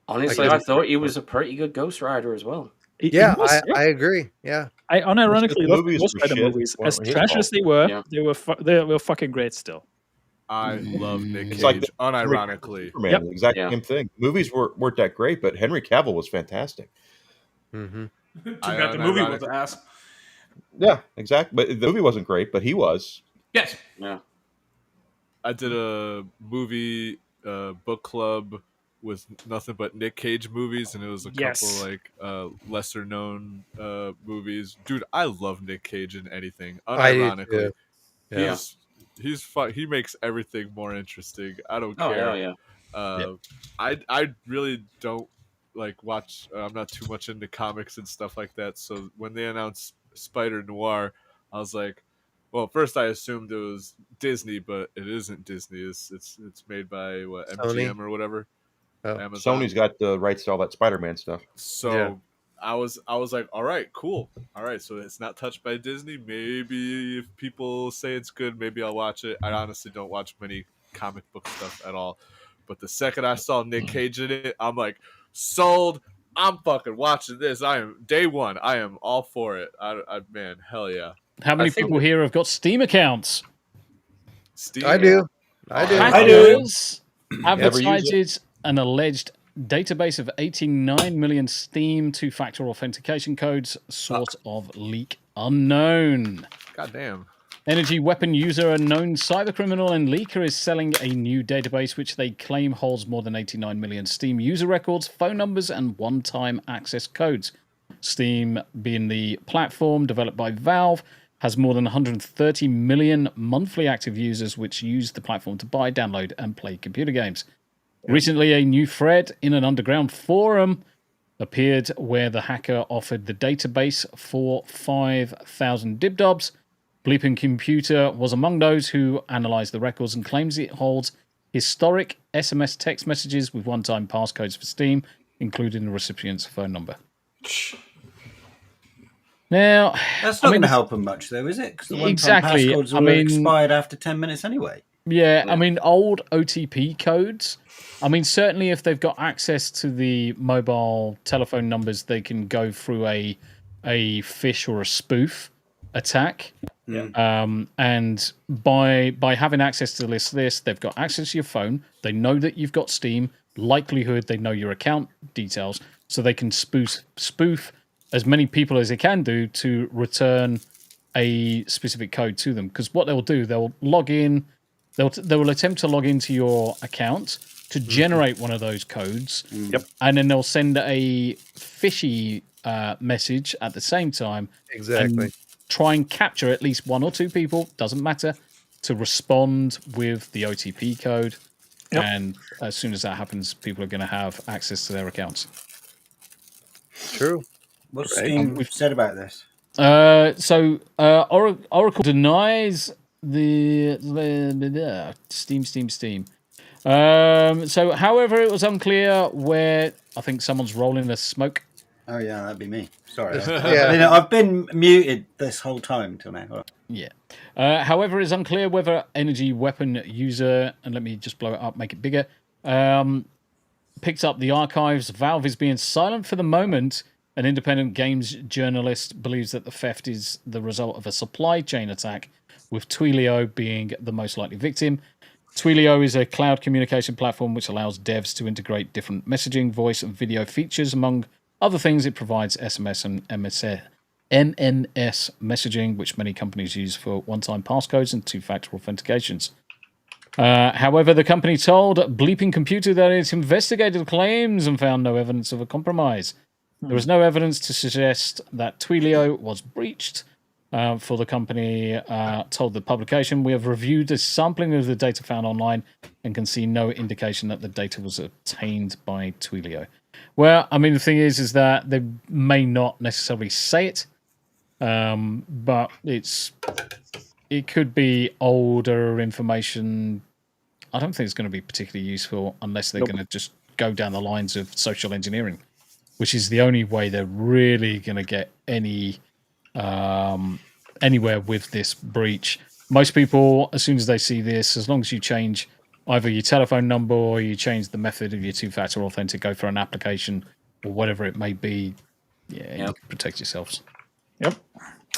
Honestly, I thought he was a pretty good Ghost Rider as well. Yeah, I agree. Yeah. I unironically love the movies Ghost were Rider shit movies. weren't As his trash fault. as they were, Yeah. they were fucking great still. I love Nick Cage, It's like the- unironically. Superman, Yep. the exact Yeah. same thing. Movies weren't that great, but Henry Cavill was fantastic. Mm-hmm. Too bad the movie was ass. Yeah, exactly. But the movie wasn't great, but he was. Yes. Yeah. I did a movie book club with nothing but Nick Cage movies, and it was a Yes. couple like lesser known movies. Dude, I love Nick Cage in anything. I do Unironically, too. Yeah. he's fun. He makes everything more interesting. I don't Oh, care. hell yeah. I really don't like watch. I'm not too much into comics and stuff like that. So when they announced Spider Noir, I was like, well, first I assumed it was Disney, but it isn't Disney. It's made by what, MGM Sony. or whatever. Oh. Amazon. Sony's got the rights to all that Spider-Man stuff. So Yeah. I was like, all right, cool. All right, so it's not touched by Disney. Maybe if people say it's good, maybe I'll watch it. I honestly don't watch many comic book stuff at all. But the second I saw Nick Cage in it, I'm like, sold. I'm fucking watching this. I am day one. I am all for it. I man, hell yeah. How many I think people here have got Steam accounts? Steve, I do. I do. Hackers Never use advertises an alleged database of 89 million Steam two-factor authentication codes, source of leak unknown. Goddamn. Energy weapon user, a known cybercriminal and leaker, is selling a new database which they claim holds more than 89 million Steam user records, phone numbers, and one-time access codes. Steam, being the platform developed by Valve, has more than 130 million monthly active users which use the platform to buy, download, and play computer games. Recently, a new thread in an underground forum appeared where the hacker offered the database for 5,000 dibdobs. Bleeping Computer was among those who analysed the records and claims it holds historic SMS text messages with one-time passcodes for Steam, including the recipient's phone number. Now, That's not going to help them much, though, is it? Because the one-time exactly. passcodes will have expired after 10 minutes anyway. Yeah, I mean, old OTP codes. I mean, certainly if they've got access to the mobile telephone numbers, they can go through a phish or a spoof attack. Yeah. And by having access to this list, they've got access to your phone. They know that you've got Steam. Likelihood they know your account details, so they can spoof as many people as they can do to return a specific code to them. Because what they'll do, they'll log in. They will attempt to log into your account to generate one of those codes. Yep. And then they'll send a fishy message at the same time. Exactly. And try and capture at least one or two people, doesn't matter, to respond with the OTP code. Yep. And as soon as that happens, people are going to have access to their accounts. True. What's Steam said about this? Oracle denies the Steam. So, however, it was unclear where I think someone's rolling the smoke. Oh yeah, that'd be me. Sorry. Yeah. I've been muted this whole time till now. Yeah. However, it's unclear whether energy weapon user, and let me just blow it up, make it bigger, picked up the archives. Valve is being silent for the moment, An independent games journalist believes that the theft is the result of a supply chain attack, with Twilio being the most likely victim. Twilio is a cloud communication platform which allows devs to integrate different messaging, voice, and video features. Among other things, it provides SMS and MMS messaging, which many companies use for one-time passcodes and two-factor authentications. However, the company told Bleeping Computer that it investigated the claims and found no evidence of a compromise. There was no evidence to suggest that Twilio was breached. For the company told the publication, we have reviewed a sampling of the data found online and can see no indication that the data was obtained by Twilio. Well, I mean, the thing is that they may not necessarily say it, but it could be older information. I don't think it's going to be particularly useful unless they're going to just go down the lines of social engineering, which is the only way they're really going to get anywhere with this breach. Most people, as soon as they see this, as long as you change either your telephone number or you change the method of your two-factor authentic, go for an application or whatever it may be, you can protect yourselves. Yep.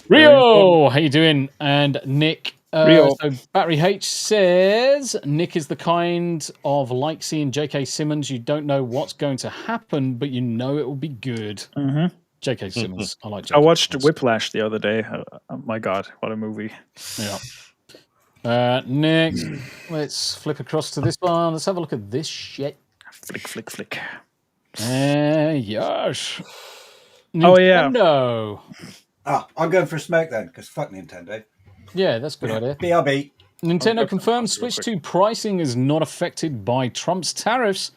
Rio, how you doing? And Nick, Rio. so Battery H says Nick is the kind of like seeing J.K. Simmons. You don't know what's going to happen, but you know it will be good. Mm-hmm. J.K. Simmons. I like J.K. I watched Whiplash the other day. Oh my God, what a movie. Yeah. Next, let's flip across to this one. Let's have a look at this shit. Flick. Yes. Oh, yeah. Nintendo. I'm going for a smoke then, because fuck Nintendo. Yeah, that's a good idea. BRB. Nintendo confirms Switch 2 pricing is not affected by Trump's tariffs,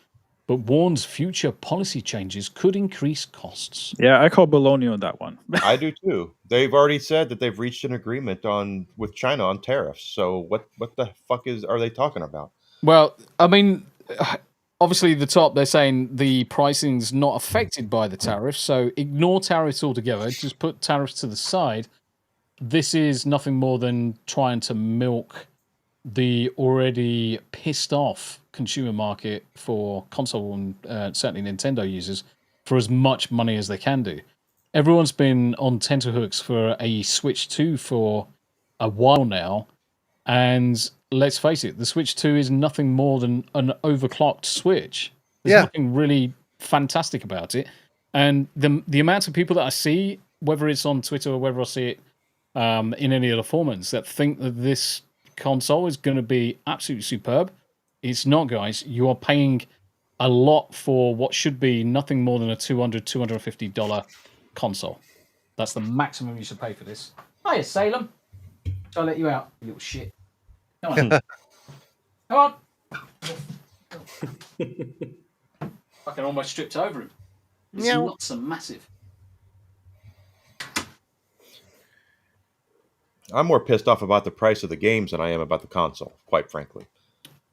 but warns future policy changes could increase costs. Yeah, I call baloney on that one. I do too. They've already said that they've reached an agreement with China on tariffs. So what the fuck are they talking about? Well, I mean, obviously the top, they're saying the pricing's not affected by the tariffs, so ignore tariffs altogether. Just put tariffs to the side. This is nothing more than trying to milk the already pissed off consumer market for console and certainly Nintendo users for as much money as they can do. Everyone's been on tenterhooks for a Switch 2 for a while now, and let's face it, the Switch 2 is nothing more than an overclocked Switch. There's nothing really fantastic about it. And the amount of people that I see, whether it's on Twitter or whether I see it in any other formats, that think that this console is going to be absolutely superb. It's not, guys. You are paying a lot for what should be nothing more than a $200, $250 console. That's the maximum you should pay for this. Hiya, Salem. I'll let you out, you little shit. Come on. Come on. Fucking almost stripped over him. His nuts are massive. I'm more pissed off about the price of the games than I am about the console, quite frankly.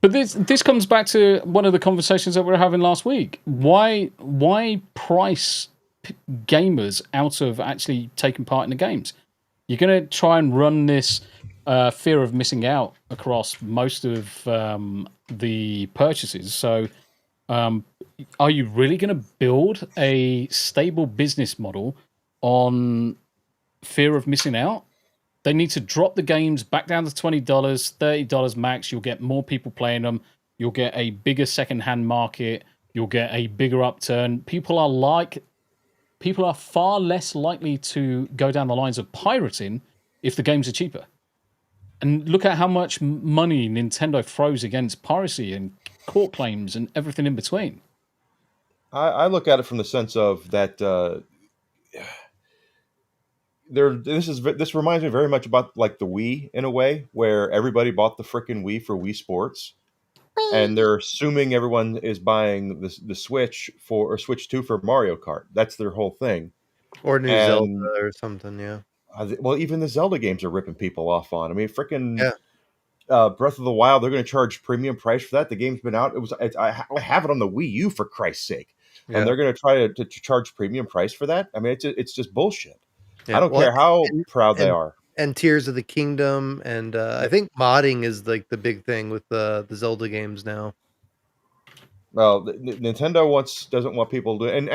But this comes back to one of the conversations that we were having last week. Why price gamers out of actually taking part in the games? You're going to try and run this fear of missing out across most of the purchases. So are you really going to build a stable business model on fear of missing out? They need to drop the games back down to $20, $30 max. You'll get more people playing them. You'll get a bigger second-hand market. You'll get a bigger upturn. People are far less likely to go down the lines of pirating if the games are cheaper. And look at how much money Nintendo throws against piracy and court claims and everything in between. I look at it from the sense of that this reminds me very much about like the Wii in a way, where everybody bought the frickin' Wii for Wii Sports, and they're assuming everyone is buying the Switch or Switch 2 for Mario Kart. That's their whole thing. Or New Zelda or something, yeah. Well, even the Zelda games are ripping people off on. I mean, frickin' Breath of the Wild, they're going to charge premium price for that. The game's been out. I have it on the Wii U, for Christ's sake. Yeah. And they're going to try to charge premium price for that. I mean, it's just bullshit. Yeah. I don't care how proud they are. And Tears of the Kingdom, and I think modding is like the big thing with the Zelda games now. Well, Nintendo doesn't want people to, and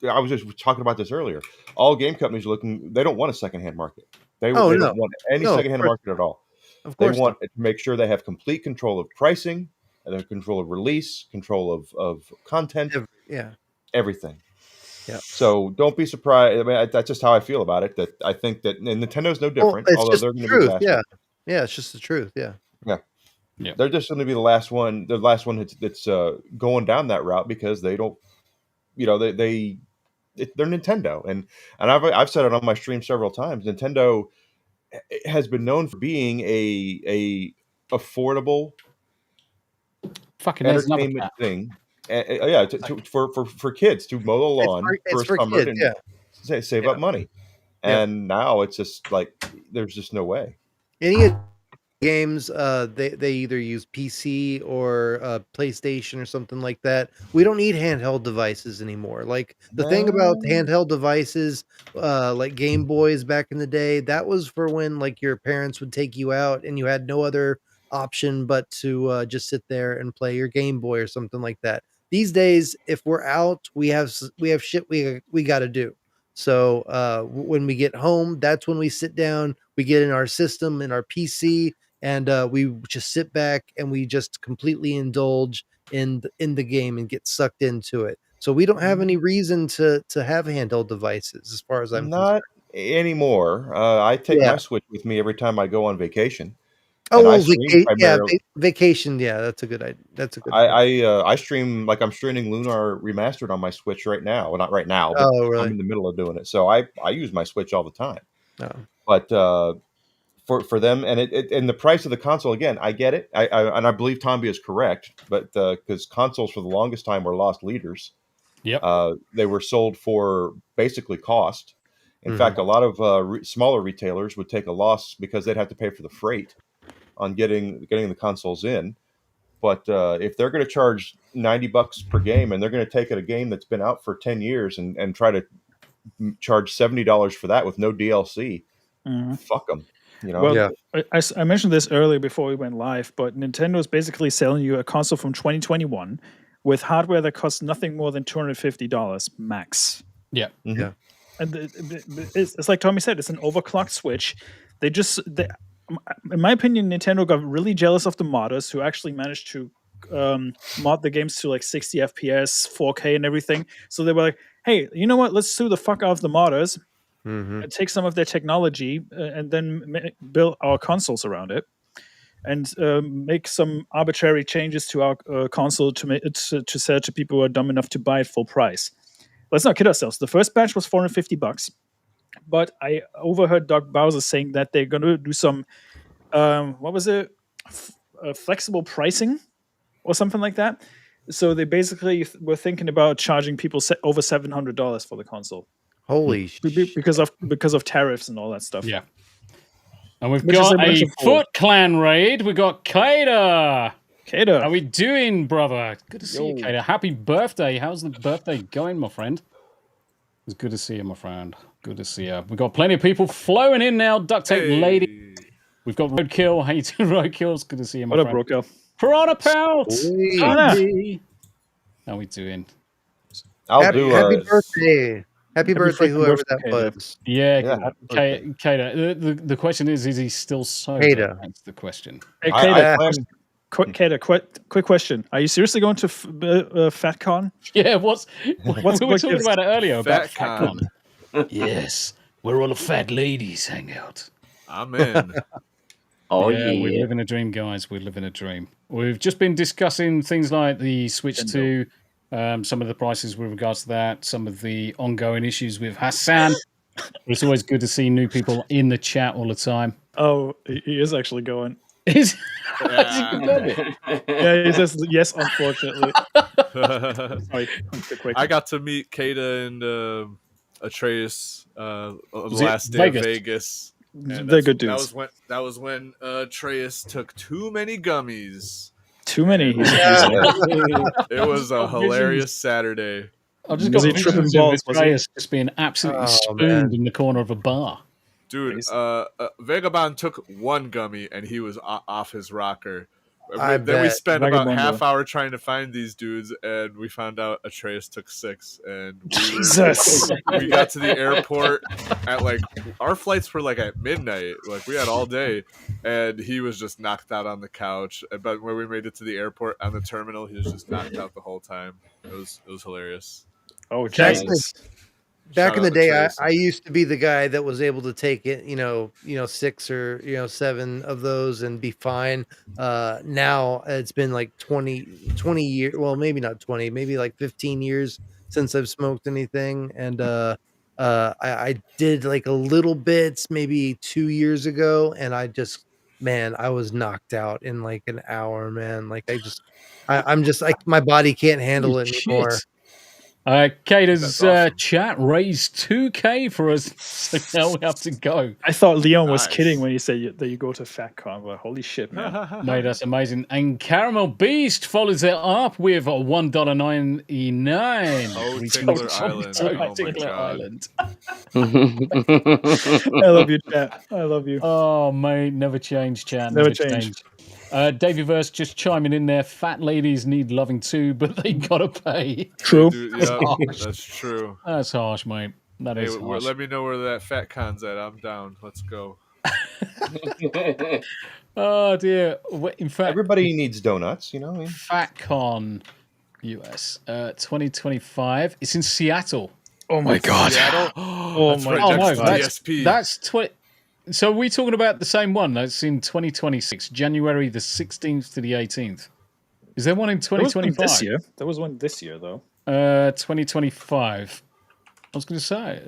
I was just talking about this earlier. All game companies are looking. They don't want a secondhand market. They Oh, they no. don't want any No, of secondhand course market at all. Of They course want to make sure they have complete control of pricing, and their control of release, control of content, Yeah. everything. Yeah. So don't be surprised. I mean, that's just how I feel about it. That I think that and Nintendo's no Well, different. it's Although just they're the going to be the truth. last Yeah. one. Yeah, it's just the truth. Yeah. Yeah. Yeah. They're just going to be the last one. The last one that's going down that route because they don't. You know, they're Nintendo, and I've said it on my stream several times. Nintendo has been known for being a affordable Fucking there's another entertainment cat. thing. Yeah, for kids to mow the lawn It's for for a summer kids, and yeah. save up money. Yeah. And now it's just like there's just no way. Any games, they either use PC or PlayStation or something like that. We don't need handheld devices anymore. Like the thing about handheld devices, like Game Boys back in the day, that was for when like your parents would take you out and you had no other option but to just sit there and play your Game Boy or something like that. These days, if we're out, we have shit we got to do. So when we get home, that's when we sit down, we get in our system, in our PC, and we just sit back and we just completely indulge in the game and get sucked into it. So we don't have any reason to have handheld devices, as far as I'm Not anymore. I take Yeah. my Switch with me every time I go on vacation. Oh, And I well, stream primarily. vacation. Yeah, that's a good idea. That's a good. I stream like I'm streaming Lunar Remastered on my Switch right now. Well, not right now, but Oh, really? I'm in the middle of doing it. So I use my Switch all the time. Oh. But for them and and the price of the console again, I get it. I believe Tombi is correct, but because consoles for the longest time were lost leaders. Yep. They were sold for basically cost. In Mhm. fact, a lot of smaller retailers would take a loss because they'd have to pay for the freight on getting the consoles in. But if they're going to charge $90 per game and they're going to take a game that's been out for 10 years and try to charge $70 for that with no DLC, fuck them. You know? Well, I mentioned this earlier before we went live, but Nintendo is basically selling you a console from 2021 with hardware that costs nothing more than $250 max. Yeah. Mm-hmm. Yeah. And it's like Tommy said, it's an overclocked Switch. In my opinion, Nintendo got really jealous of the modders who actually managed to mod the games to like 60 FPS, 4K, and everything. So they were like, hey, you know what? Let's sue the fuck out of the modders and take some of their technology and then build our consoles around it and make some arbitrary changes to our console to sell to people who are dumb enough to buy it full price. Let's not kid ourselves. The first batch was $450. But I overheard Doug Bowser saying that they're going to do some, what was it, flexible pricing or something like that. So they basically were thinking about charging people over $700 for the console. Holy because of tariffs and all that stuff. Yeah. And we've got a Foot Clan raid. We've got Kadath. Kadath. How we doing, brother? Good to see you, Kadath. Happy birthday. How's the birthday going, my friend? It's good to see you, my friend. Good to see you. We've got plenty of people flowing in now. Duct Tape Lady. We've got Roadkill. How you doing, Roadkill? It's good to see you, my friend. What up, Roadkill? Piranha Pelt. Sweet. How we doing? Happy birthday. Happy birthday, whoever that was. Yeah, Kata. The question is he still sober? Kata. That's the question. Hey, Kata, quick question. Are you seriously going to FatCon? Yeah, we were talking about it earlier about FatCon. Yes, where all the fat ladies hang out. I'm in. We're living a dream, guys. We're living a dream. We've just been discussing things like the Switch 2, some of the prices with regards to that, some of the ongoing issues with Hassan. It's always good to see new people in the chat all the time. Oh, he is actually going. Is yeah, he says yes, unfortunately. Sorry, quick. I got to meet Kata and Atreus last day of Vegas. They're good dudes. That was when Atreus took too many gummies. Too many. It was a hilarious Saturday. I've just got tripping balls. Atreus just being absolutely spooned in the corner of a bar. Dude, Vagabond took one gummy and he was off his rocker. Then we spent about Vagabundo. half hour trying to find these dudes, and we found out Atreus took 6. And Jesus. we got to the airport at like our flights were like at midnight. Like we had all day, and he was just knocked out on the couch. But when we made it to the airport on the terminal, he was just knocked out the whole time. It was hilarious. Oh, Back Shout in the out day, Atreus. I used to be the guy that was able to take it, 6 or 7 of those and be fine. Now it's been like 20 years. Well, maybe not 20, maybe like 15 years since I've smoked anything. And I did like a little bits maybe 2 years ago, and I was knocked out in like an hour, man. Like I'm just like my body can't handle it anymore. Kata's chat raised 2K for us, so now we have to go. I thought Leon was kidding when he said that you go to FatCon, but holy shit, man. Mate, that's amazing. And Caramel Beast follows it up with $1.99. Oh, Tickler Island. Oh my Tickler God. Island. I love you, chat. I love you. Oh, mate, never change, chat. Never change. Davey Verse just chiming in there. Fat ladies need loving too, but they gotta pay. True. Dude, That's yeah, harsh. that's true. That's harsh, mate. That Hey, is harsh. let me know where that fat con's at. I'm down. Let's go. Oh dear. In fact, Everybody needs donuts, FatCon US 2025. It's in Seattle. Oh my God. Seattle? Oh That's my right God. next to that's DSP. that's 20. So we're talking about the same one. That's in 2026, January the 16th to the 18th. Is there one in There was one 2025? this year. There was one this year, though. 2025. I was going to say,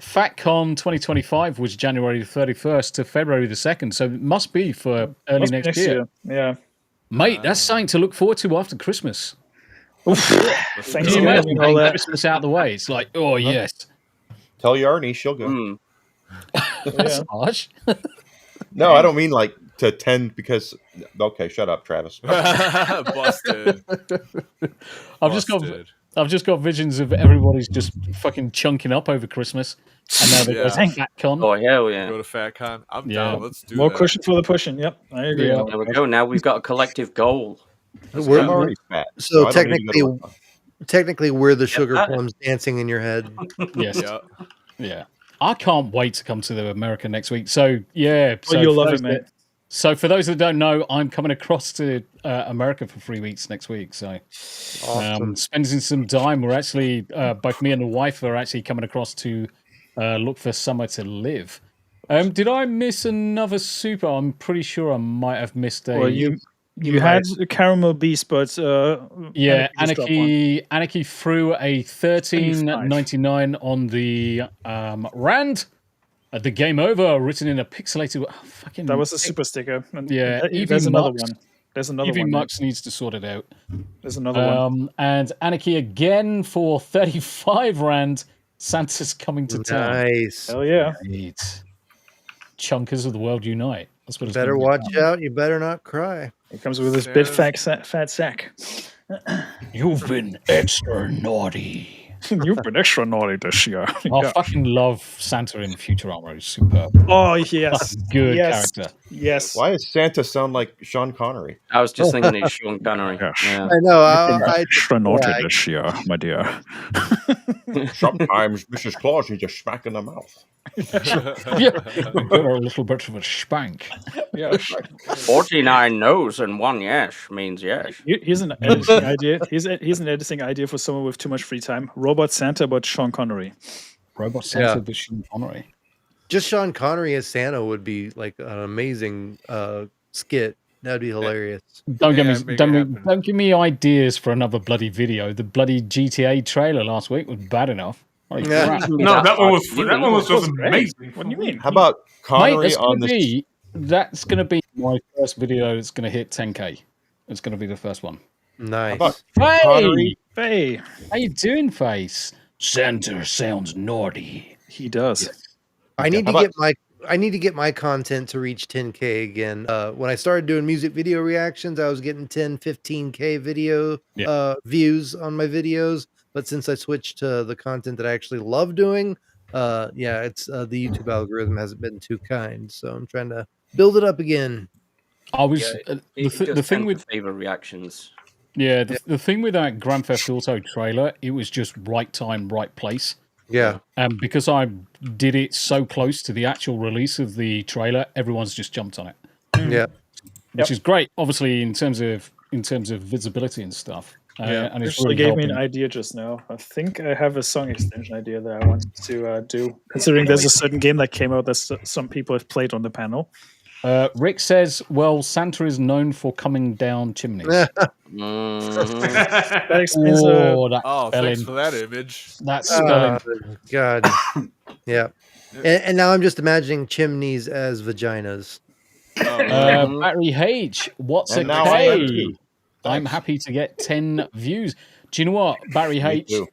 FatCon 2025 was January the 31st to February the 2nd, so it must be for early Must be next year. Yeah. Mate, that's something to look forward to after Christmas. Oof. Can you Thanksgiving imagine and all getting that. Christmas out of the way? It's like, oh, yes. Tell Yarny, she'll go. That's harsh. No, I don't mean like to attend because. Okay, shut up, Travis. Busted. I've just got visions of everybody's just fucking chunking up over Christmas, and now they go to FatCon. Oh hell yeah! Go to FatCon. I'm Yeah. down. Let's do More that. cushion for the pushing. Yep, I agree. Yeah. There we go. Now we've got a collective goal. We're- I'm already fat, So I don't need to go to work. technically, we're the sugar plums dancing in your head. Yes. Yeah. Yeah. I can't wait to come to America next week. So, yeah. Oh, you'll love for those it, mate. So, for those that don't know, I'm coming across to America for 3 weeks next week. So, Awesome. spending some time. We're actually, both me and the wife are actually coming across to look for somewhere to live. Did I miss another super? I'm pretty sure I might have missed a. Well, you had the Caramel Beast, but yeah, Anarchy just dropped one. Anarchy threw a 13.99 on the Rand. The game over, written in a pixelated. Fucking. That was a super sticker. And Yeah, there's another Mux. one. There's another Evie one. Mux needs to sort it out. There's another one. And Anarchy again for 35 Rand. Santa's coming to town. Nice. Hell yeah. Right. Chunkers of the world unite. That's what it's Better gonna be. watch out. You better not cry. He comes with his big fat sack. You've been extra naughty. You've been extra naughty this year. I Yeah. fucking love Santa in Futurama. He's superb. Oh yes, Good yes. character. Yes. Why does Santa sound like Sean Connery? I was just thinking it's Sean Connery. Yeah. I know. You've been extra naughty yeah, this year, my dear. Sometimes Mrs. Claus needs a smack in the mouth. Yeah, give her a little bit of a spank. Yes. 49 no's and 1 yes means yes. Here's an editing idea. Here's an editing idea for someone with too much free time. Robot Santa, but Sean Connery. Robot Santa, Yeah. but Sean Connery. Just Sean Connery as Santa would be like an amazing skit. That'd be hilarious. Don't Yeah, give make me, it don't give me ideas for another bloody video. The bloody GTA trailer last week was bad enough. Holy Yeah. crap. No, that one was just amazing. What do you mean? How about Mate, Connery that's on gonna the? that's gonna be my first video that's gonna hit 10K. It's gonna be the first one. Nice. How about Hey, Connery? Hey, how you doing, face? Santa sounds naughty. he does. I need to How get my content to reach 10K again. When I started doing music video reactions, I was getting 10, 15K video views on my videos. But since I switched to the content that I actually love doing, it's the YouTube algorithm hasn't been too kind. So I'm trying to build it up again. I was Yeah, the thing tend with to favor reactions. yeah the thing with that Grand Theft Auto trailer, it was just right time, right place. Yeah. And because I did it so close to the actual release of the trailer, everyone's just jumped on it. Yeah. Which is great, obviously in terms of visibility and stuff. Yeah, and it's actually really gave me an helping. idea just now. I think I have a song extension idea that I want to do. Considering there's a certain game that came out that some people have played on the panel. Rick says, "Well, Santa is known for coming down chimneys." That explains that Oh, thanks spelling. for that image. That spelling. God. Yeah. And now I'm just imagining chimneys as vaginas. Battery H, what's And a now I am K? too. I'm happy to get 10 views. Do you know what, Battery Me H? too.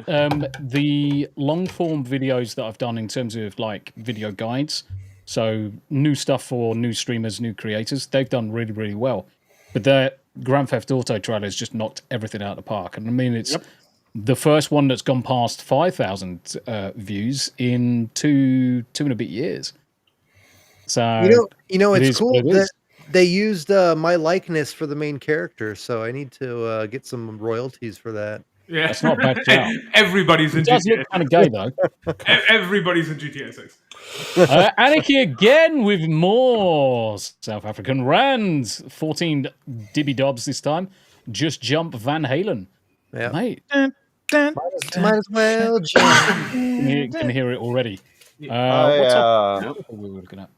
The long form videos that I've done in terms of like video guides, so new stuff for new streamers, new creators, they've done really, really well. But the Grand Theft Auto trailer has just knocked everything out of the park. And I mean, it's the first one that's gone past 5,000 views in two and a bit years. So you know, it it's is cool what it that is. they used my likeness for the main character, so I need to get some royalties for that. Yeah, That's not a bad shout. Everybody's in It does GTA. look kind of gay though. Everybody's in GTA 6. Anarchy again with more South African rands. 14 dibby dobs this time. Just jump Van Halen. Yeah. Mate. Might as well jump. Can hear it already. What's I, up? What we were looking at?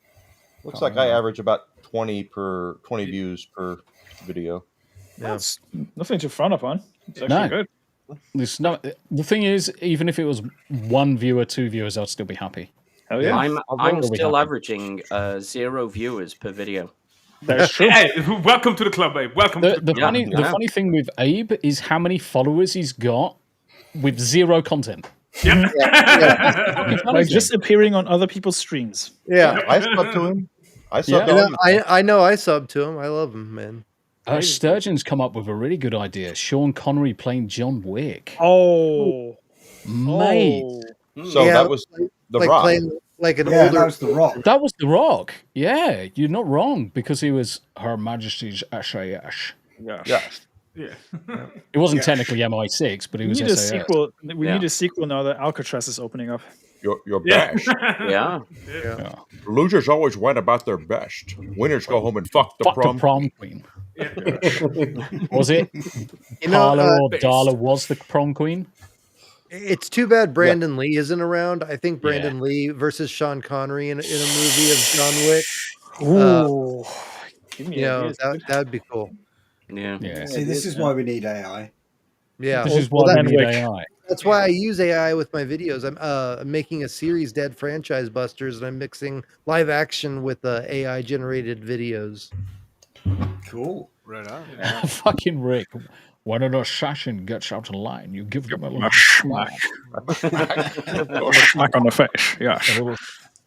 looks like I average about 20 views per video. That's nothing to frown upon. It's actually good. The thing is, even if it was 1 viewer, 2 viewers, I'd still be happy. Hell yeah. I'm still averaging 0 viewers per video. That's true. Hey, welcome to the club, babe. Welcome to the club. The funny thing with Abe is how many followers he's got with 0 content. Like just appearing on other people's streams. Yeah. I sub to him. I sub to him. I know I sub to him. I love him, man. Sturgeon's come up with a really good idea. Sean Connery playing John Wick. Oh, mate. So that was the Rock. Playing like an Yeah, older. that was The Rock. That was The Rock. Yeah, you're not wrong because he was Her Majesty's SAS. Yeah. Yeah. It wasn't technically MI6, but he We was need a SAS. sequel. We need a sequel now that Alcatraz is opening up. Your best. Yeah. Losers always went about their best. Winners go home and fuck the prom queen. Was it? Carla or Darla was the prom queen? It's too bad Brandon Lee isn't around. I think Brandon Lee versus Sean Connery in a movie of John Wick. Ooh. That'd be cool. Yeah. See, this is why we need AI. Yeah, This is why we need AI. That's why I use AI with my videos. I'm making a series, Dead Franchise Busters, and I'm mixing live action with AI generated videos. Cool. Right on. Fucking Rick. When an assassin gets out of line, you give them a little smack. Smack on the face. Yeah. A little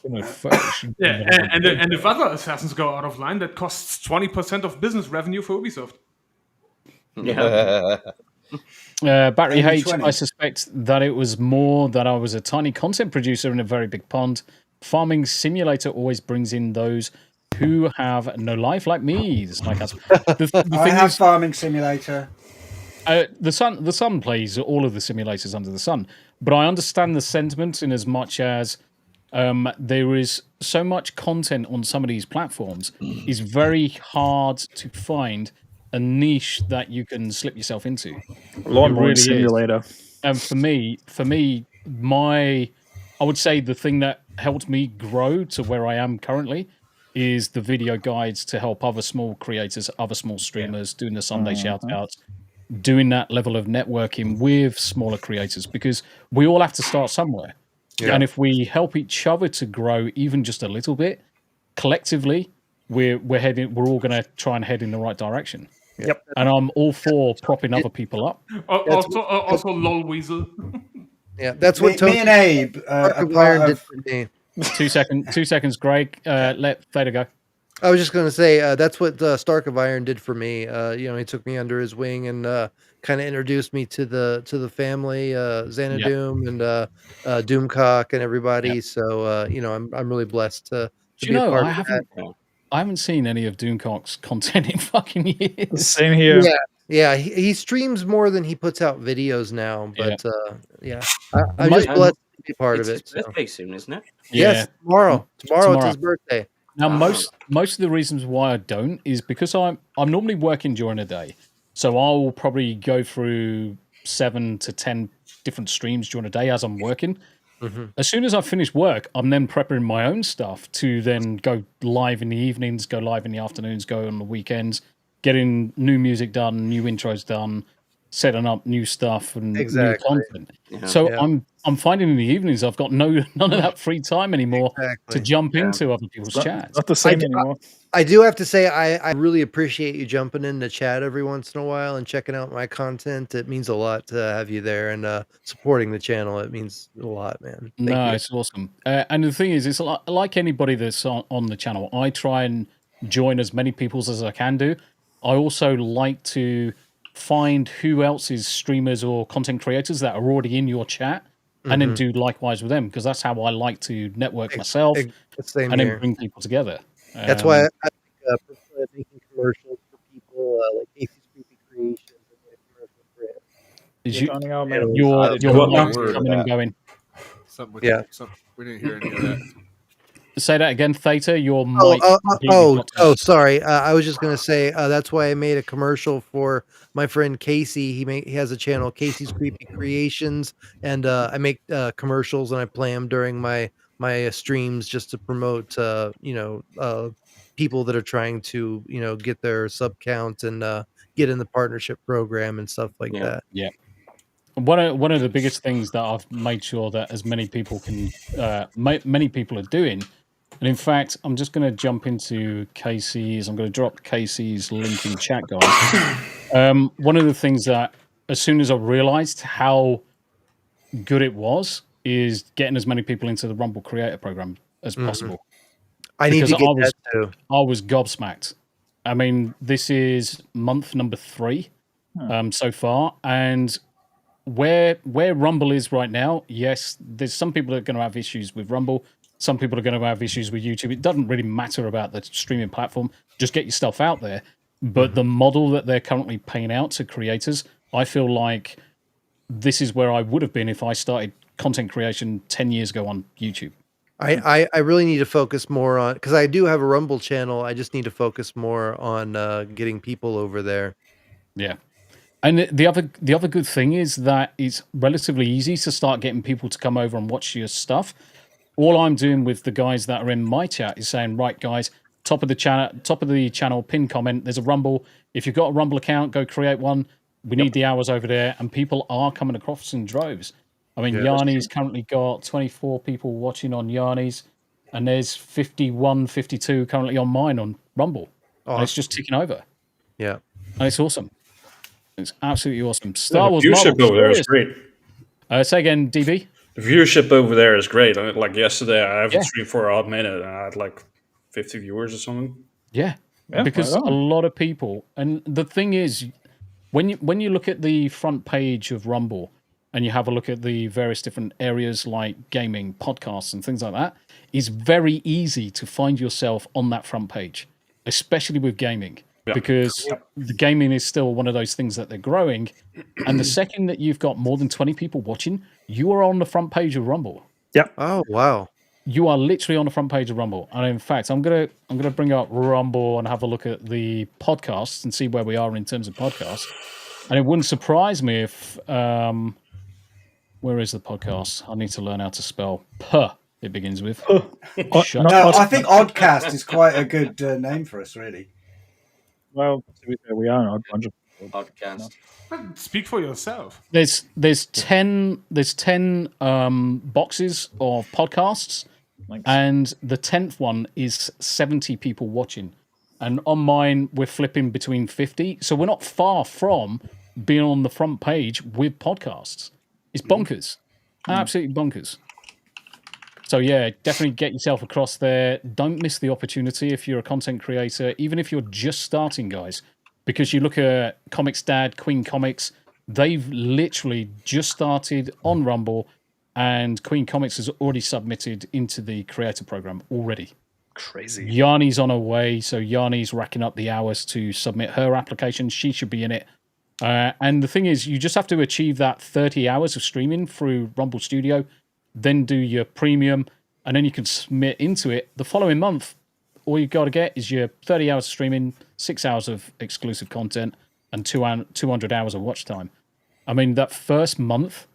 in the face. Yeah, and if other assassins go out of line, that costs 20% of business revenue for Ubisoft. Yeah. Battery Only H, 20. I suspect that it was more that I was a tiny content producer in a very big pond. Farming simulator always brings in those who have no life like me. Like us. The I thing have is, Farming Simulator. the sun plays all of the simulators under the sun. But I understand the sentiment in as much as there is so much content on some of these platforms. It's very hard to find a niche that you can slip yourself into. Lawnmower simulator. And for me, I would say the thing that helped me grow to where I am currently is the video guides to help other small creators, other small streamers, doing the Sunday shout outs, doing that level of networking with smaller creators, because we all have to start somewhere. Yeah. And if we help each other to grow even just a little bit, collectively, we're all going to try and head in the right direction. Yep. And I'm all for propping other people up. Also, lol weasel. Yeah, that's what me and Abe did for me. 2 seconds, Greg. Let Theta go. I was just going to say that's what Stark of Iron did for me. He took me under his wing and kind of introduced me to the family, Xanadu and Doomcock and everybody. So I'm really blessed to be a part of that. I haven't seen any of Doomcock's content in fucking years. Same here. Yeah. He streams more than he puts out videos now, but I'm Mo- just blessed to be part It's of his it. So. birthday soon, isn't it? Yes, tomorrow. Tomorrow it's his birthday. Now, most of the reasons why I don't is because I'm normally working during the day, so I'll probably go through 7 to 10 different streams during the day as I'm working. As soon as I finish work, I'm then prepping my own stuff to then go live in the evenings, go live in the afternoons, go on the weekends, getting new music done, new intros done, setting up new stuff and new content. Yeah. So I'm finding in the evenings I've got none of that free time anymore to jump Yeah. into other people's chats. Not the same anymore. I do have to say I really appreciate you jumping in the chat every once in a while and checking out my content. It means a lot to have you there and supporting the channel. It means a lot, man. Thank No, you. it's awesome. And the thing is, it's like anybody that's on the channel. I try and join as many people's as I can do. I also like to find who else is streamers or content creators that are already in your chat and then do likewise with them, because that's how I like to network myself Same and here. then bring people together. That's why I prefer making commercials for people like Casey's Creepy Creations and commercials for it. Is Your mic's word coming and going. We didn't hear any of that. Say that again, Theta. Your mic. Sorry. I was just gonna say that's why I made a commercial for my friend Casey. He has a channel, Casey's Creepy Creations, and I make commercials and I play them during my streams just to promote people that are trying to get their sub count and get in the partnership program and stuff like that. Yeah. One of the biggest things that I've made sure that as many people can, many people are doing, and in fact, I'm just going to jump into Casey's. I'm going to drop Casey's link in chat, guys. One of the things that, as soon as I realized how good it was, is getting as many people into the Rumble Creator Program as possible. I need to get that too. I was gobsmacked. I mean, this is month number 3 so far, and where Rumble is right now, yes, there's some people that are going to have issues with Rumble. Some people are going to have issues with YouTube. It doesn't really matter about the streaming platform. Just get your stuff out there. But the model that they're currently paying out to creators, I feel like this is where I would have been if I started content creation 10 years ago on YouTube. I really need to focus more on, because I do have a Rumble channel. I just need to focus more on getting people over there. Yeah. And the other good thing is that it's relatively easy to start getting people to come over and watch your stuff. All I'm doing with the guys that are in my chat is saying, right, guys, top of the channel, pin comment. There's a Rumble. If you've got a Rumble account, go create one. We need the hours over there, and people are coming across in droves. I mean, Yarny's currently got 24 people watching on Yarny's, and there's 51, 52 currently on mine on Rumble. And it's just ticking over. Yeah, and it's awesome. It's absolutely awesome. Star Wars viewership over there is great. Say again, DB. The viewership over there is great. Like yesterday, I haven't streamed for a hot minute, and I had like 50 viewers or something. Yeah, because a lot of people, and the thing is, when you look at the front page of Rumble and you have a look at the various different areas like gaming, podcasts, and things like that, it's very easy to find yourself on that front page, especially with gaming. Because the gaming is still one of those things that they're growing. And the second that you've got more than 20 people watching, you are on the front page of Rumble. Yeah. Oh, wow. You are literally on the front page of Rumble. And in fact, I'm gonna bring up Rumble and have a look at the podcasts and see where we are in terms of podcasts. And it wouldn't surprise me if where is the podcast? I need to learn how to spell it begins with. No, I think Oddcast is quite a good name for us, really. Well, to be fair, we are an odd podcast. Speak for yourself. There's 10 boxes of podcasts, and the 10th one is 70 people watching. And on mine, we're flipping between 50. So we're not far from being on the front page with podcasts. It's bonkers. Absolutely bonkers. So yeah, definitely get yourself across there. Don't miss the opportunity if you're a content creator, even if you're just starting, guys. Because you look at Comics Dad, Queen Comics, they've literally just started on Rumble, and Queen Comics has already submitted into the creator program already. Crazy. Yanni's on her way, so Yanni's racking up the hours to submit her application. She should be in it. And the thing is, you just have to achieve that 30 hours of streaming through Rumble Studio, then do your premium, and then you can submit into it. The following month, all you got to get is your 30 hours of streaming, 6 hours of exclusive content, and 200 hours of watch time. I mean, that first month,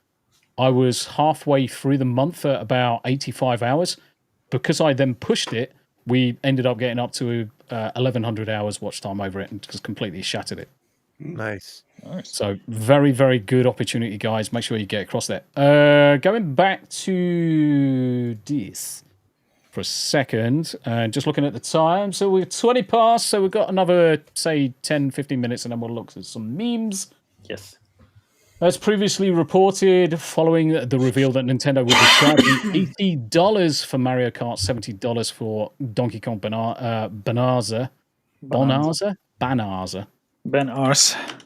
I was halfway through the month at about 85 hours. Because I then pushed it, we ended up getting up to 1,100 hours watch time over it and just completely shattered it. Nice. So very, very good opportunity, guys. Make sure you get across there. Going back to this for a second, just looking at the time. So we're 20 past, so we've got another, say, 10, 15 minutes, and then we'll look at some memes. Yes. As previously reported, following the reveal that Nintendo will be charging $80 for Mario Kart, $70 for Donkey Kong Bonanza.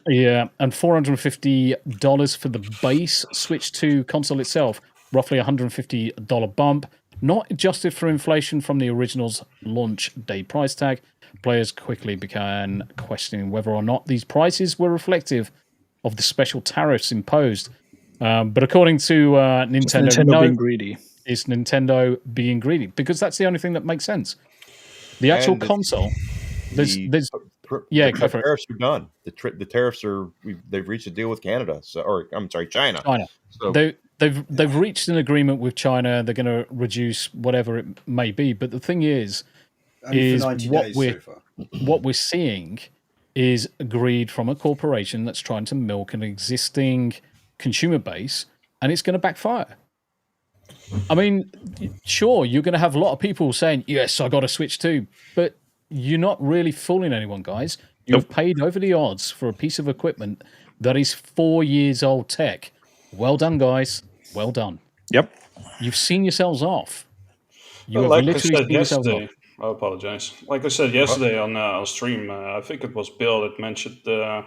Yeah, and $450 for the base Switch 2 console itself, roughly $150 bump, not adjusted for inflation from the original's launch day price tag. Players quickly began questioning whether or not these prices were reflective of the special tariffs imposed. But according to Nintendo, being greedy. It's Nintendo being greedy, because that's the only thing that makes sense. The actual console, there's go for it. Tariffs are done. The tariffs are they've reached a deal with Canada, China. So They've reached an agreement with China. They're going to reduce whatever it may be. But the thing is what we're seeing is greed from a corporation that's trying to milk an existing consumer base, and it's going to backfire. I mean, sure, you're going to have a lot of people saying, yes, I got a Switch too, but you're not really fooling anyone, guys. You've paid over the odds for a piece of equipment that is 4 years old tech. Well done, guys. Well done. Yep. You've seen yourselves off. You have like literally I said seen yourselves yesterday, off. I apologize. Like I said yesterday on stream, I think it was Bill that mentioned the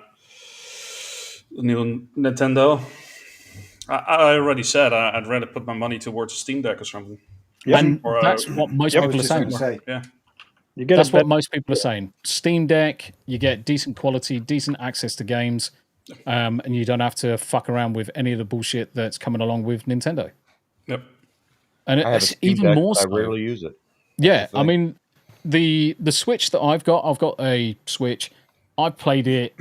new Nintendo. I already said I'd rather put my money towards a Steam Deck or something. Yeah, and that's what most people are saying. Yeah. That's what most people are saying. Steam Deck, you get decent quality, decent access to games, and you don't have to fuck around with any of the bullshit that's coming along with Nintendo. Yep. And I have a it's Steam even Deck, more but so. I rarely use it. Yeah, I mean, the Switch that I've got a Switch. I've played it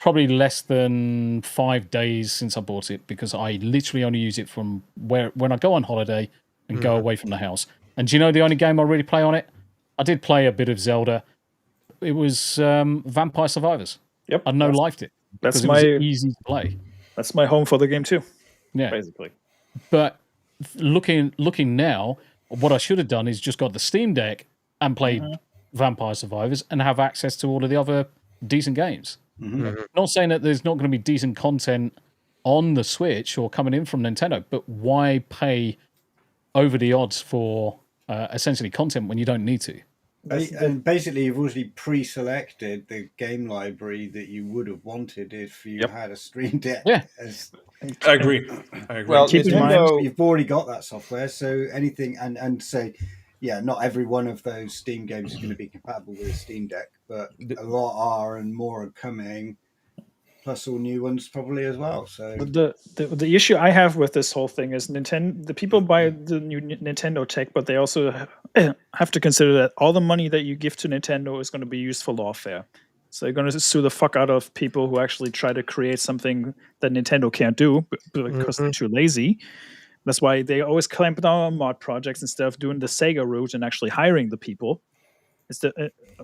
probably less than 5 days since I bought it, because I literally only use it from when I go on holiday and go away from the house. And do you know the only game I really play on it? I did play a bit of Zelda. It was Vampire Survivors. Yep. I no-lifed it. That's it was easy to play. That's my home for the game too. Yeah. Basically. But looking now, what I should have done is just got the Steam Deck and played Vampire Survivors and have access to all of the other decent games. Not saying that there's not going to be decent content on the Switch or coming in from Nintendo, but why pay over the odds for essentially content when you don't need to? And basically, you've already pre-selected the game library that you would have wanted if you had a Stream Deck. Yeah, I agree. Well, Keep in in mind, you've already got that software, so anything and say, yeah, not every one of those Steam games is going to be compatible with a Steam Deck, but a lot are, and more are coming. Plus, all new ones probably as well. So the issue I have with this whole thing is the people buy the new Nintendo tech, but they also have to consider that all the money that you give to Nintendo is going to be used for lawfare. So they're going to sue the fuck out of people who actually try to create something that Nintendo can't do because they're too lazy. That's why they always clamp down on mod projects instead of doing the Sega route and actually hiring the people.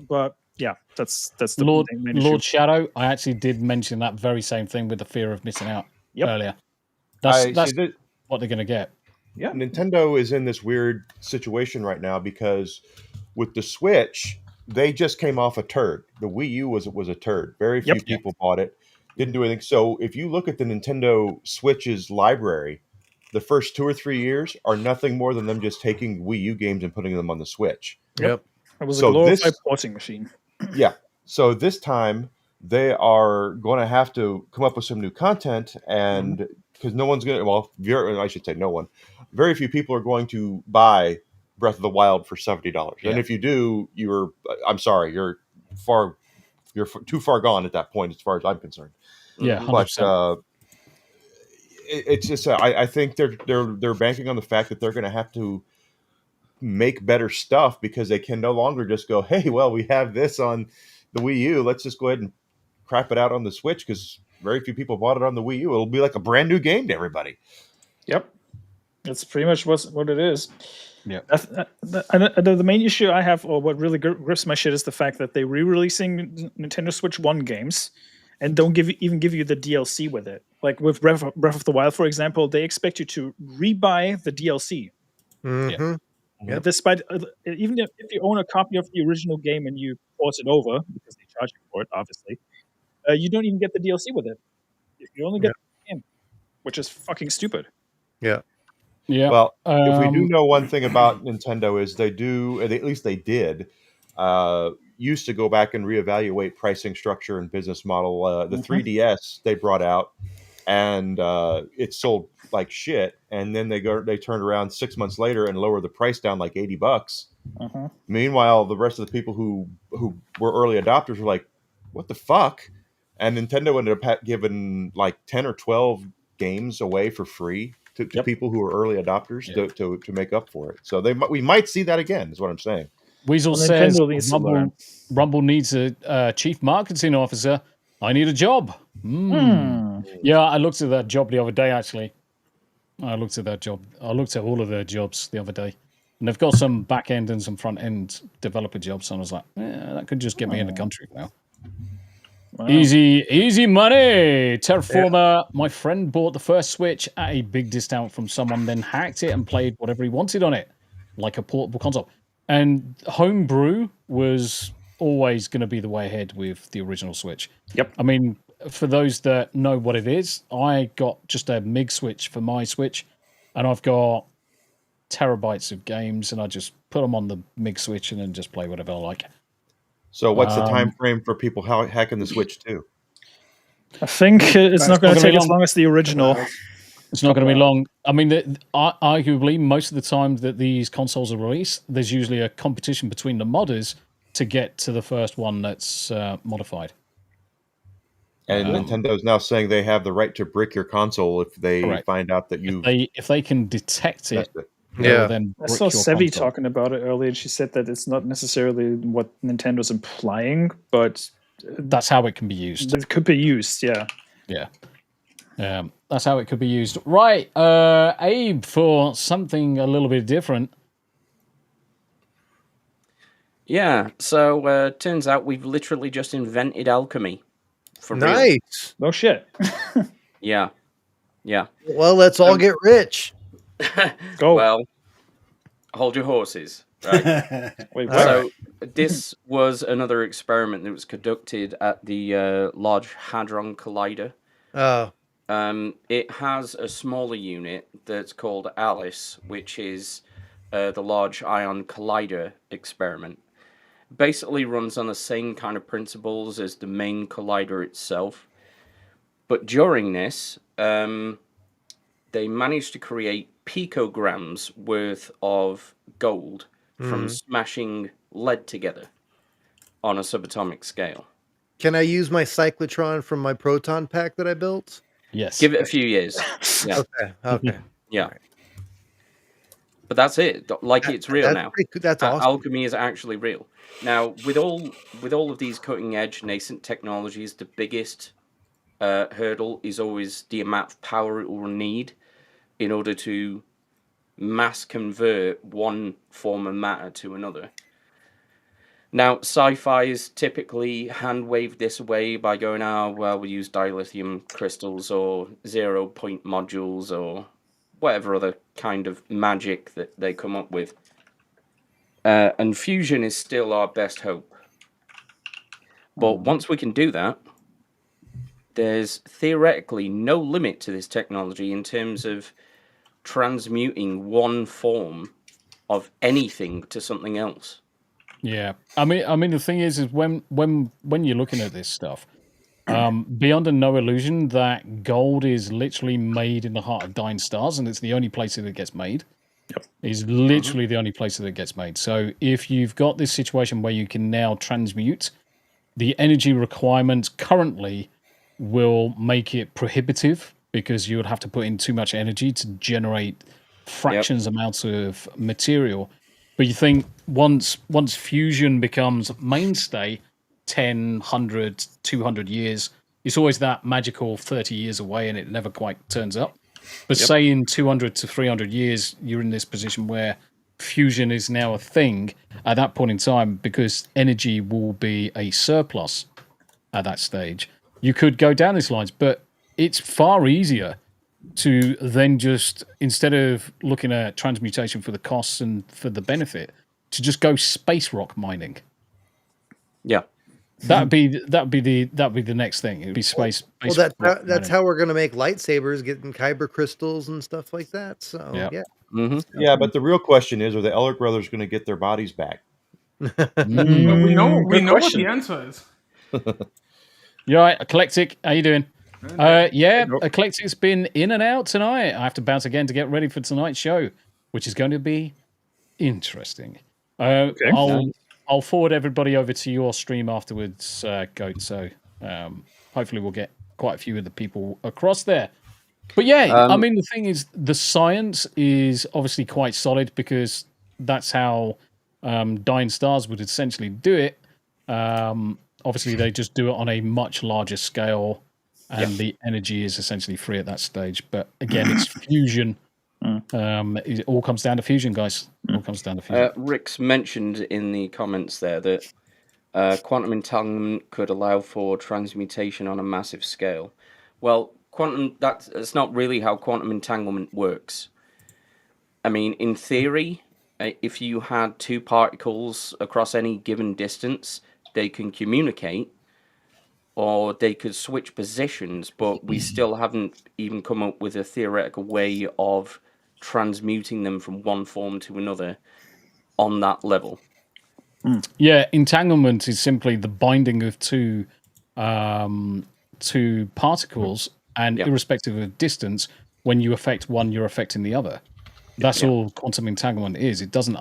But yeah, that's the main issue. Lord Shadow. I actually did mention that very same thing with the fear of missing out earlier. That's what they're going to get. Yeah, Nintendo is in this weird situation right now because with the Switch, they just came off a turd. The Wii U was a turd. Very few people bought it. Didn't do anything. So if you look at the Nintendo Switch's library, the first 2 or 3 years are nothing more than them just taking Wii U games and putting them on the Switch. Yep. It was a glorified porting machine. Yeah. So this time they are going to have to come up with some new content, and because no one's going to, I should say no one, very few people are going to buy Breath of the Wild for $70. And if you do, I'm sorry, you're too far gone at that point, as far as I'm concerned. Yeah, 100%. But it's just I think they're banking on the fact that they're going to have to make better stuff because they can no longer just go, hey, well, we have this on the Wii U, let's just go ahead and crap it out on the Switch because very few people bought it on the Wii U. It'll be like a brand new game to everybody. Yep, that's pretty much what it is. Yeah. The main issue I have, or what really grips my shit, is the fact that they're re-releasing Nintendo Switch 1 games and don't even give you the DLC with it. Like with Breath of the Wild, for example, they expect you to rebuy the DLC. Mm-hmm. Yeah. Despite even if you own a copy of the original game and you port it over, because they charge you for it, obviously, you don't even get the DLC with it. You only get the game, which is fucking stupid. Yeah. Yeah. Well, if we do know one thing about Nintendo is they do, at least they did, used to go back and reevaluate pricing structure and business model. The 3DS they brought out, and it sold like shit. And then they turned around 6 months later and lowered the price down like $80. Meanwhile, the rest of the people who were early adopters were like, "What the fuck?" And Nintendo ended up giving like 10 or 12 games away for free to people who are early adopters to make up for it. So we might see that again, is what I'm saying. Weasel says Rumble needs a chief marketing officer. I need a job. Yeah, I looked at that job the other day, actually. I looked at that job. I looked at all of their jobs the other day. And they've got some back end and some front end developer jobs. And I was like, that could just get me in the country now. Wow. Easy money. Terraformer, my friend bought the first Switch at a big discount from someone, then hacked it and played whatever he wanted on it, like a portable console. And homebrew was always going to be the way ahead with the original Switch. Yep. I mean, for those that know what it is, I got just a MIG switch for my Switch, and I've got terabytes of games, and I just put them on the MIG switch and then just play whatever I like. So what's the time frame for people hacking the Switch too? I think it's not going to take as long as the original. It's not going to be long. I mean, arguably, most of the time that these consoles are released, there's usually a competition between the modders to get to the first one that's modified. And Nintendo's now saying they have the right to brick your console if they find out that you... If they can detect it. Then I saw Sevi talking about it earlier, and she said that it's not necessarily what Nintendo's implying, but that's how it can be used. It could be used, yeah. That's how it could be used. Right, Abe, for something a little bit different. Yeah, so turns out we've literally just invented alchemy. For nice. Real. No shit. Yeah. Well, let's all get rich. Go. Well, hold your horses. Right? Wait, so this was another experiment that was conducted at the Large Hadron Collider. Oh. It has a smaller unit that's called ALICE, which is the Large Ion Collider experiment. Basically runs on the same kind of principles as the main collider itself. But during this, they managed to create picograms worth of gold from smashing lead together on a subatomic scale. Can I use my cyclotron from my proton pack that I built? Yes. Give it a few years. Yeah. Okay. Yeah. But that's it. Like, it's real now. That's awesome. Alchemy is actually real. Now, with all of these cutting edge nascent technologies, the biggest hurdle is always the amount of power it will need in order to mass convert one form of matter to another. Now, sci-fi's typically hand-waved this away by going, well, we use dilithium crystals or 0-point modules or whatever other kind of magic that they come up with. And fusion is still our best hope. But once we can do that, there's theoretically no limit to this technology in terms of transmuting one form of anything to something else. Yeah, I mean, the thing is when you're looking at this stuff, beyond a no illusion that gold is literally made in the heart of dying stars, and it's the only place that it gets made. Is literally the only place that it gets made. So if you've got this situation where you can now transmute, the energy requirement currently will make it prohibitive because you would have to put in too much energy to generate fractions amounts of material. But you think once fusion becomes mainstay, 10, 100, 200 years, it's always that magical 30 years away and it never quite turns up. But say in 200 to 300 years, you're in this position where fusion is now a thing at that point in time, because energy will be a surplus at that stage. You could go down these lines, but it's far easier to then just, instead of looking at transmutation for the costs and for the benefit, to just go space rock mining. Yeah. That'd be the next thing. It'd be space. Well, that's how we're gonna make lightsabers, getting kyber crystals and stuff like that. So yeah. Yeah, but the real question is: are the Eller brothers going to get their bodies back? We know what the answer is. You're right, Eclectic. How you doing? Yeah, Eclectic's been in and out tonight. I have to bounce again to get ready for tonight's show, which is going to be interesting. I'll forward everybody over to your stream afterwards, Goat. So hopefully we'll get quite a few of the people across there. But yeah, I mean, the thing is, the science is obviously quite solid because that's how Dying Stars would essentially do it. Obviously, they just do it on a much larger scale, and the energy is essentially free at that stage. But again, it's fusion. It all comes down to fusion, guys. It all comes down to fusion. Rick's mentioned in the comments there that quantum entanglement could allow for transmutation on a massive scale. Well, that's not really how quantum entanglement works. I mean, in theory, if you had two particles across any given distance, they can communicate, or they could switch positions, but we still haven't even come up with a theoretical way of transmuting them from one form to another on that level. Yeah, entanglement is simply the binding of two particles, and irrespective of distance, when you affect one, you're affecting the other. That's all quantum entanglement is. It doesn't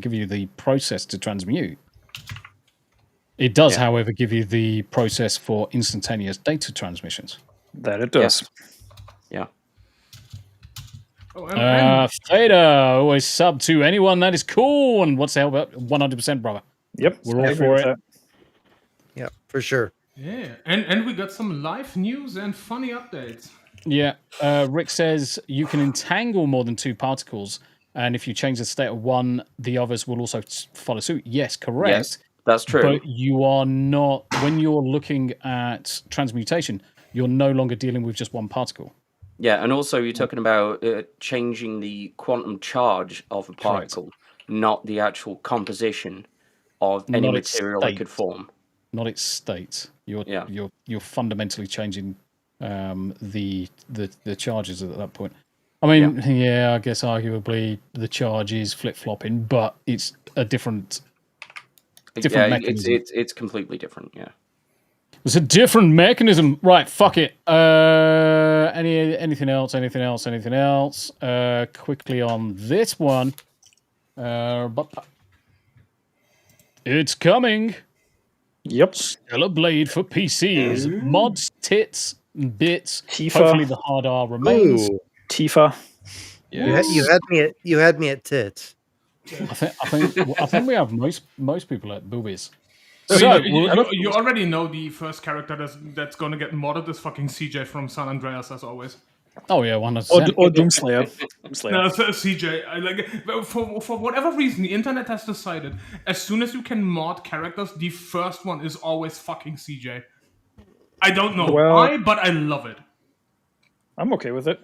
give you the process to transmute. It does, however, give you the process for instantaneous data transmissions. That it does. Yeah. Theta always sub to anyone that is cool. And what's the hell about 100%, brother? Yep. We're all for it. Yeah, for sure. Yeah, and we got some live news and funny updates. Yeah, Rick says you can entangle more than two particles, and if you change the state of one, the others will also follow suit. Yes, correct. Yes, that's true. But you are not, when you're looking at transmutation, you're no longer dealing with just one particle. Yeah, and also you're talking about changing the quantum charge of a particle, not the actual composition of any material it could form. Not its state. You're fundamentally changing the charges at that point. I mean, I guess arguably the charge is flip-flopping, but it's a different mechanism. It's completely different, yeah. It's a different mechanism. Right, fuck it. Anything else? Quickly on this one. But it's coming. Yep. Stellar Blade for PCs. Mods, tits, bits. Tifa. Hopefully the hard R remains. Ooh. Tifa. Yes. You had me at tits. I think we have most people at boobies. So you already know the first character that's going to get modded is fucking CJ from San Andreas, as always. Oh yeah, 100%. Or Doomslayer. No, CJ. For whatever reason, the internet has decided as soon as you can mod characters, the first one is always fucking CJ. I don't know why, but I love it. I'm okay with it.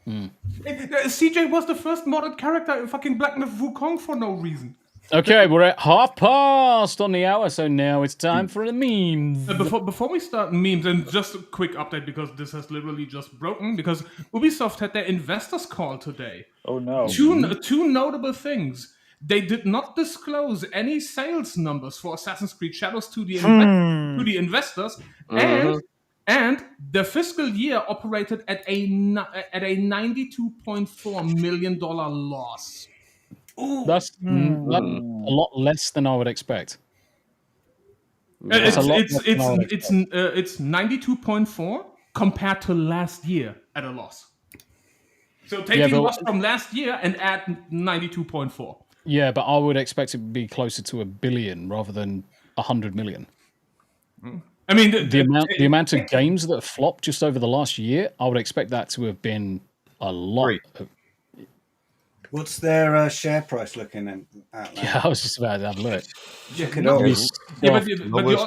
CJ was the first modded character in fucking Black Myth Wukong for no reason. Okay, we're at past on the hour, so now it's time for the memes. Before we start memes, and just a quick update because this has literally just broken, because Ubisoft had their investors call today. Oh no. Two notable things. They did not disclose any sales numbers for Assassin's Creed Shadows to the investors, and And the fiscal year operated at a $92.4 million loss. That's a lot less than I would expect. That's a lot less than I would expect. It's 92.4 compared to last year at a loss. So taking loss from last year and add 92.4. Yeah, but I would expect it to be closer to $1 billion rather than 100 million. I mean, the amount of games that have flopped just over the last year, I would expect that to have been a lot. What's their share price looking at? Yeah, I was just about to have a look. Check it out. Lowest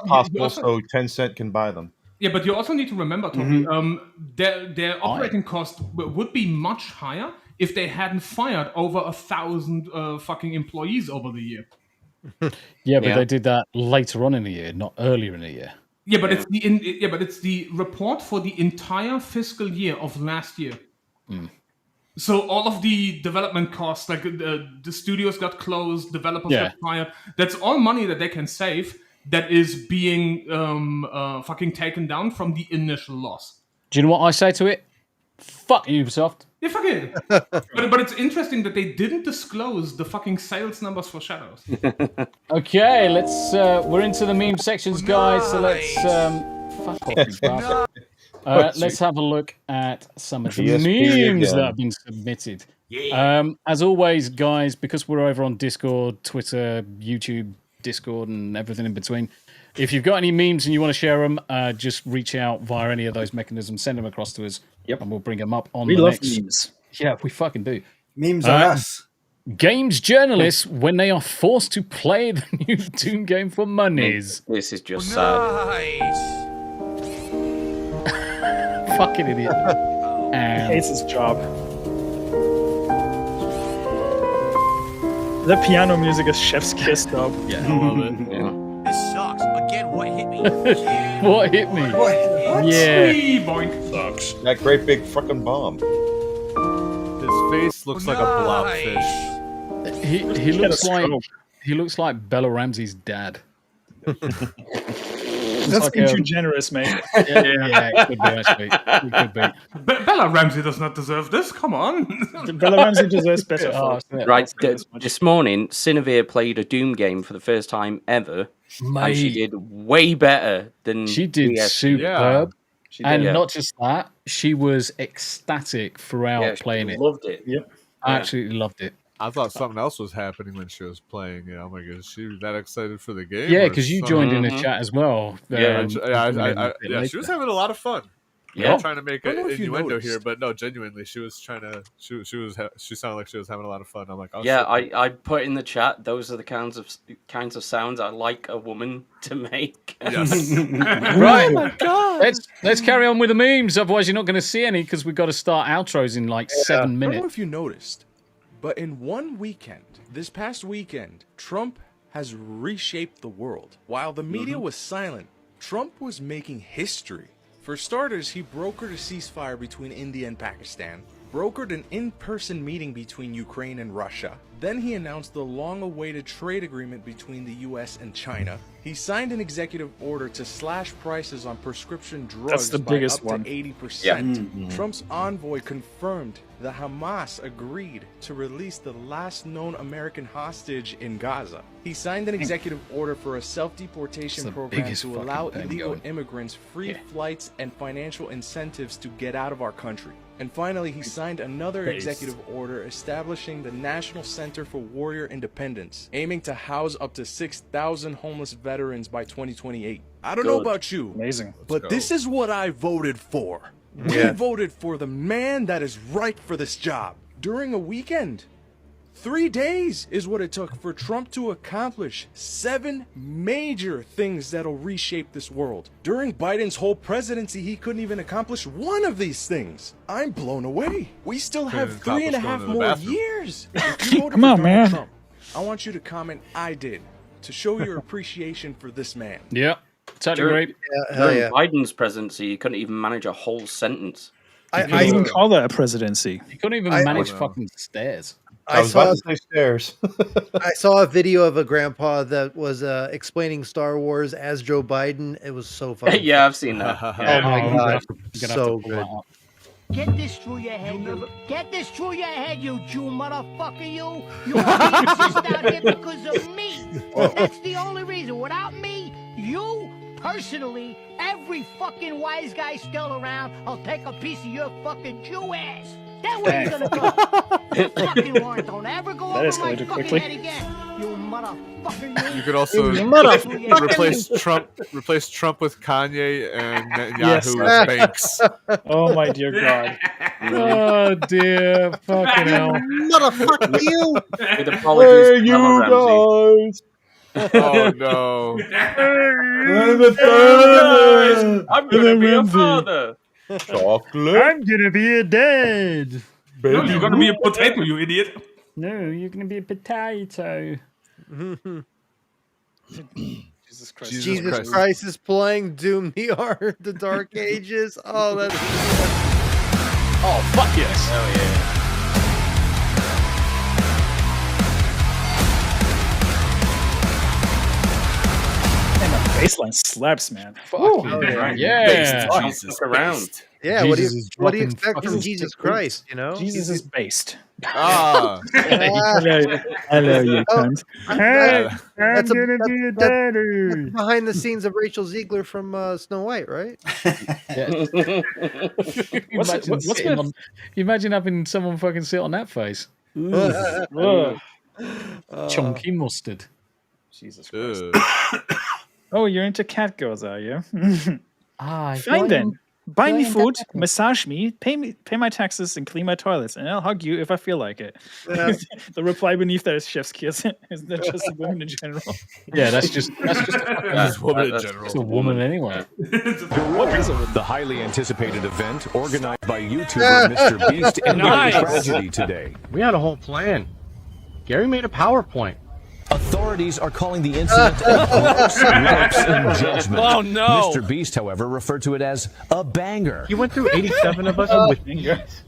possible, so Tencent can buy them. Yeah, but you also need to remember, Tombi, their operating cost would be much higher if they hadn't fired over 1,000 fucking employees over the year. Yeah, but they did that later on in the year, not earlier in the year. Yeah, but it's the report for the entire fiscal year of last year. So all of the development costs, like the studios got closed, developers got fired. That's all money that they can save. That is being fucking taken down from the initial loss. Do you know what I say to it? Fuck Ubisoft. Yeah, fuck it. but it's interesting that they didn't disclose the fucking sales numbers for Shadows. Okay, let's. We're into the meme sections, guys. So let's. Fuck off, you bastard. Let's have a look at some of the memes that have been submitted. As always, guys, because we're over on Discord, Twitter, YouTube, Discord, and everything in between. If you've got any memes and you want to share them, just reach out via any of those mechanisms. Send them across to us, and we'll bring them up on the next. We love memes. Yeah, we fucking do. Memes are us. Games journalists when they are forced to play the new Doom game for monies. This is just sad. Fucking idiot. He hates his job. The piano music is chef's kiss, though. Yeah, I love it. This sucks. Again, what hit me? What hit me? What? Yeah. Boink. Sucks. That great big fucking bomb. His face looks like a blobfish. He looks like Bella Ramsey's dad. That's like too generous, mate. Yeah, it could be actually. It could be. Bella Ramsey does not deserve this. Come on. Bella Ramsey deserves better. Right, this morning, Cinevere played a Doom game for the first time ever, and she did way better than she did. Superb. She did, and not just that, she was ecstatic throughout playing it. Loved it. Yep. I absolutely loved it. I thought something else was happening when she was playing. Yeah, I'm like, is she that excited for the game? Yeah, because you joined in the chat as well. Yeah, she was having a lot of fun. Yeah, trying to make an innuendo here, but no, genuinely, she was trying to. She sounded like she was having a lot of fun. I'm like, oh, yeah, I put in the chat. Those are the kinds of sounds I like a woman to make. Yes. Right. Oh my God. Let's carry on with the memes. Otherwise, you're not going to see any because we've got to start outros in like 7 minutes. I don't know if you noticed, but in one weekend, this past weekend, Trump has reshaped the world. While the media was silent, Trump was making history. For starters, he brokered a ceasefire between India and Pakistan, brokered an in-person meeting between Ukraine and Russia. Then he announced the long-awaited trade agreement between the US and China. He signed an executive order to slash prices on prescription drugs by up to 80%. Yeah. Trump's envoy confirmed that Hamas agreed to release the last known American hostage in Gaza. He signed an executive order for a self-deportation program to allow illegal immigrants free flights and financial incentives to get out of our country. And finally, he signed another executive order establishing the National Center for Warrior Independence, aiming to house up to 6,000 homeless veterans by 2028. I don't know about you, but this is what I voted for. We voted for the man that is right for this job. During a weekend, 3 days is what it took for Trump to accomplish 7 major things that'll reshape this world. During Biden's whole presidency, he couldn't even accomplish one of these things. I'm blown away. We still have 3.5 more years. If you voted for Donald Trump, I want you to comment "I did" to show your appreciation for this man. Yeah, totally During Biden's presidency, he couldn't even manage a whole sentence. I even call that a presidency. You couldn't even manage fucking stairs. I was about to say stairs. I saw a video of a grandpa that was explaining Star Wars as Joe Biden. It was so funny. Yeah, I've seen that. Oh my god, You're gonna so have to pull good. that up. Get this through your head, you. Get this through your head, you Jew motherfucker, you. You only exist out here because of me. That's the only reason. Without me, you, personally, every fucking wise guy still around, I'll take a piece of your fucking Jew ass. That way you're gonna go. Fucking Warren, don't ever go That over my escalated fucking quickly. head again. You motherfucker, you. You could also You motherfucker. replace Trump with Kanye and Yes. Netanyahu with Banks. Oh my dear God. Oh dear, fucking hell. Motherfucker, you. With apologies to Bella Ramsey. Oh no! I'm gonna be a father. Chocolate. I'm gonna be a dad. No, you're gonna be a potato, you idiot. No, you're gonna be a potato. Jesus Christ. Jesus Christ is playing Doom the Dark Ages. Oh, that's Oh fuck yes. Hell yeah. And the baseline slaps, man. Yeah. Look around. yeah. Jesus What do you is dropping expect from fucking Jesus fruits. Christ? You know, Jesus is based. Ah, Hello, you Oh, cunt. Hey, That's I'm a- gonna that- be a that- daddy. that's behind the scenes of Rachel Ziegler from Snow White, right? Imagine having someone fucking sit on that face. Chunky mustard. Jesus Christ. ugh. Oh, you're into cat girls, are you? Ah, Fine then. Buy me Fine, food, that's- massage me, pay my taxes, and clean my toilets, and I'll hug you if I feel like it. Yeah. The reply beneath that is chef's kiss. Isn't that just women in general? Yeah, that's just That's woman in That's general. it's a woman anyway. The highly anticipated event organized by YouTuber Mr. Beast ended in tragedy today. We had a whole plan. Gary made a PowerPoint. Authorities are calling the incident a gross lapse in judgment. Oh, no. Mr. Beast, however, referred to it as a banger. He went through 87 of us with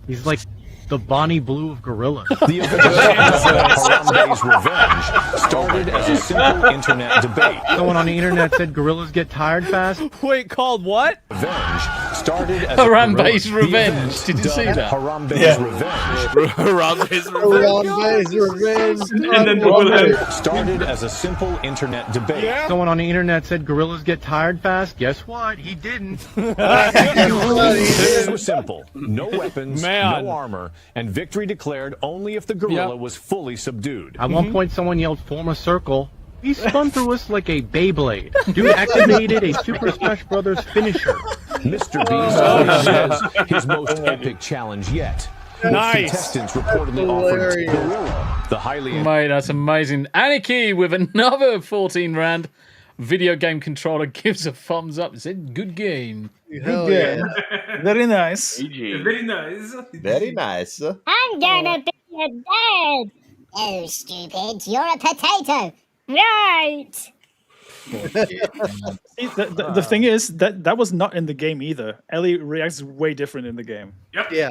he's like the Bonnie Blue of gorillas. The event Harambe's Revenge started as a simple internet debate. Someone on the internet said gorillas get tired fast. Wait, called what? Revenge started as Harambe's the Revenge. event Did you see dubbed that? Harambe's Revenge. Harambe's Harambe's Revenge. And then we'll have Started as a simple internet debate. Someone on the internet said gorillas get tired fast. Guess what? He didn't. This was simple. No weapons, Man. no armor, and victory declared only if the gorilla was fully subdued. At one point, someone yelled, "Form a circle." He spun through us like a Beyblade. Dude activated a Super Smash Brothers finisher. Mr. Beast says his most epic challenge yet. Nice. Contestants reportedly offered Hilarious. Gorilla, the highly Mate, that's amazing. Aniki with another 14 rand. Video game controller gives a thumbs up. It said, good game. Hell yeah. Very nice. very nice. Very nice. I'm gonna be a dad. Oh, stupid, you're a potato. Right. See, the thing is that was not in the game either. Ellie reacts way different in the game. Yeah.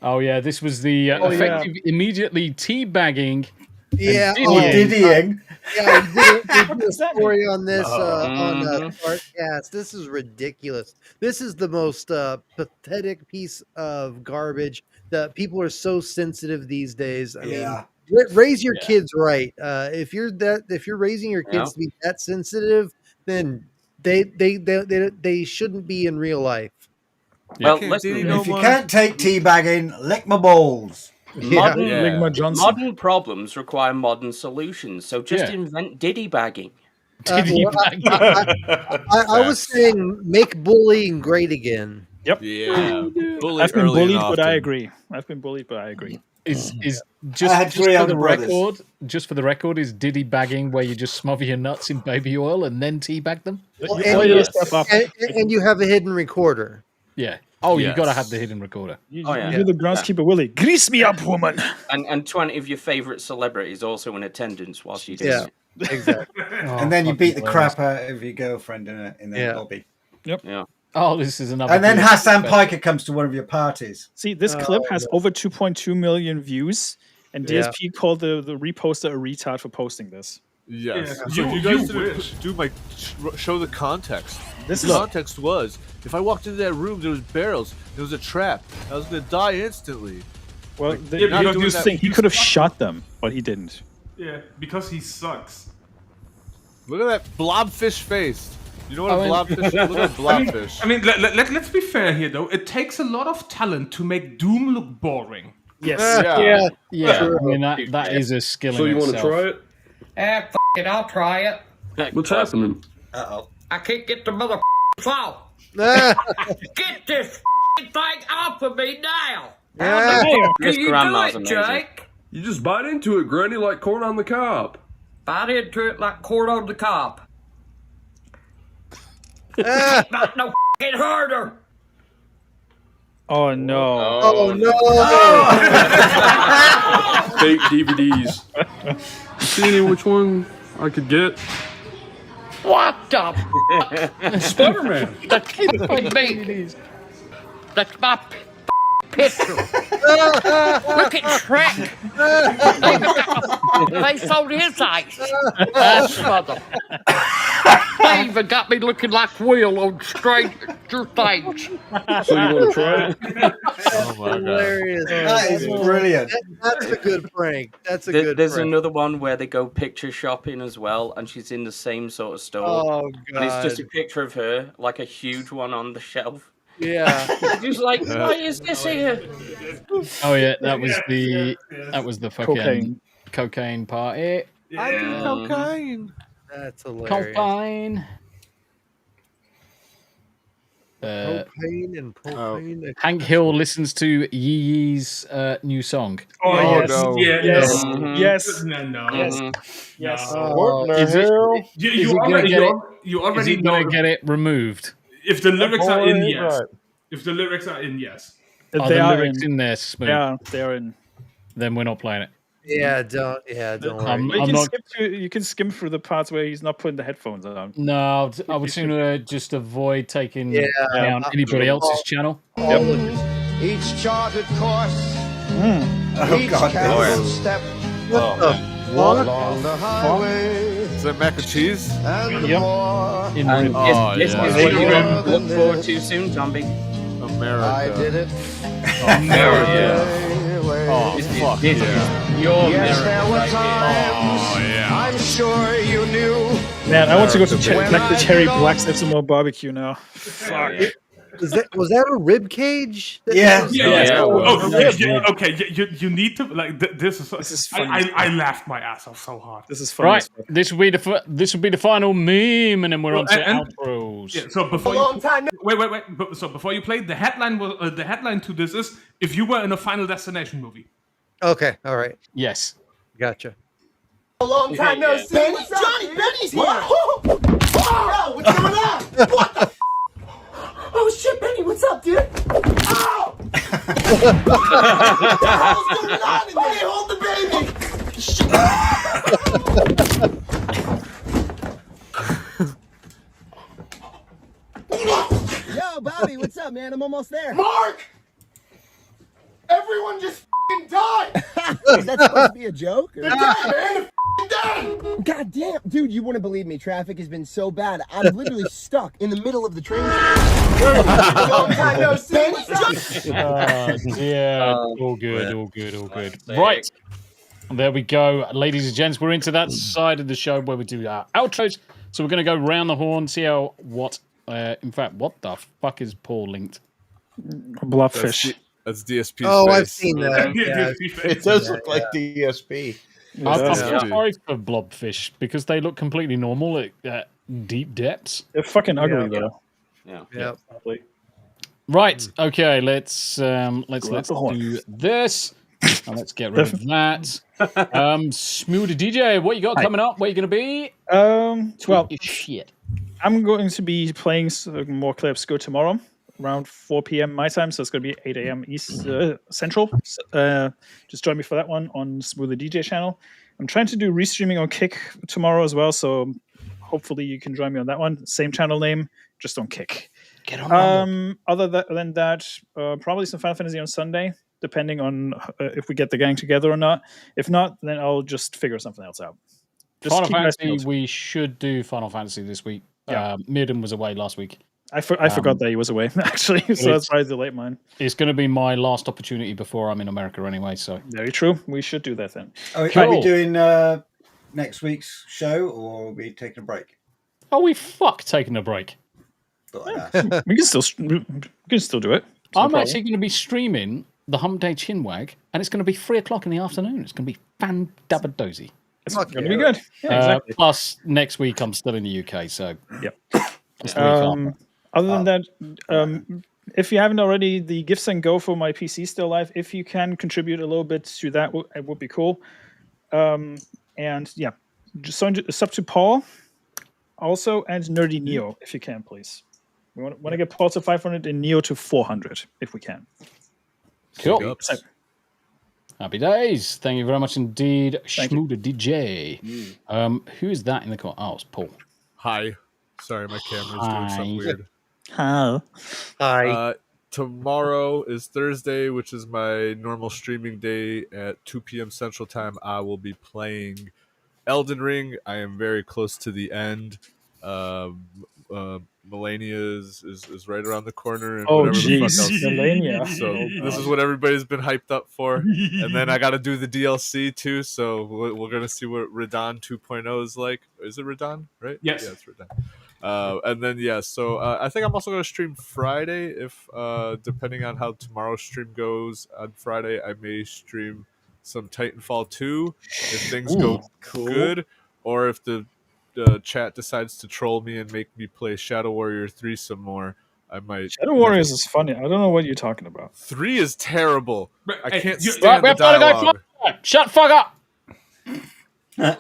Oh, yeah, this was the effective immediately teabagging. Yeah. and Oh, diddying. diddying. Yeah, we did a does that story on this Mhm. on Smartcast. This is ridiculous. This is the most pathetic piece of garbage. That people are so sensitive these days. I Yeah. mean, raise your kids right. If you're raising your kids Yeah. to be that sensitive, then they shouldn't be in real life. Well, Can't listen, diddy no If you more. can't take teabagging, lick my balls. modern, Yeah. Ligma Johnson. modern problems require modern solutions. So just Yeah. invent diddy bagging. Well, I was saying make bullying great again. Yep. Yeah, bully I've been early and bullied, but I often. agree. I've been bullied, but I agree. Is I had just three for older the brothers. record? Just for the record, is diddy bagging where you just smother your nuts in baby oil and then teabag them? Well, You and, oil your stuff up. and you have a hidden recorder. Yeah. Oh, you Yes. got to have the hidden recorder. You, Oh, yeah. You're the groundskeeper, Willie. Grease me up, woman. And 20 of your favourite celebrities also in attendance whilst you do Yeah. it. Exactly. And then you beat the crap out of your girlfriend in the Yeah. lobby. Yeah. Oh, this is another. And then good Hassan aspect. Piker comes to one of your parties. See, this Oh, clip has over 2.2 million views, And DSP called the reposter a retard for posting this. Yes. Yeah. So you guys didn't do show the context. The context was, if I walked into that room, there was barrels. There was a trap. I was going to die instantly. Well, he could have shot them, but he didn't. Yeah, because he sucks. Look at that blobfish face. You know what a blobfish is? Look at a blobfish. I mean, let's be fair here, though. It takes a lot of talent to make Doom look boring. Yes. Yeah. I mean, that is a skill So in you want to itself. try it? F it, I'll try it. What's happening? Uh-oh. I can't get the mother off. Get this thing off of me now. How the do you do it, Jake? You just bite into it, Granny, like corn on the cob. Bite into it like corn on the cob. Not no f***ing harder. Oh no! Oh no! Fake DVDs. See any which one I could get? What the Spider-Man. That's me. That's my picture. Look at Shrek. They sold his ice. That's mother. They even got me looking like Will on Stranger Things. So you want to try it? Oh my Hilarious. That is brilliant. That's a good prank. That's a good There's prank. another one where they go picture shopping as well, and she's in the same sort of store. Oh, And it's just a God. picture of her, like a huge one on the shelf. Yeah. She's like, why is this here? Oh yeah, that was the fucking Cocaine. cocaine party. I do cocaine. That's hilarious. Cocaine. Propane and propane. Hank Hill listens to Yee Yee's new song. Oh, yes. no. Yes. Mhm. Yes. No. Yes. Yes. Oh, Is it- You gonna already get know. it? You Is already he gonna know. get it removed? If the lyrics are in, yes. Right. If the lyrics are in, yes. Are They the are lyrics in. in there, Smooth? Yeah, they're in. Then we're not playing it. Don't worry. I'm But not. you can skim through the parts where he's not putting the headphones on. No, I would sooner just avoid taking Yeah, down anybody else's channel. Each charted course, Oh, each God. careful step along the highway, Is that mac and cheese? and the Yep. more In And rib. Oh, this yeah. is what you don't look forward to soon, Tombi. America. I did it. America. Oh, fuck This yeah. is your Yes, there America were right here. times Oh, yeah. I'm sure you knew. Man, I want to go to When like the I Cherry get Blacks have some more barbecue now. Fuck. Was that a rib cage? Yeah. Yeah. Oh, Okay. You need to like. This is. funny. I laughed my ass off so hard. This is funny. Right, this will be the final meme, and then we're on to and- outros. Yeah. So before wait. So before you play, the headline was the headline to this is if you were in a Final Destination movie. Okay, all right. Yes. Gotcha. A long time no see. Benny, Johnny, Benny's here. Wow, what's going on? What the? Oh shit, Benny, what's up, dude? Ow! What the hell's going on in there? Hold the baby. Yo, Bobby, what's up, man? I'm almost there. Mark! Everyone just f***ing died! Is that supposed to be a joke? They're dead, man! They're f***ing dead! God damn! Dude, you wouldn't believe me. Traffic has been so bad. I'm literally stuck in the middle of the train. Long time no see. Yeah, all good. Right. There we go. Ladies and gents, we're into that side of the show where we do our outros. So we're going to go round the horn, see what the fuck is Paul linked? Blobfish. That's DSP's Oh, face. I've seen that. Yeah. It does look like DSP. I feel sorry for blobfish because they look completely normal at deep depths. They're fucking ugly though. Yeah. Right. Okay. Let's do this. And let's get rid of that. Smu the DJ, what you got coming up? Where you going to be? Well, shit. I'm going to be playing some more clips. Go tomorrow around 4 p.m. my time, so it's going to be 8 a.m. East Central. Just join me for that one on Smu the DJ channel. I'm trying to do restreaming on Kick tomorrow as well, so hopefully you can join me on that one. Same channel name, just on Kick. Get on. Other than that, probably some Final Fantasy on Sunday. depending on if we get the gang together or not. If not, then I'll just figure something else out. Just Final keep my Fantasy, skills. we should do Final Fantasy this week. Yeah. Mirden was away last week. I forgot that he was away, actually, so that's why I delayed mine. It's going to be my last opportunity before I'm in America anyway, so. Very true. We should do that then. Are we doing next week's show, or are we taking a break? Are we taking a break? We can still do it. I'm actually going to be streaming the Hump Day Chinwag, and it's going to be 3:00 in the afternoon. It's going to be fan-dabba-dozy. It's going to be good. Yeah, exactly. Plus, next week I'm still in the UK, so. Yep. It's the week after. Other than that, if you haven't already, the Gifts and Go for my PC still live. If you can contribute a little bit to that, it would be cool. And yeah, just sub to Paul also, and Nerdy Neo, if you can, please. We want to get Paul to 500 and Neo to 400, if we can. Cool. Happy days. Thank you very much indeed, Smu the DJ. Who is that in the corner? Oh, it's Paul. Hi. Sorry, my camera's doing something weird. Hi. Tomorrow is Thursday, which is my normal streaming day at 2 p.m. Central Time. I will be playing Elden Ring. I am very close to the end. Melania is right around the corner. And Oh, whatever the fuck jeez. else. Melania. So this is what everybody's been hyped up for. And then I got to do the DLC too. So we're going to see what Radon 2.0 is like. Is it Radon, right? Yes. Yeah, it's Radon. And then so I think I'm also going to stream Friday. If depending on how tomorrow's stream goes on Friday, I may stream some Titanfall 2 if things go good, or if the chat decides to troll me and make me play Shadow Warrior 3 some more. I might. Shadow Warriors is funny. I don't know what you're talking about. 3 is terrible. I can't we stand the have to go dialogue. Shut the fuck up. And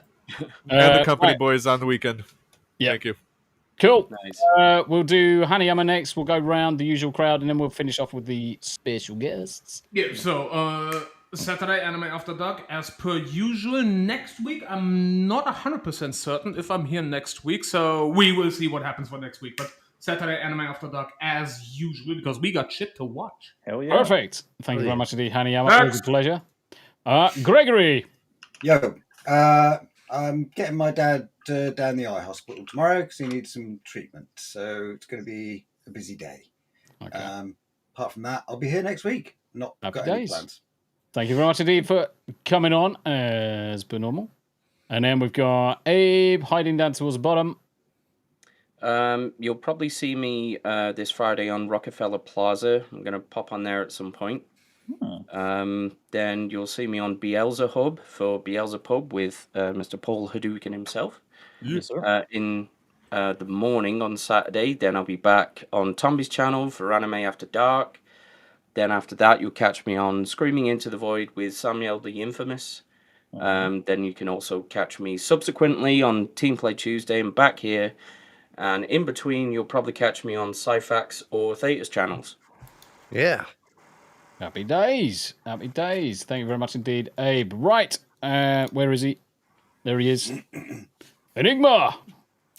the company boys on the weekend. Yeah. Thank you. Cool. Nice. We'll do Hanayama next. We'll go round the usual crowd, and then we'll finish off with the special guests. Yeah, so Saturday Anime After Dark, as per usual. Next week, I'm not 100% certain if I'm here next week, so we will see what happens for next week. But Saturday Anime After Dark, as usual, because we got shit to watch. Hell yeah. Perfect. Thank you very much indeed, Hanayama. Always a pleasure. Gregory. Yo, I'm getting my dad down the eye hospital tomorrow because he needs some treatment. So it's going to be a busy day. Okay. Apart from that, I'll be here next week. Not got any plans. Thank you very much indeed for coming on as per normal. And then we've got Abe hiding down towards the bottom. You'll probably see me this Friday on Rockefeller Plaza. I'm going to pop on there at some point. Then you'll see me on Beelzehub for Beelzepub with Mr. Paul Hadouken himself. Yes, sir. In the morning on Saturday. Then I'll be back on Tombi's channel for Anime After Dark. Then after that, you'll catch me on Screaming Into the Void with Samuel the Infamous. Then you can also catch me subsequently on Team Play Tuesday and back here. And in between, you'll probably catch me on Cyfax or Theta's channels. Yeah. Happy days. Happy days. Thank you very much indeed, Abe. Right. Where is he? There he is. Enigma.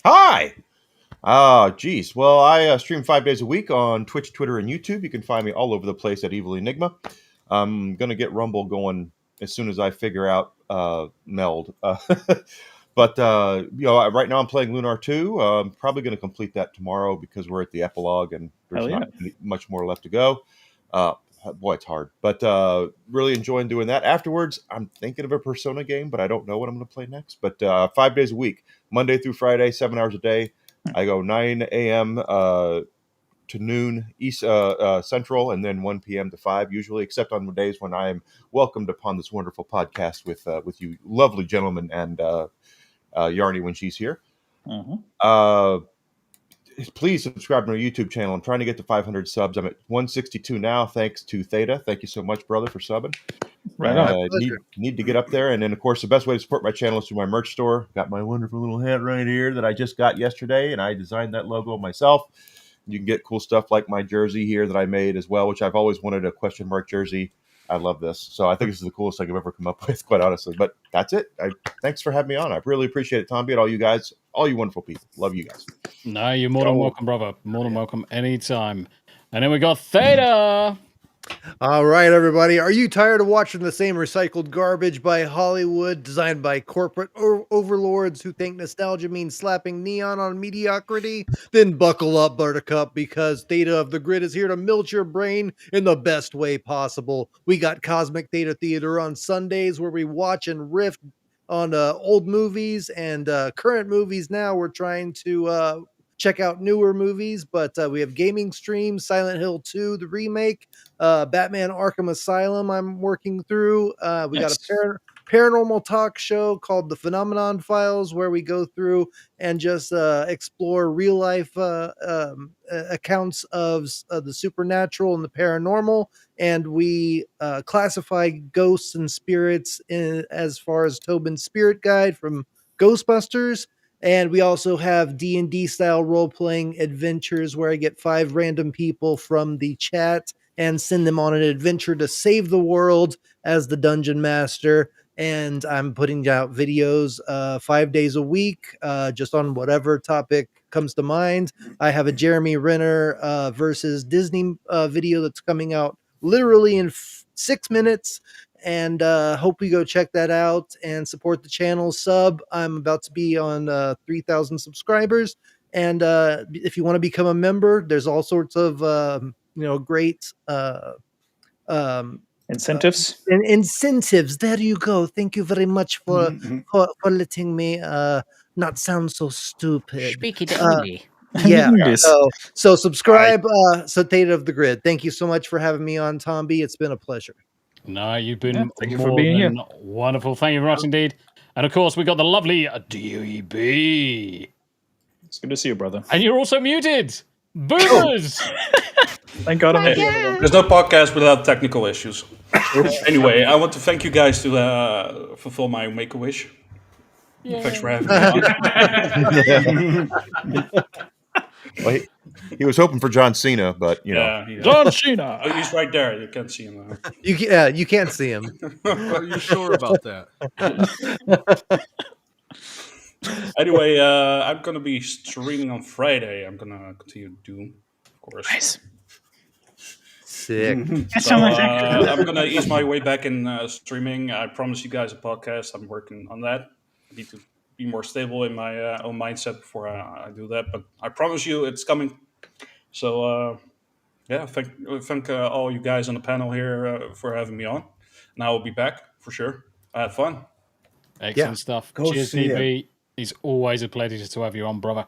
Hi. Geez. Well, I stream 5 days a week on Twitch, Twitter, and YouTube. You can find me all over the place at EvilEnygma. I'm going to get Rumble going as soon as I figure out Meld. But, right now I'm playing Lunar 2. I'm probably going to complete that tomorrow because we're at the epilogue and there's not much more left to go. Boy, it's hard. But really enjoying doing that. Afterwards, I'm thinking of a Persona game, but I don't know what I'm going to play next. But 5 days a week, Monday through Friday, 7 hours a day. I go 9 a.m. To noon East Central, and then 1 p.m. to 5 usually, except on the days when I am welcomed upon this wonderful podcast with you lovely gentlemen and Yarny when she's here. Please subscribe to my YouTube channel. I'm trying to get to 500 subs. I'm at 162 now, thanks to Theta. Thank you so much, brother, for subbing. Right on. Need to get up there. And then, of course, the best way to support my channel is through my merch store. Got my wonderful little hat right here that I just got yesterday, and I designed that logo myself. You can get cool stuff like my jersey here that I made as well, which I've always wanted a question mark jersey. I love this. So I think this is the coolest thing I've ever come up with, quite honestly. But that's it. Thanks for having me on. I really appreciate it, Tombi, and all you guys, all you wonderful people. Love you guys. No, you're more than welcome, brother. More than welcome anytime. And then we got Theta. All right, everybody. Are you tired of watching the same recycled garbage by Hollywood, designed by corporate overlords who think nostalgia means slapping neon on mediocrity? Then buckle up, Buttercup, because Theta of the Grid is here to melt your brain in the best way possible. We got Cosmic Theta Theater on Sundays, where we watch and riff on old movies and current movies. Now we're trying to check out newer movies, but we have gaming streams, Silent Hill 2, the remake, Batman Arkham Asylum I'm working through. We got a paranormal talk show called The Phenomenon Files, where we go through and just explore real life accounts of the supernatural and the paranormal. And we classify ghosts and spirits as far as Tobin's Spirit Guide from Ghostbusters. And we also have D&D style role-playing adventures where I get 5 random people from the chat and send them on an adventure to save the world as the dungeon master. And I'm putting out videos 5 days a week, just on whatever topic comes to mind. I have a Jeremy Renner versus Disney video that's coming out literally in 6 minutes. And hope you go check that out and support the channel. I'm about to be on 3,000 subscribers. And if you want to become a member, there's all sorts of great incentives. Incentives. There you go. Thank you very much for letting me not sound so stupid. Speak it only. Yeah. So subscribe. So Theta of the Grid. Thank you so much for having me on, Tombi. It's been a pleasure. No, you've been thank you more for being than here. wonderful. Thank you very much indeed. And of course, we got the lovely DEB. It's good to see you, brother. And you're also muted. Boomers! Thank God I'm here. There's no podcast without technical issues. Anyway, I want to thank you guys to fulfill my Make-A-Wish. Thanks for having me on. Well, he was hoping for John Cena, but you know. Yeah. John Cena. Oh, he's right there. You can't see him. You can't see him. Are you sure about that? Anyway, I'm gonna be streaming on Friday. I'm gonna continue Doom, of course. Nice. Sick. So, I'm gonna ease my way back in streaming. I promise you guys a podcast. I'm working on that. I need to be more stable in my own mindset before I do that. But I promise you, it's coming. So thank all you guys on the panel here for having me on. And I will be back for sure. I had fun. Excellent stuff. Go Cheers, see ya. DB. It's always a pleasure to have you on, brother.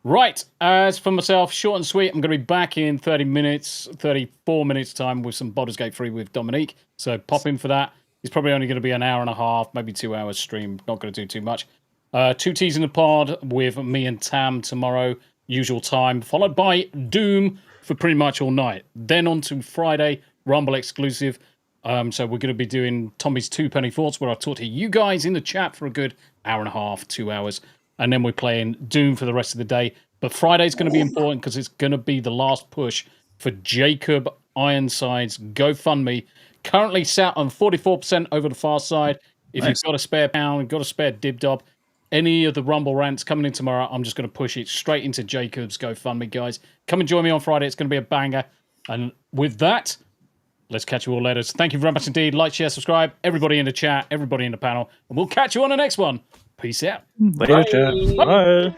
Right, as for myself, short and sweet, I'm going to be back in 34 minutes time with some Baldur's Gate 3 with Dominique. So pop in for that. It's probably only going to be an hour and a half, maybe 2 hours stream. Not going to do too much. 2 T's in the pod with me and Tam tomorrow, usual time, followed by Doom for pretty much all night. Then on to Friday, Rumble exclusive. So we're going to be doing Tombi's 2 Penny Thoughts, where I talk to you guys in the chat for a good hour and a half, 2 hours. And then we're playing Doom for the rest of the day. But Friday's going to be important because it's going to be the last push for Jacob Ironside's GoFundMe. Currently sat on 44% over the far side. If you've got a spare pound, got a spare dibdob, any of the Rumble rants coming in tomorrow, I'm just going to push it straight into Jacob's GoFundMe, guys. Come and join me on Friday. It's going to be a banger. And with that, let's catch you all later. So thank you very much indeed. Like, share, subscribe. Everybody in the chat, everybody in the panel. And we'll catch you on the next one. Peace out. Later, chat. Bye.